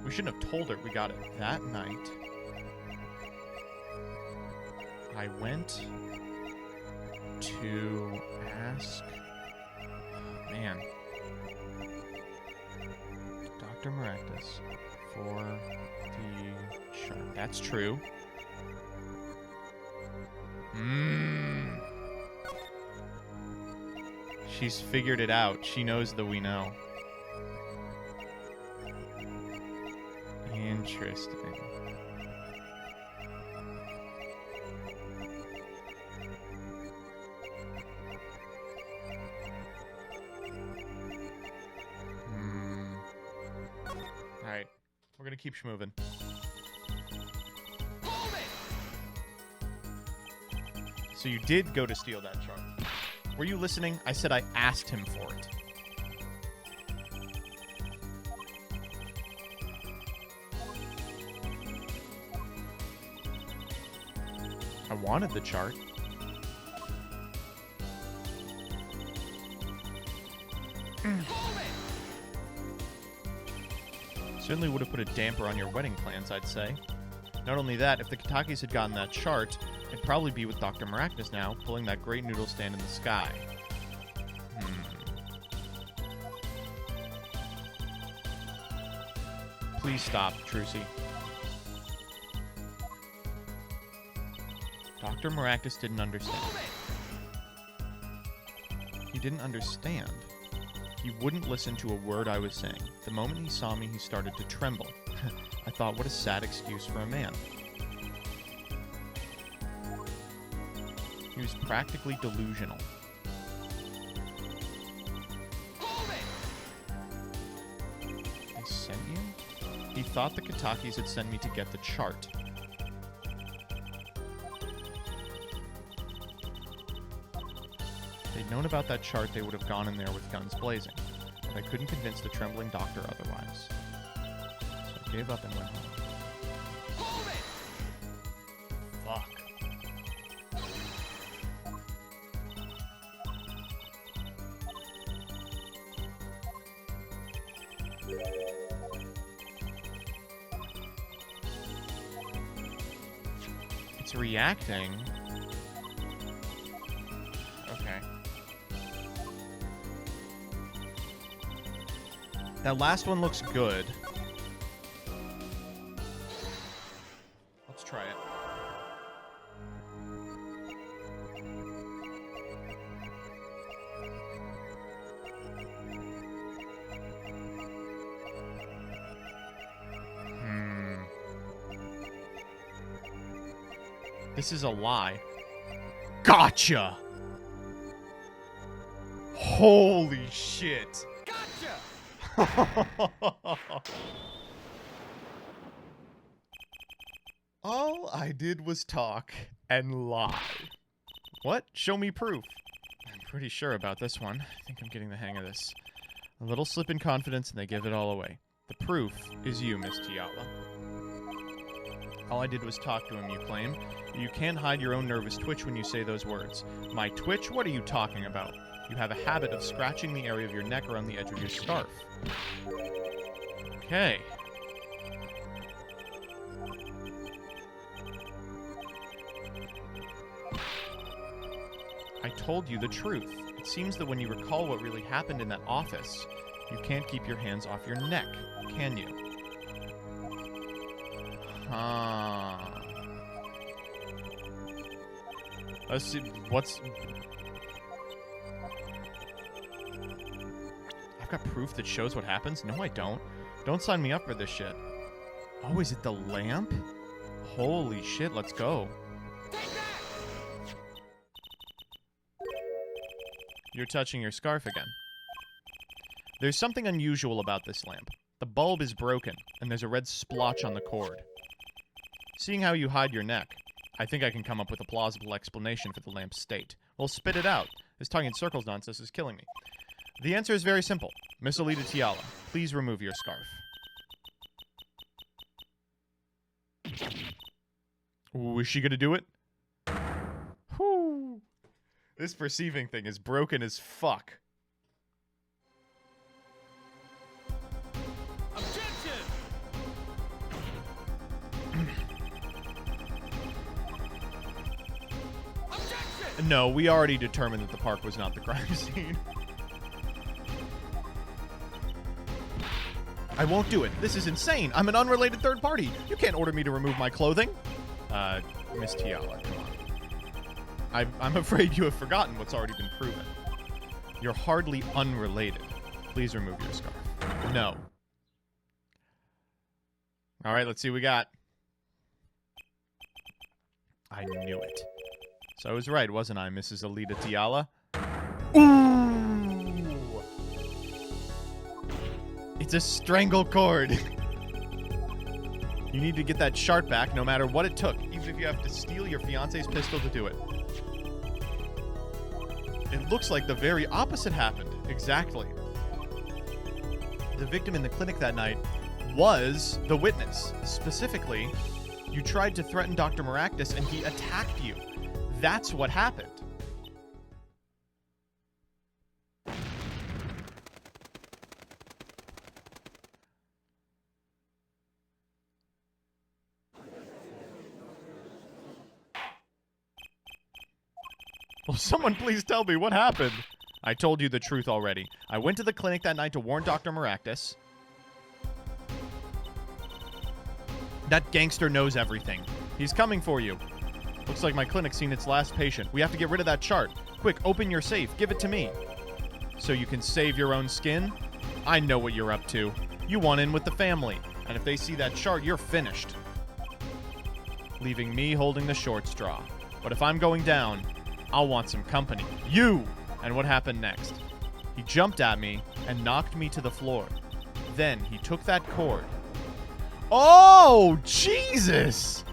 We shouldn't have told her we got it. That night, I went to ask... Man. Dr. Maractus for the chart. That's true. She's figured it out. She knows that we know. Interesting. Alright. We're gonna keep schmoving. So you did go to steal that chart. Were you listening? I said I asked him for it. I wanted the chart. Certainly would have put a damper on your wedding plans, I'd say. Not only that, if the Katakis had gotten that chart, I'd probably be with Dr. Maractus now, pulling that great noodle stand in the sky. Please stop, Trucy. Dr. Maractus didn't understand. He didn't understand. He wouldn't listen to a word I was saying. The moment he saw me, he started to tremble. I thought, what a sad excuse for a man. He was practically delusional. They sent you? He thought the Katakis had sent me to get the chart. known about that chart, they would have gone in there with guns blazing. But I couldn't convince the trembling doctor otherwise. So I gave up and went home. Fuck. It's reacting. Okay. That last one looks good. Let's try it. This is a lie. Gotcha! Holy shit. Gotcha! All I did was talk and lie. What? Show me proof. I'm pretty sure about this one. I think I'm getting the hang of this. A little slip in confidence and they give it all away. The proof is you, Miss Tiala. All I did was talk to him, you claim. You can't hide your own nervous twitch when you say those words. My twitch? What are you talking about? You have a habit of scratching the area of your neck around the edge of your scarf. Okay. I told you the truth. It seems that when you recall what really happened in that office, you can't keep your hands off your neck, can you? Let's see, what's... I've got proof that shows what happens? No, I don't. Don't sign me up for this shit. Oh, is it the lamp? Holy shit, let's go. You're touching your scarf again. There's something unusual about this lamp. The bulb is broken, and there's a red splotch on the cord. Seeing how you hide your neck, I think I can come up with a plausible explanation for the lamp's state. Well, spit it out. This talking in circles nonsense is killing me. The answer is very simple. Miss Alita Tiala, please remove your scarf. Ooh, is she gonna do it? Whew. This perceiving thing is broken as fuck. No, we already determined that the park was not the crime scene. I won't do it. This is insane. I'm an unrelated third party. You can't order me to remove my clothing. Miss Tiala, come on. I'm afraid you have forgotten what's already been proven. You're hardly unrelated. Please remove your scarf. No. All right, let's see what we got. I knew it. So I was right, wasn't I, Mrs. Alita Tiala? Ooh! It's a strangle cord. You need to get that chart back no matter what it took, even if you have to steal your fiance's pistol to do it. It looks like the very opposite happened. Exactly. The victim in the clinic that night was the witness. Specifically, you tried to threaten Dr. Maractus and he attacked you. That's what happened. Will someone please tell me what happened? I told you the truth already. I went to the clinic that night to warn Dr. Maractus. That gangster knows everything. He's coming for you. Looks like my clinic's seen its last patient. We have to get rid of that chart. Quick, open your safe. Give it to me. So you can save your own skin? I know what you're up to. You want in with the family. And if they see that chart, you're finished. Leaving me holding the short straw. But if I'm going down, I'll want some company. You! And what happened next? He jumped at me and knocked me to the floor. Then he took that cord. Oh, Jesus!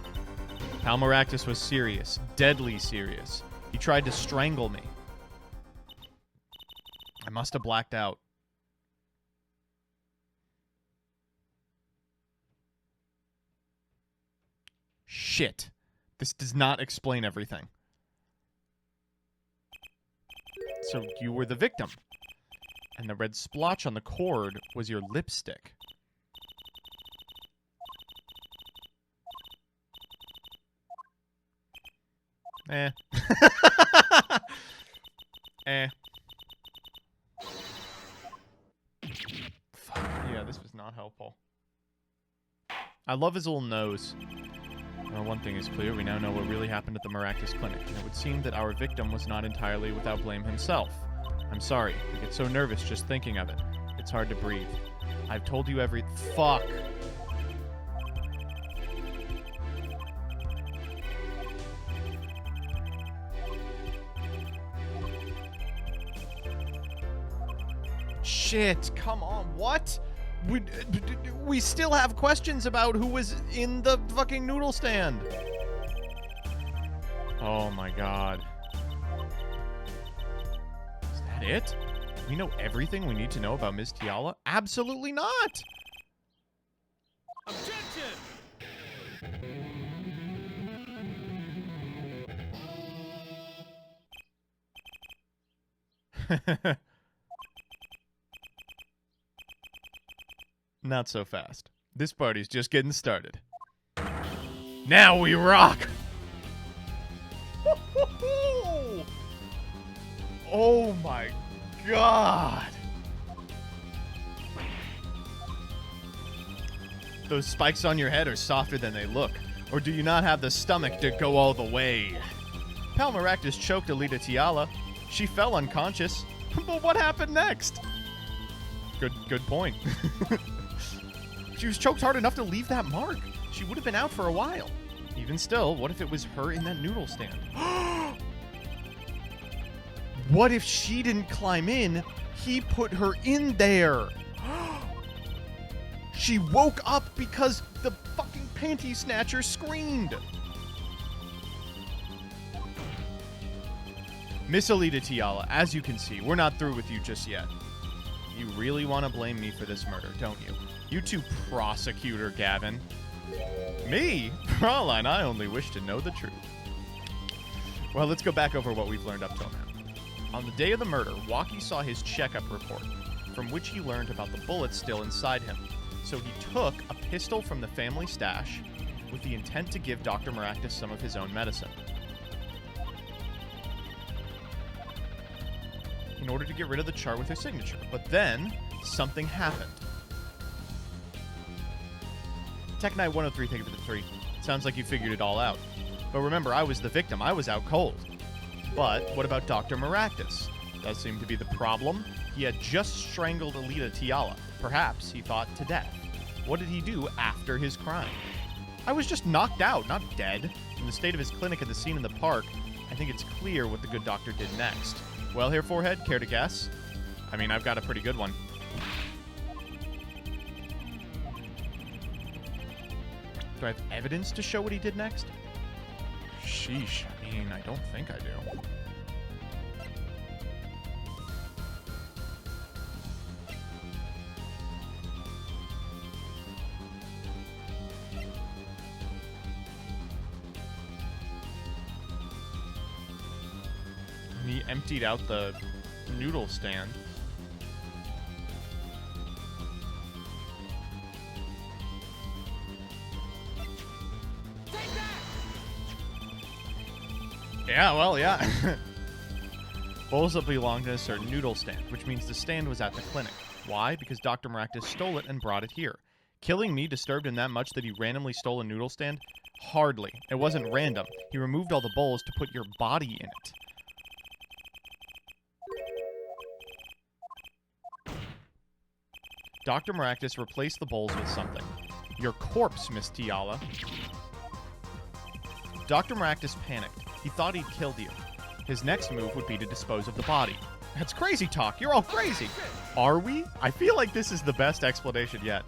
Pal Maractus was serious, deadly serious. He tried to strangle me. must have blacked out. Shit. This does not explain everything. So you were the victim. And the red splotch on the cord was your lipstick. Eh. Eh. Fuck. Yeah, this was not helpful. I love his little nose. Well, one thing is clear. We now know what really happened at the Maractus Clinic, and it would seem that our victim was not entirely without blame himself. I'm sorry. I get so nervous just thinking of it. It's hard to breathe. I've told you every... Fuck. Shit, come on, what? We still have questions about who was in the fucking noodle stand. Oh my god. Is that it? Do we know everything we need to know about Ms. Tiala? Absolutely not! Objection! Not so fast. This party's just getting started. Now we rock! Oh my god! Those spikes on your head are softer than they look. Or do you not have the stomach to go all the way? Pal Maractus choked Alita Tiala. She fell unconscious. But what happened next? Good point. She was choked hard enough to leave that mark. She would have been out for a while. Even still, what if it was her in that noodle stand? What if she didn't climb in? He put her in there. She woke up because the fucking panty snatcher screamed. Miss Alita Tiala, as you can see, we're not through with you just yet. You really want to blame me for this murder, don't you? You two prosecutor, Gavin. Me? Fraulein, I only wish to know the truth. Well, let's go back over what we've learned up till now. On the day of the murder, Walkie saw his checkup report, from which he learned about the bullets still inside him. So he took a pistol from the family stash with the intent to give Dr. Maractus some of his own medicine. In order to get rid of the chart with her signature. But then, something happened. Tech Knight 103, thank you for the 3. Sounds like you figured it all out. But remember, I was the victim. I was out cold. But what about Dr. Maractus? Does seem to be the problem. He had just strangled Alita Tiala. Perhaps, he thought, to death. What did he do after his crime? I was just knocked out, not dead. In the state of his clinic and the scene in the park, I think it's clear what the good doctor did next. Well here, Forehead, care to guess? I mean, I've got a pretty good one. Do I have evidence to show what he did next? Sheesh, I mean, I don't think I do. He emptied out the noodle stand. Yeah, well, yeah. Bowls that belonged to a certain noodle stand, which means the stand was at the clinic. Why? Because Dr. Maractus stole it and brought it here. Killing me disturbed him that much that he randomly stole a noodle stand? Hardly. It wasn't random. He removed all the bowls to put your body in it. Dr. Maractus replaced the bowls with something. Your corpse, Miss Tiala. Dr. Maractus panicked. He thought he'd killed you. His next move would be to dispose of the body. That's crazy talk. You're all crazy. Are we? I feel like this is the best explanation yet.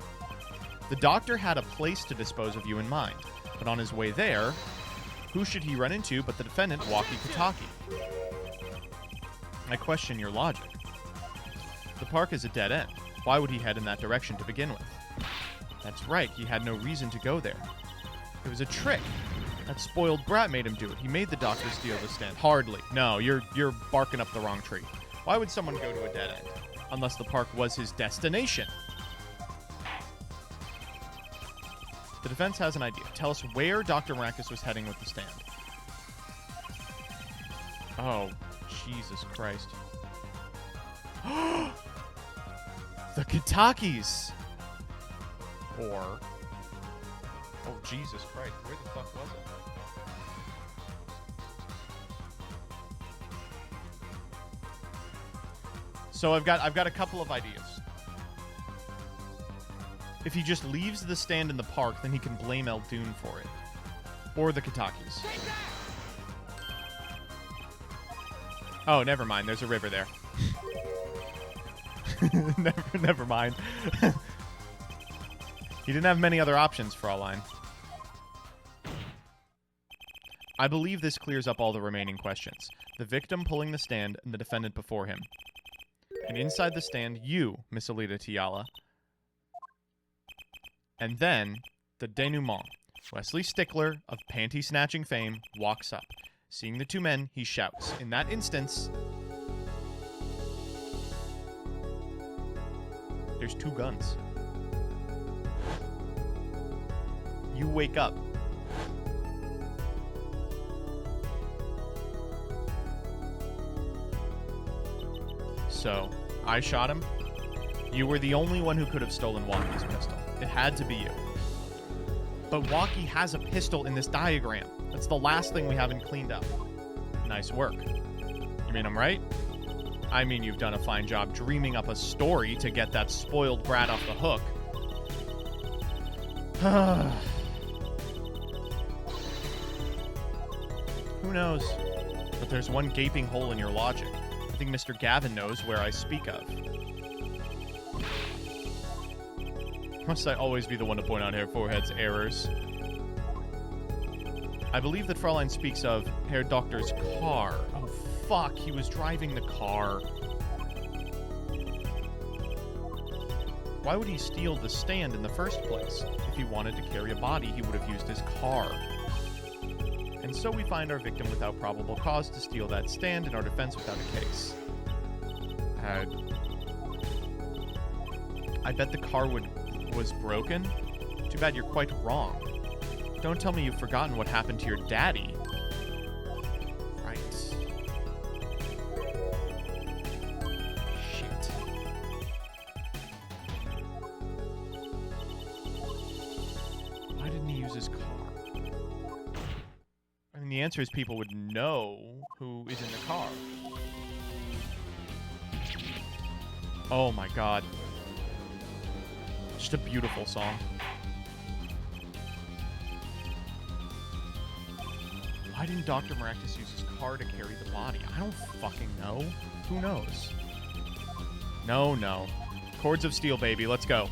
The doctor had a place to dispose of you in mind. But on his way there, who should he run into but the defendant, Walkie Kataki? I question your logic. The park is a dead end. Why would he head in that direction to begin with? That's right, he had no reason to go there. It was a trick. That spoiled brat made him do it. He made the doctor steal the stand. Hardly. No, you're barking up the wrong tree. Why would someone go to a dead end? Unless the park was his destination. The defense has an idea. Tell us where Dr. Maracus was heading with the stand. Oh, Jesus Christ. The Kitakis! Or... Oh, Jesus Christ. Where the fuck was it? So I've got a couple of ideas. If he just leaves the stand in the park, then he can blame Eldoon for it. Or the Kitakis. Oh, never mind. There's a river there. never mind. He didn't have many other options, Fraulein. I believe this clears up all the remaining questions. The victim pulling the stand and the defendant before him. And inside the stand, you, Miss Alita Tiala. And then, the denouement. Wesley Stickler, of panty-snatching fame, walks up. Seeing the two men, he shouts. In that instance, there's two guns. You wake up. So, I shot him. You were the only one who could have stolen Walkie's pistol. It had to be you. But Walkie has a pistol in this diagram. That's the last thing we haven't cleaned up. Nice work. You mean I'm right? I mean, you've done a fine job dreaming up a story to get that spoiled brat off the hook. Who knows? But there's one gaping hole in your logic. I think Mr. Gavin knows where I speak of. Must I always be the one to point out Herr Forehead's errors? I believe that Fraulein speaks of Herr Doctor's car. Oh, fuck, he was driving the car. Why would he steal the stand in the first place? If he wanted to carry a body, he would have used his car. And so we find our victim without probable cause to steal that stand and our defense without a case. I bet the car was broken? Too bad you're quite wrong. Don't tell me you've forgotten what happened to your daddy. Right. Shit. Why didn't he use his car? I mean, the answer is people would know who is in the car. Oh my god. Just a beautiful song. Why didn't Dr. Maracus use his car to carry the body? I don't fucking know. Who knows? No. Chords of Steel, baby. Let's go.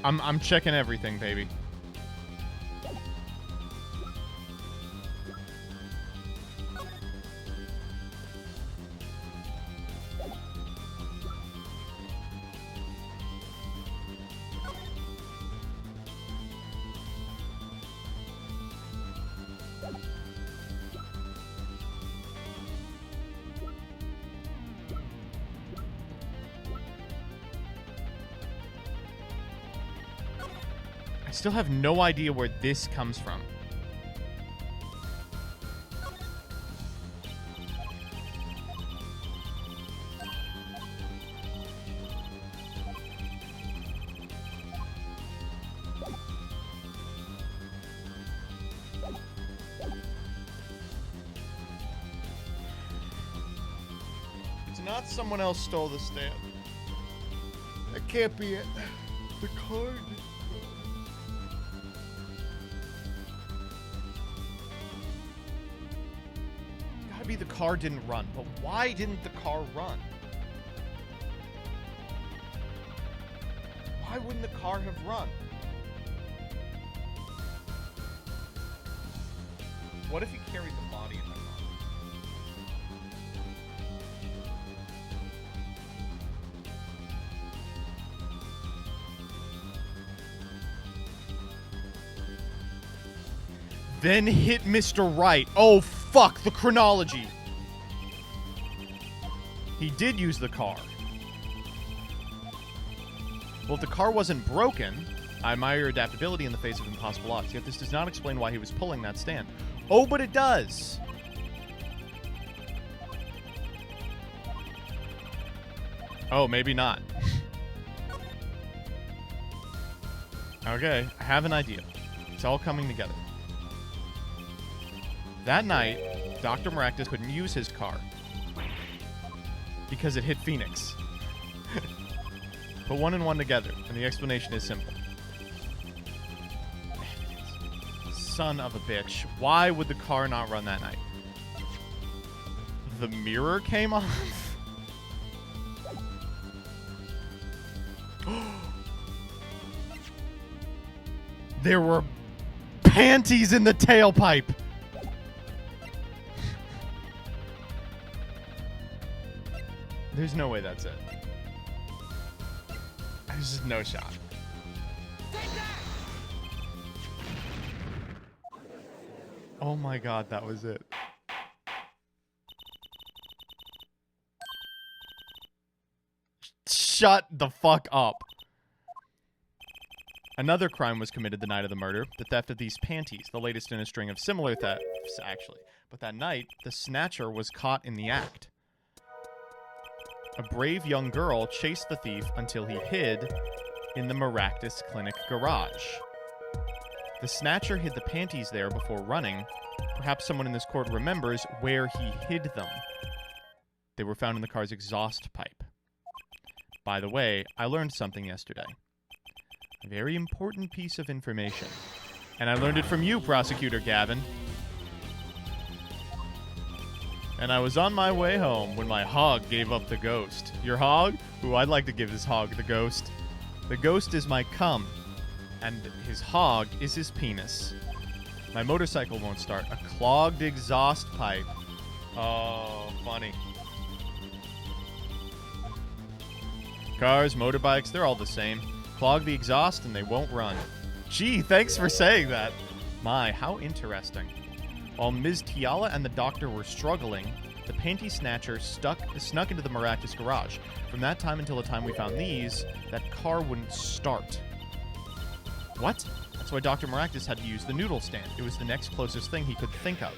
I'm checking everything, baby. I still have no idea where this comes from. It's not someone else stole the stand. That can't be it. The card. Be the car didn't run, but why didn't the car run? Why wouldn't the car have run? What if he carried the body in the car? Then hit Mr. Right. Oh, fuck, the chronology. He did use the car. Well, if the car wasn't broken, I admire your adaptability in the face of impossible odds. Yet this does not explain why he was pulling that stand. Oh, but it does. Oh, maybe not. Okay, I have an idea. It's all coming together. That night, Dr. Maractus couldn't use his car because it hit Phoenix. Put one and one together, and the explanation is simple. Son of a bitch. Why would the car not run that night? The mirror came off? There were panties in the tailpipe! There's no way that's it. There's just no shot. Oh my god, that was it. Shut the fuck up. Another crime was committed the night of the murder, the theft of these panties, the latest in a string of similar thefts, actually. But that night, the snatcher was caught in the act. A brave young girl chased the thief until he hid in the Maractus Clinic garage. The snatcher hid the panties there before running. Perhaps someone in this court remembers where he hid them. They were found in the car's exhaust pipe. By the way, I learned something yesterday. A very important piece of information. And I learned it from you, Prosecutor Gavin. And I was on my way home when my hog gave up the ghost. Your hog? Ooh, I'd like to give this hog the ghost. The ghost is my cum, and his hog is his penis. My motorcycle won't start. A clogged exhaust pipe. Oh, funny. Cars, motorbikes, they're all the same. Clog the exhaust and they won't run. Gee, thanks for saying that. My, how interesting. While Ms. Tiala and the doctor were struggling, the panty snatcher snuck into the Maractus garage. From that time until the time we found these, that car wouldn't start. What? That's why Dr. Maractus had to use the noodle stand. It was the next closest thing he could think of.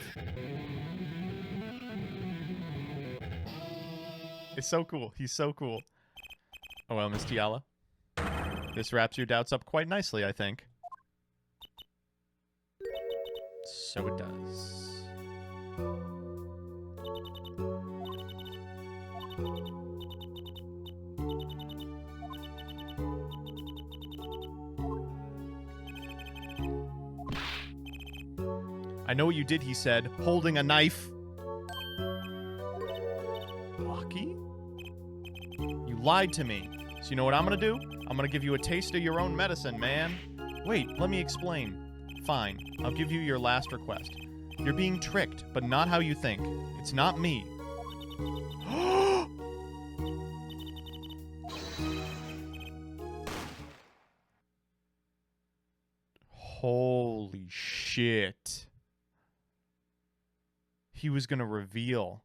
It's so cool. He's so cool. Oh well, Ms. Tiala. This wraps your doubts up quite nicely, I think. So it does. I know what you did, he said, holding a knife. Lucky? You lied to me. So you know what I'm gonna do? I'm gonna give you a taste of your own medicine, man. Wait, let me explain. Fine, I'll give you your last request. You're being tricked, but not how you think. It's not me. Holy shit. he was going to reveal.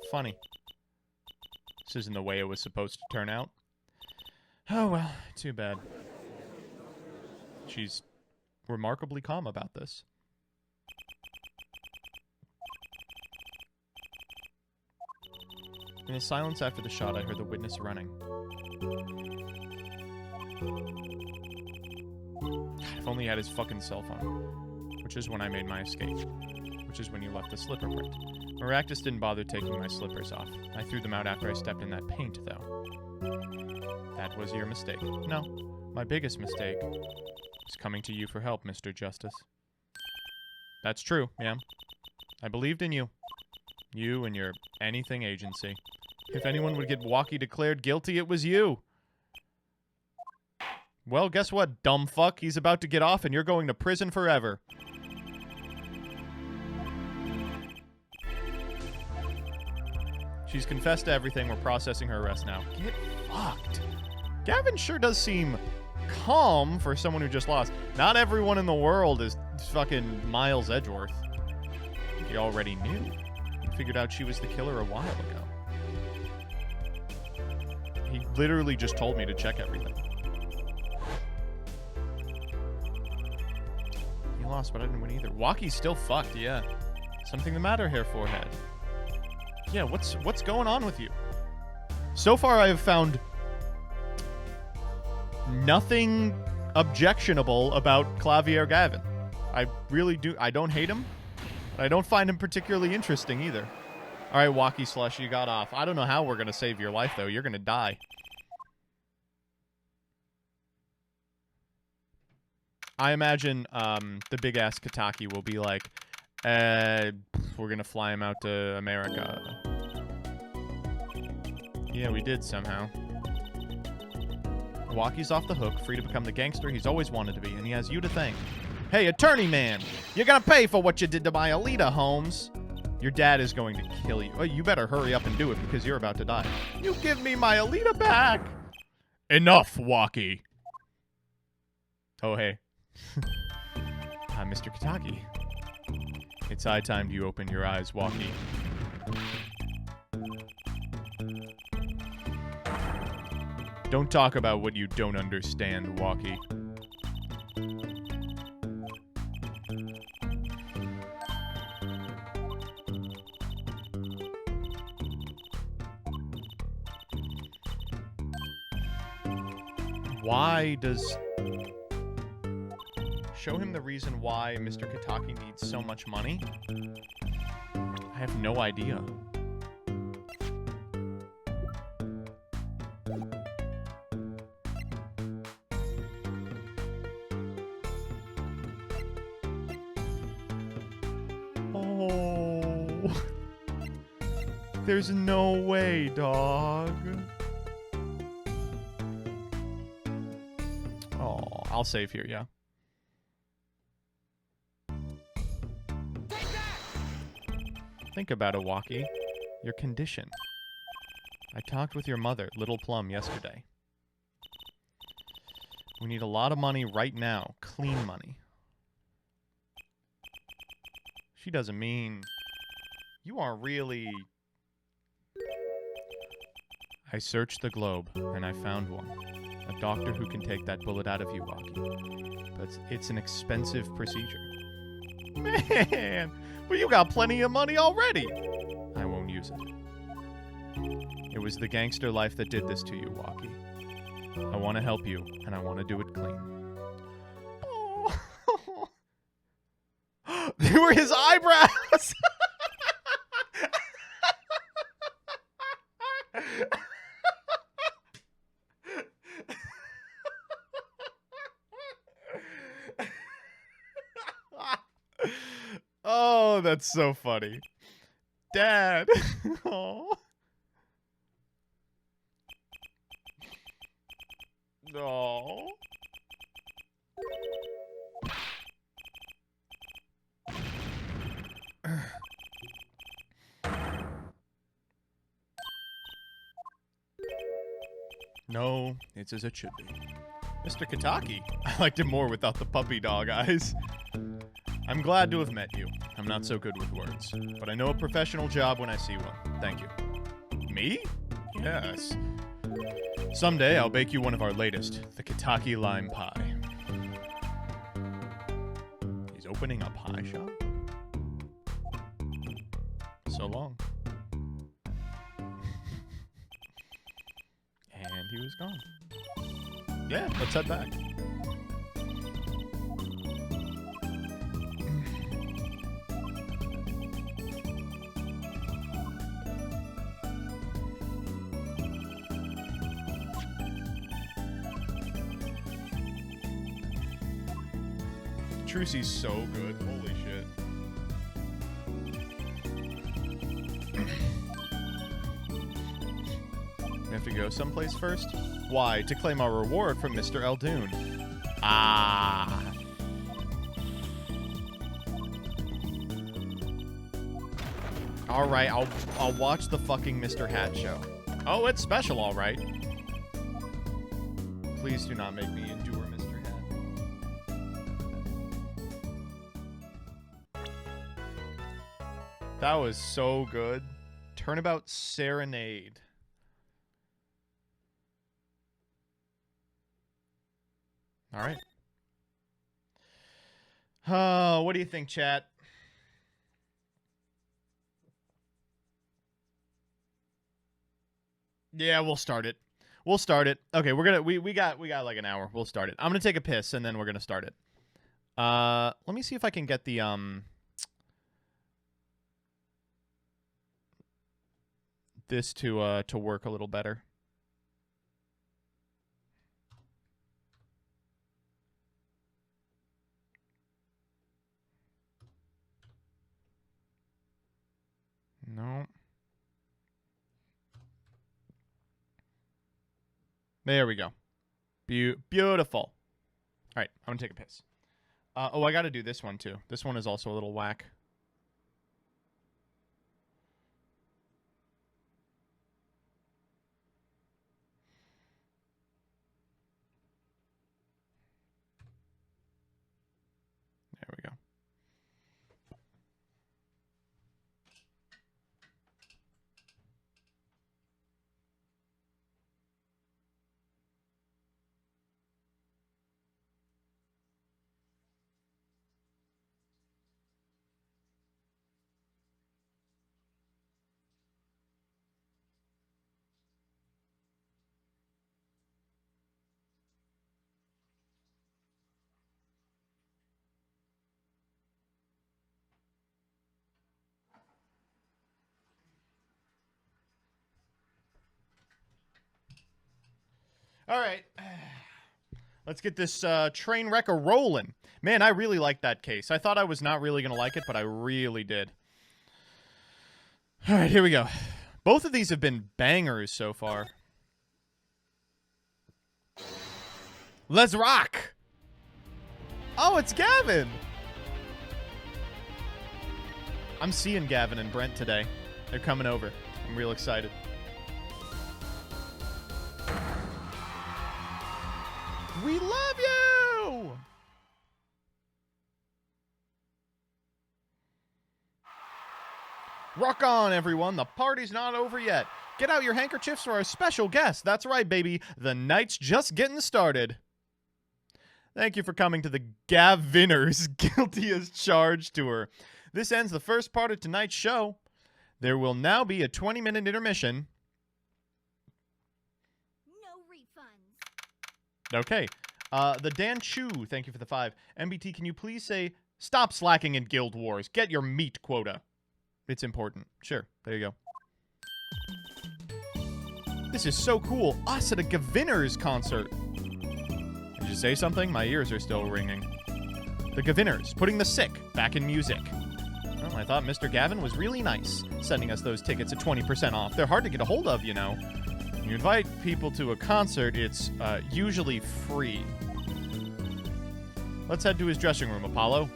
Funny. This isn't the way it was supposed to turn out. Oh, well, too bad. She's remarkably calm about this. In the silence after the shot, I heard the witness running. God, if only he had his fucking cell phone. Which is when I made my escape. Which is when you left the slipper print. Maractus didn't bother taking my slippers off. I threw them out after I stepped in that paint, though. That was your mistake. No, my biggest mistake was coming to you for help, Mr. Justice. That's true, yeah. I believed in you. You and your anything agency. If anyone would get Walkie declared guilty, it was you. Well, guess what, dumb fuck? He's about to get off and you're going to prison forever. She's confessed to everything. We're processing her arrest now. Get fucked. Gavin sure does seem calm for someone who just lost. Not everyone in the world is fucking Miles Edgeworth. He already knew. He figured out she was the killer a while ago. He literally just told me to check everything. He lost, but I didn't win either. Walkie's still fucked, yeah. Something the matter here, forehead. Yeah, what's going on with you? So far, I have found nothing objectionable about Clavier Gavin. I really do. I don't hate him, but I don't find him particularly interesting either. All right, Walkie Slush, you got off. I don't know how we're going to save your life, though. You're going to die. I imagine the big-ass Kataki will be like, we're going to fly him out to America. Yeah, we did somehow. Walkie's off the hook, free to become the gangster he's always wanted to be, and he has you to thank. Hey, attorney man! You're gonna pay for what you did to my Alita, Holmes! Your dad is going to kill you. Well, you better hurry up and do it, because you're about to die. You give me my Alita back! Enough, Walkie! Oh, hey. I'm Mr. Kataki. It's high time you open your eyes, Walkie. Don't talk about what you don't understand, Walkie. Why does... Show him the reason why Mr. Kataki needs so much money? I have no idea. Oh. There's no way, dog. Oh, I'll save here, yeah. Think about it, Walkie. Your condition. I talked with your mother, Little Plum, yesterday. We need a lot of money right now. Clean money. She doesn't mean... You are really... I searched the globe, and I found one. A doctor who can take that bullet out of you, Walkie. But it's an expensive procedure. Man! Well, you got plenty of money already! I won't use it. It was the gangster life that did this to you, Walkie. I want to help you, and I want to do it clean. Oh. They were his eyebrows! Oh, that's so funny. Dad. Oh. No. No, it's as it should be. Mr. Kataki. I liked him more without the puppy dog eyes. I'm glad to have met you. I'm not so good with words, but I know a professional job when I see one. Thank you. Me? Yes. Someday I'll bake you one of our latest, the Kataki lime pie. He's opening a pie shop? So long. And he was gone. Yeah, let's head back. Trucy's so good. Holy shit. We have to go someplace first? Why? To claim our reward from Mr. Eldoon. Ah. Alright, I'll watch the fucking Mr. Hat show. Oh, it's special, alright. Please do not make me endure Mr. Hat. That was so good. Turnabout Serenade. All right. What do you think, chat? Yeah, we'll start it. We'll start it. Okay, we're gonna we got like an hour. We'll start it. I'm gonna take a piss and then we're gonna start it. Let me see if I can get the this to work a little better. No. There we go. Beautiful. All right, I'm gonna take a piss. Oh, I gotta do this one too. This one is also a little whack. There we go. All right. Let's get this train wreck a-rolling. Man, I really liked that case. I thought I was not really going to like it, but I really did. All right, here we go. Both of these have been bangers so far. Let's rock! Oh, it's Gavin! I'm seeing Gavin and Brent today. They're coming over. I'm real excited. We love you! Rock on, everyone. The party's not over yet. Get out your handkerchiefs for our special guest. That's right, baby. The night's just getting started. Thank you for coming to the Gaviners Guilty as Charged tour. This ends the first part of tonight's show. There will now be a 20-minute intermission. Okay. The Dan Chu, thank you for the 5. MBT, can you please say, stop slacking in Guild Wars. Get your meat quota. It's important. Sure. There you go. This is so cool. Us at a Gaviners concert. Did you say something? My ears are still ringing. The Gaviners, putting the sick back in music. Well, I thought Mr. Gavin was really nice, sending us those tickets at 20% off. They're hard to get a hold of, you know. When you invite people to a concert, it's usually free. Let's head to his dressing room, Apollo.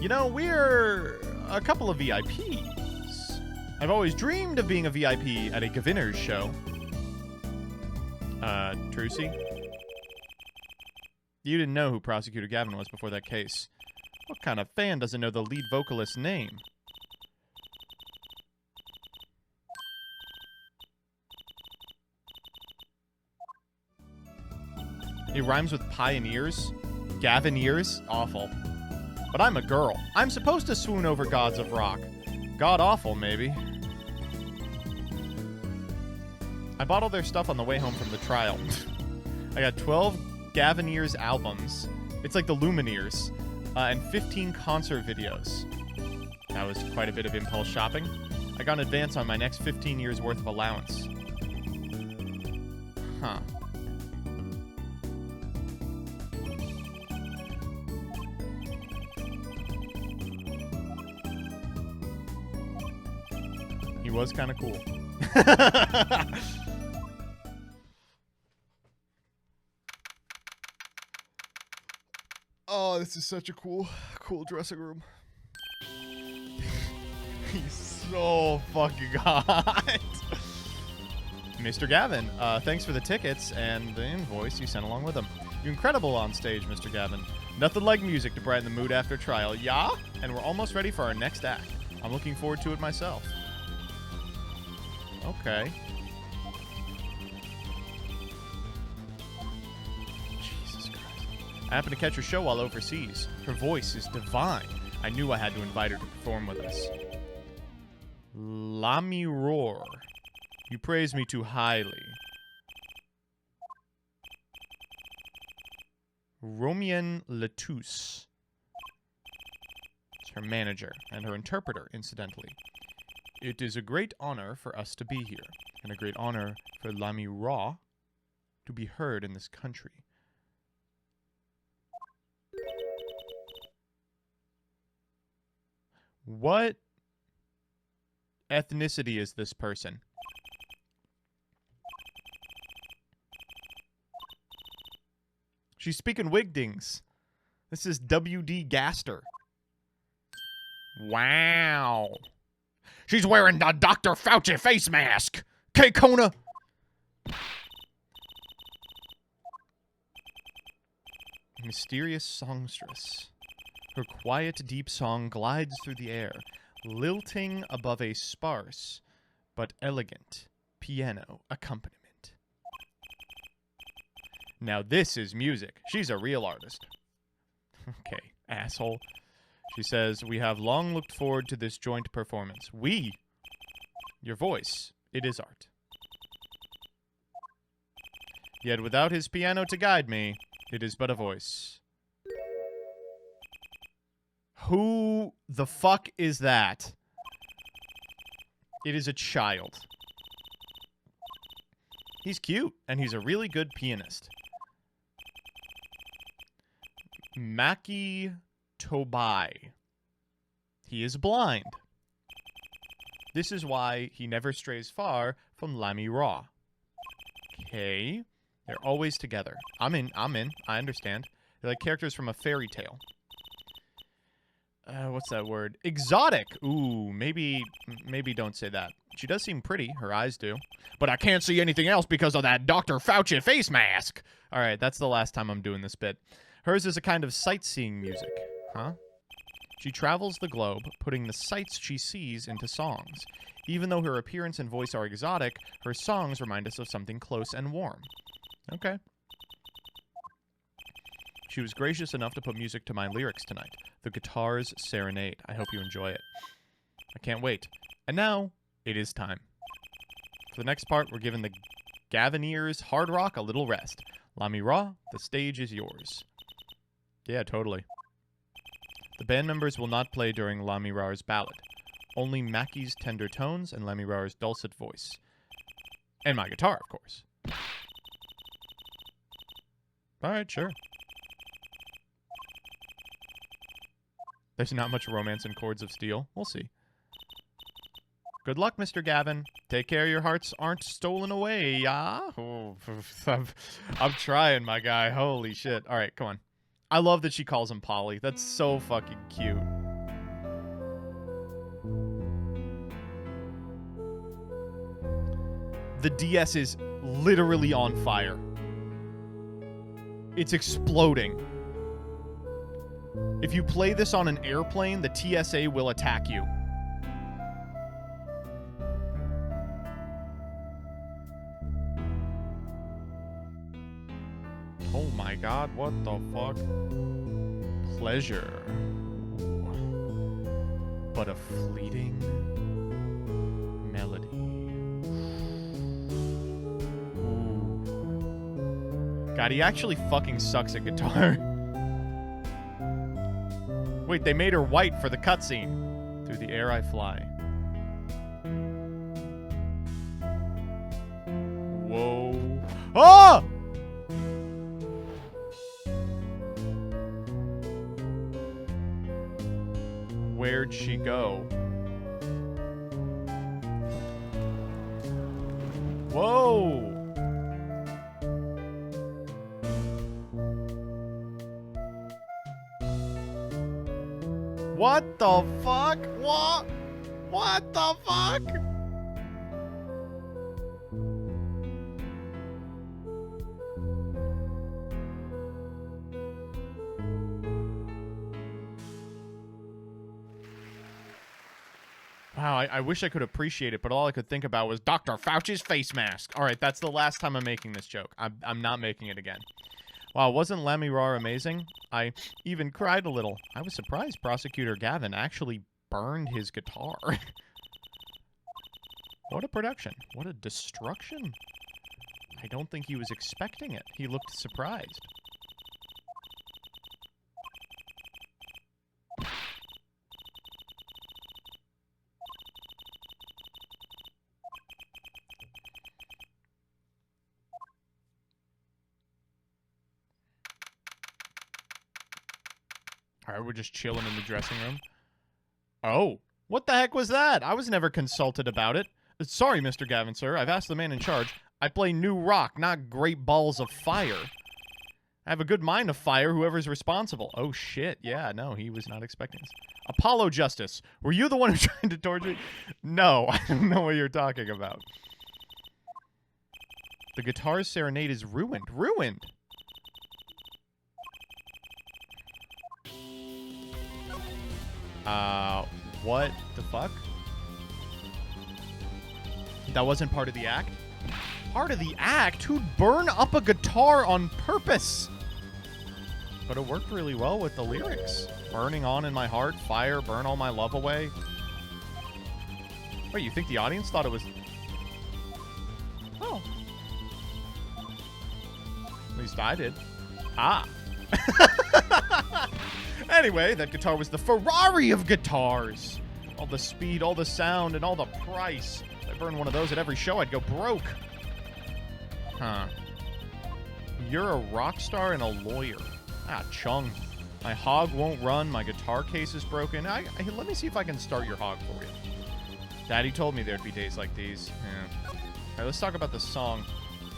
You know, we're a couple of VIPs. I've always dreamed of being a VIP at a Gavinner's show. Trucy? You didn't know who Prosecutor Gavin was before that case. What kind of fan doesn't know the lead vocalist's name? It rhymes with pioneers. Gavineers? Awful. But I'm a girl. I'm supposed to swoon over gods of rock. God awful, maybe. I bought all their stuff on the way home from the trial. I got 12 Gavineers albums. It's like the Lumineers. And 15 concert videos. That was quite a bit of impulse shopping. I got an advance on my next 15 years worth of allowance. Huh. He was kind of cool. Oh, this is such a cool dressing room. He's so fucking hot. Mr. Gavin, thanks for the tickets and the invoice you sent along with them. You're incredible on stage, Mr. Gavin. Nothing like music to brighten the mood after trial, yeah? And we're almost ready for our next act. I'm looking forward to it myself. Okay. Jesus Christ. I happened to catch her show while overseas. Her voice is divine. I knew I had to invite her to perform with us. Lami Roar. You praise me too highly. Romien Latousse. It's her manager and her interpreter, incidentally. It is a great honor for us to be here, and a great honor for Lami Ra to be heard in this country. What ethnicity is this person? She's speaking Wigdings. This is W.D. Gaster. Wow. She's wearing the Dr. Fauci face mask. K-Kona. Mysterious songstress. Her quiet, deep song glides through the air, lilting above a sparse but elegant piano accompaniment. Now this is music. She's a real artist. Okay, asshole. She says, we have long looked forward to this joint performance. We? Your voice. It is art. Yet without his piano to guide me, it is but a voice. Who the fuck is that? It is a child. He's cute, and he's a really good pianist. Maki Tobai. He is blind. This is why he never strays far from Lami Ra. Okay. They're always together. I'm in. I understand. They're like characters from a fairy tale. What's that word? Exotic! Ooh, maybe don't say that. She does seem pretty. Her eyes do. But I can't see anything else because of that Dr. Fauci face mask! Alright, that's the last time I'm doing this bit. Hers is a kind of sightseeing music. Huh? She travels the globe, putting the sights she sees into songs. Even though her appearance and voice are exotic, her songs remind us of something close and warm. Okay. She was gracious enough to put music to my lyrics tonight. The Guitar's Serenade. I hope you enjoy it. I can't wait. And now, it is time. For the next part, we're giving the Gavineers hard rock a little rest. Lami Ra, the stage is yours. Yeah, totally. The band members will not play during Lami Ra's ballad. Only Maki's tender tones and Lami Ra's dulcet voice. And my guitar, of course. Alright, sure. There's not much romance in Chords of Steel. We'll see. Good luck, Mr. Gavin. Take care your hearts aren't stolen away, yeah? Oh, I'm trying, my guy. Holy shit. Alright, come on. I love that she calls him Polly. That's so fucking cute. the DS is literally on fire. It's exploding. If you play this on an airplane, the TSA will attack you. Oh my god, what the fuck? Pleasure. But a fleeting melody. Ooh. God, he actually fucking sucks at guitar. Wait, they made her white for the cutscene. Through the air I fly. Whoa. Oh! Where'd she go? Whoa! What the fuck? What? What the fuck? Wow, I wish I could appreciate it, but all I could think about was Dr. Fauci's face mask. All right, that's the last time I'm making this joke. I'm not making it again. Wow, wasn't Lamirar amazing? I even cried a little. I was surprised Prosecutor Gavin actually burned his guitar. What a production. What a destruction. I don't think he was expecting it. He looked surprised. All right, we're just chilling in the dressing room. Oh, what the heck was that? I was never consulted about it. Sorry, Mr. Gavin, sir. I've asked the man in charge. I play new rock, not great balls of fire. I have a good mind of fire, whoever's responsible. Oh, shit. Yeah, no, he was not expecting this. Apollo Justice, were you the one who tried to torture me? No, I don't know what you're talking about. The guitar's serenade is ruined. Ruined! What the fuck? That wasn't part of the act? Part of the act? Who'd burn up a guitar on purpose? But it worked really well with the lyrics. Burning on in my heart, fire, burn all my love away. Wait, you think the audience thought it was... Oh. At least I did. Ah. Anyway, that guitar was the Ferrari of guitars. All the speed, all the sound, and all the price. If I burned one of those at every show, I'd go broke. Huh. You're a rock star and a lawyer. Ah, chung. My hog won't run. My guitar case is broken. Let me see if I can start your hog for you. Daddy told me there'd be days like these. Yeah. All right, let's talk about the song.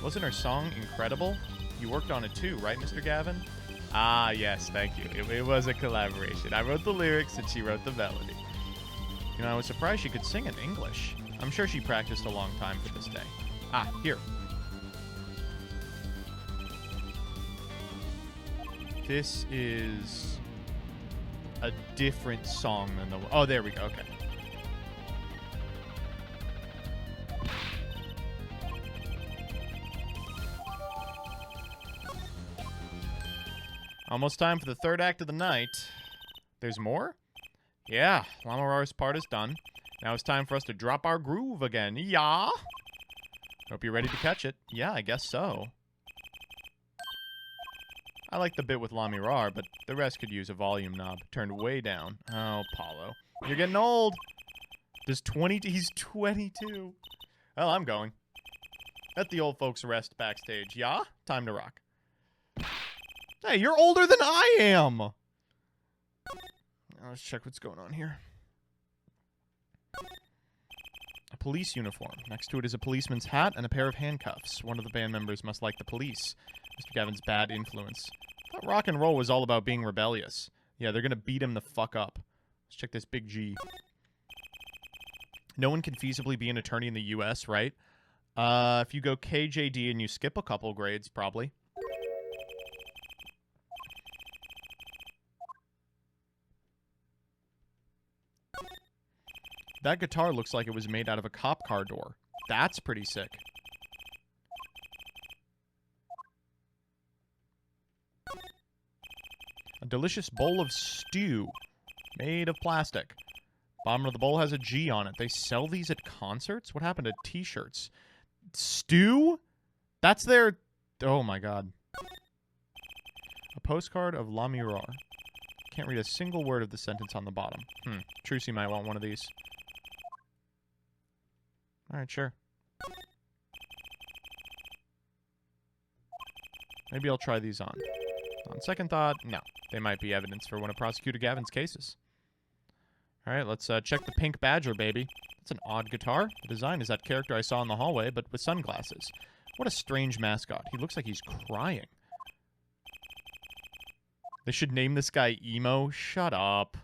Wasn't her song incredible? You worked on it too, right, Mr. Gavin? Ah, yes, thank you. It was a collaboration. I wrote the lyrics and she wrote the melody. You know, I was surprised she could sing in English. I'm sure she practiced a long time for this day. Ah, here. This is a different song than the... Oh, there we go. Okay. Almost time for the third act of the night. There's more? Yeah, Lamarar's part is done. Now it's time for us to drop our groove again. Yeah? Hope you're ready to catch it. Yeah, I guess so. I like the bit with Lamirar, but the rest could use a volume knob turned way down. Oh, Paulo. You're getting old. He's 22. Well, I'm going. Let the old folks rest backstage. Yeah? Time to rock. Hey, you're older than I am! Now let's check what's going on here. A police uniform. Next to it is a policeman's hat and a pair of handcuffs. One of the band members must like the police. Mr. Gavin's bad influence. I thought rock and roll was all about being rebellious. Yeah, they're gonna beat him the fuck up. Let's check this big G. No one can feasibly be an attorney in the U.S., right? If you go KJD and you skip a couple grades, probably. That guitar looks like it was made out of a cop car door. That's pretty sick. A delicious bowl of stew made of plastic. Bottom of the bowl has a G on it. They sell these at concerts? What happened to t-shirts? Stew? That's their... Oh my god. A postcard of La Mirar. Can't read a single word of the sentence on the bottom. Trucy might want one of these. Alright, sure. Maybe I'll try these on. On second thought, no. They might be evidence for one of Prosecutor Gavin's cases. Alright, let's check the Pink Badger, baby. That's an odd guitar. The design is that character I saw in the hallway, but with sunglasses. What a strange mascot. He looks like he's crying. They should name this guy Emo? Shut up.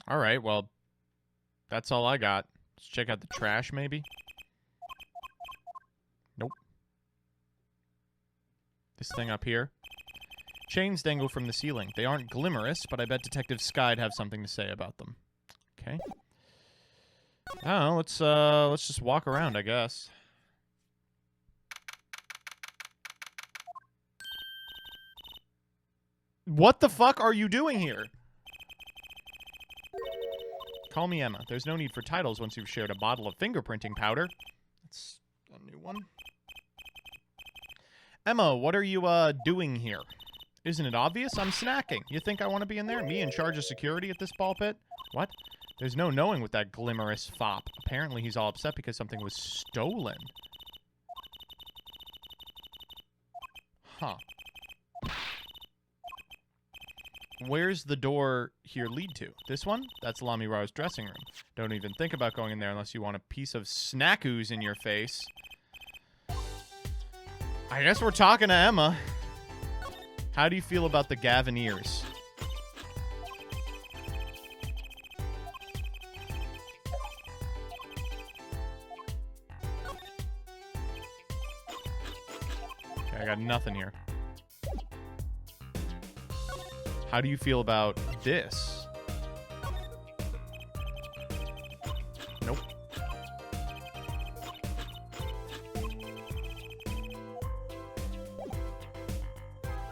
All right, well, that's all I got. Let's check out the trash, maybe. Nope. This thing up here. Chains dangle from the ceiling. They aren't glimmerous, but I bet Detective Sky'd have something to say about them. Okay. I don't know, let's just walk around, I guess. What the fuck are you doing here? Call me Emma. There's no need for titles once you've shared a bottle of fingerprinting powder. That's a new one. Emma, what are you, doing here? Isn't it obvious? I'm snacking. You think I want to be in there? Me in charge of security at this ball pit? What? There's no knowing with that glimmerous fop. Apparently he's all upset because something was stolen. Huh. Where's the door here lead to? This one? That's Lami Rao's dressing room. Don't even think about going in there unless you want a piece of snack ooze in your face. I guess we're talking to Emma. How do you feel about the Gavineers? Okay, I got nothing here. How do you feel about this? Nope.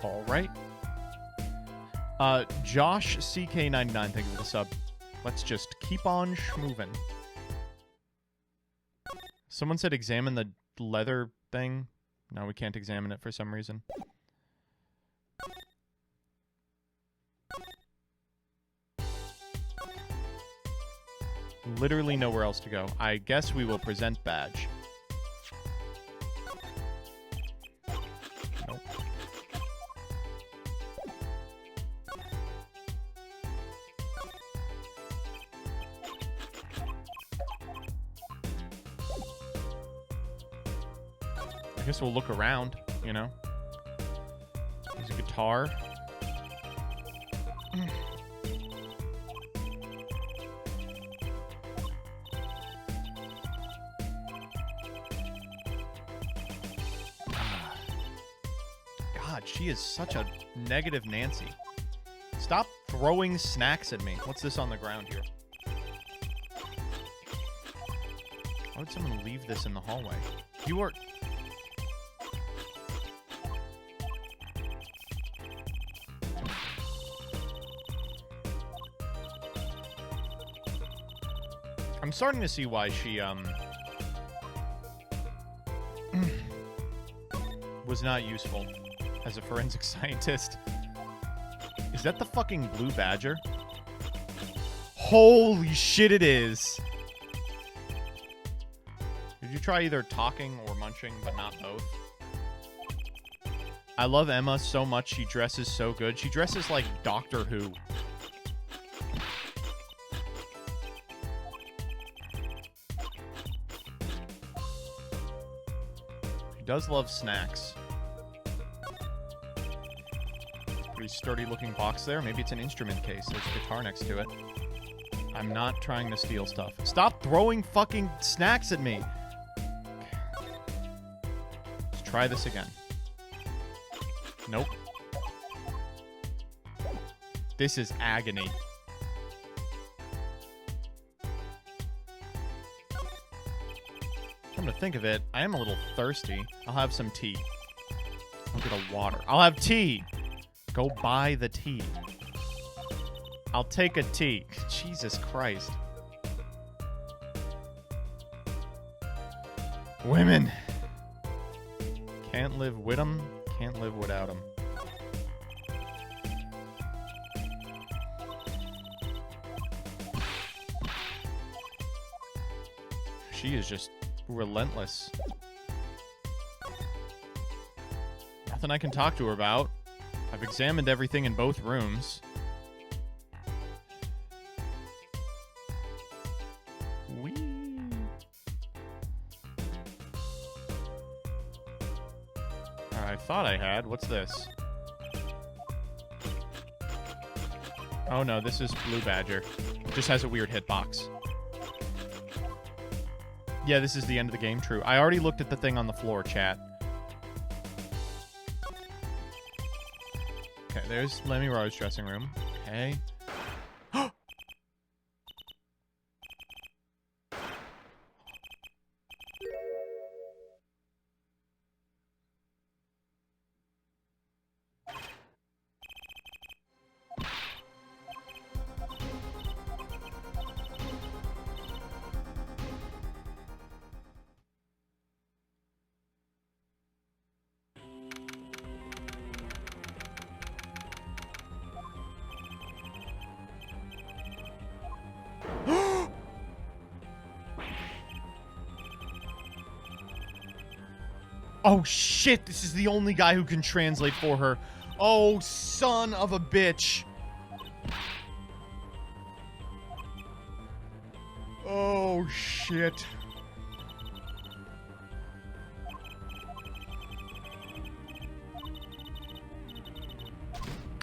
All right. Josh CK99, thank you for the sub. Let's just keep on schmovin'. Someone said examine the leather thing. No, we can't examine it for some reason. Literally nowhere else to go. I guess we will present badge. Nope. I guess we'll look around, you know. There's a guitar. She is such a negative Nancy. Stop throwing snacks at me. What's this on the ground here? Why would someone leave this in the hallway? You are... I'm starting to see why she, was not useful as a forensic scientist. Is that the fucking blue badger? Holy shit, it is! Did you try either talking or munching, but not both? I love Emma so much. She dresses so good. She dresses like Doctor Who. He does love snacks. Pretty sturdy looking box there. Maybe it's an instrument case. There's a guitar next to it. I'm not trying to steal stuff. Stop throwing fucking snacks at me. Let's try this again. Nope. This is agony. Come to think of it, I am a little thirsty. I'll have some tea. I'll get a water. I'll have tea. Go buy the tea. I'll take a tea. Jesus Christ. Women. Can't live with them. Can't live without them. She is just relentless. Nothing I can talk to her about. I've examined everything in both rooms. Whee! I thought I had. What's this? Oh no, this is Blue Badger. Just has a weird hitbox. Yeah, this is the end of the game. True. I already looked at the thing on the floor, chat. Okay, there's Lemmy Rowe's dressing room. Okay. Oh shit, this is the only guy who can translate for her. Oh, son of a bitch. Oh shit.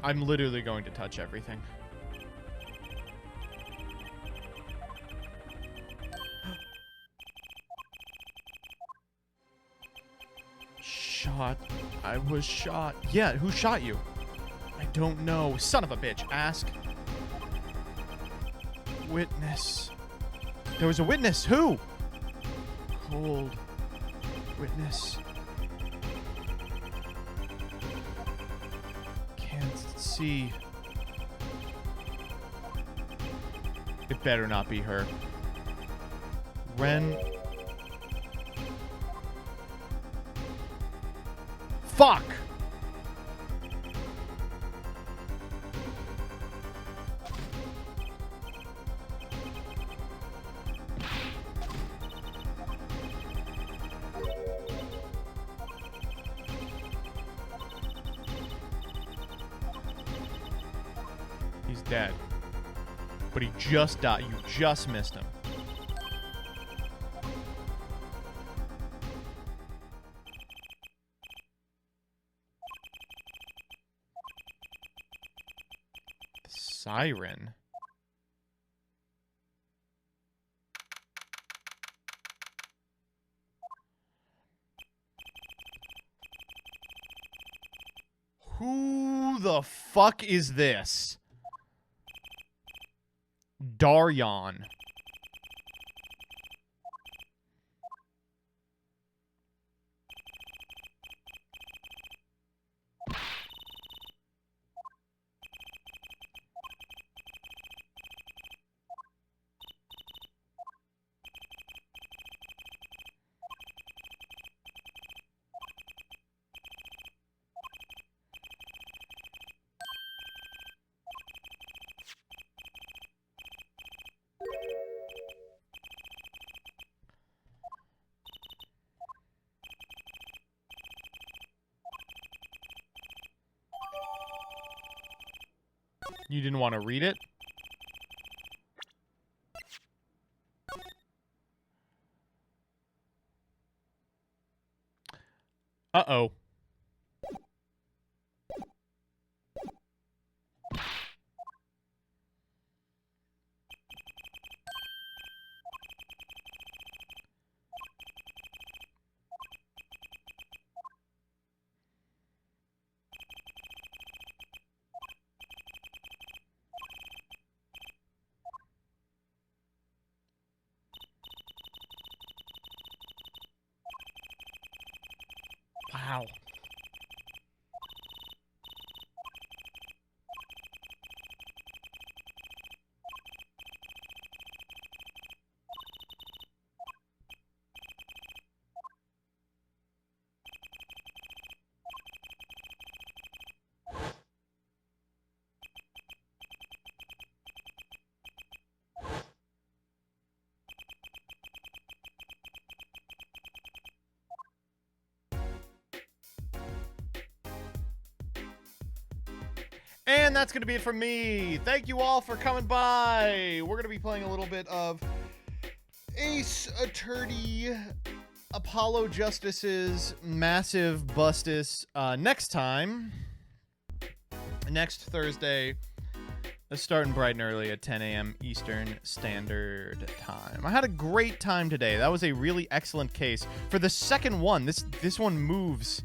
I'm literally going to touch everything. Shot. I was shot. Yeah, who shot you? I don't know. Son of a bitch. Ask. Witness. There was a witness. Who? Cold. Witness. Can't see. It better not be her. Ren. Fuck! He's dead. But he just died. You just missed him. Siren. Who the fuck is this? Daryon. You didn't want to read it? Uh-oh. Wow. And that's going to be it from me. Thank you all for coming by. We're going to be playing a little bit of Ace Attorney Apollo Justice's Massive Bustus next time. Next Thursday, starting bright and early at 10 a.m. Eastern Standard Time. I had a great time today. That was a really excellent case. For the second one, this one moves.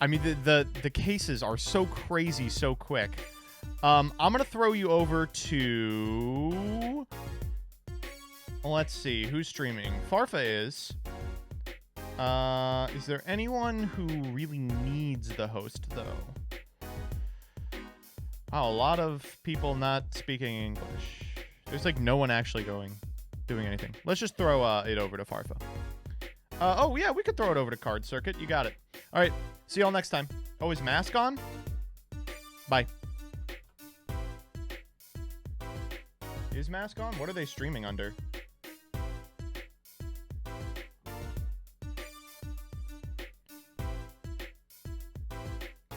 I mean, the cases are so crazy so quick. I'm going to throw you over to... Let's see. Who's streaming? Farfa is. Is there anyone who really needs the host, though? Wow, a lot of people not speaking English. There's like no one actually doing anything. Let's just throw it over to Farfa. Oh, yeah, we could throw it over to Card Circuit. You got it. All right. See y'all next time. Oh, is mask on? Bye. Is mask on? What are they streaming under?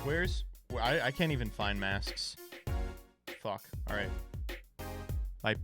Where's... I can't even find masks. Fuck. Alright. Bye.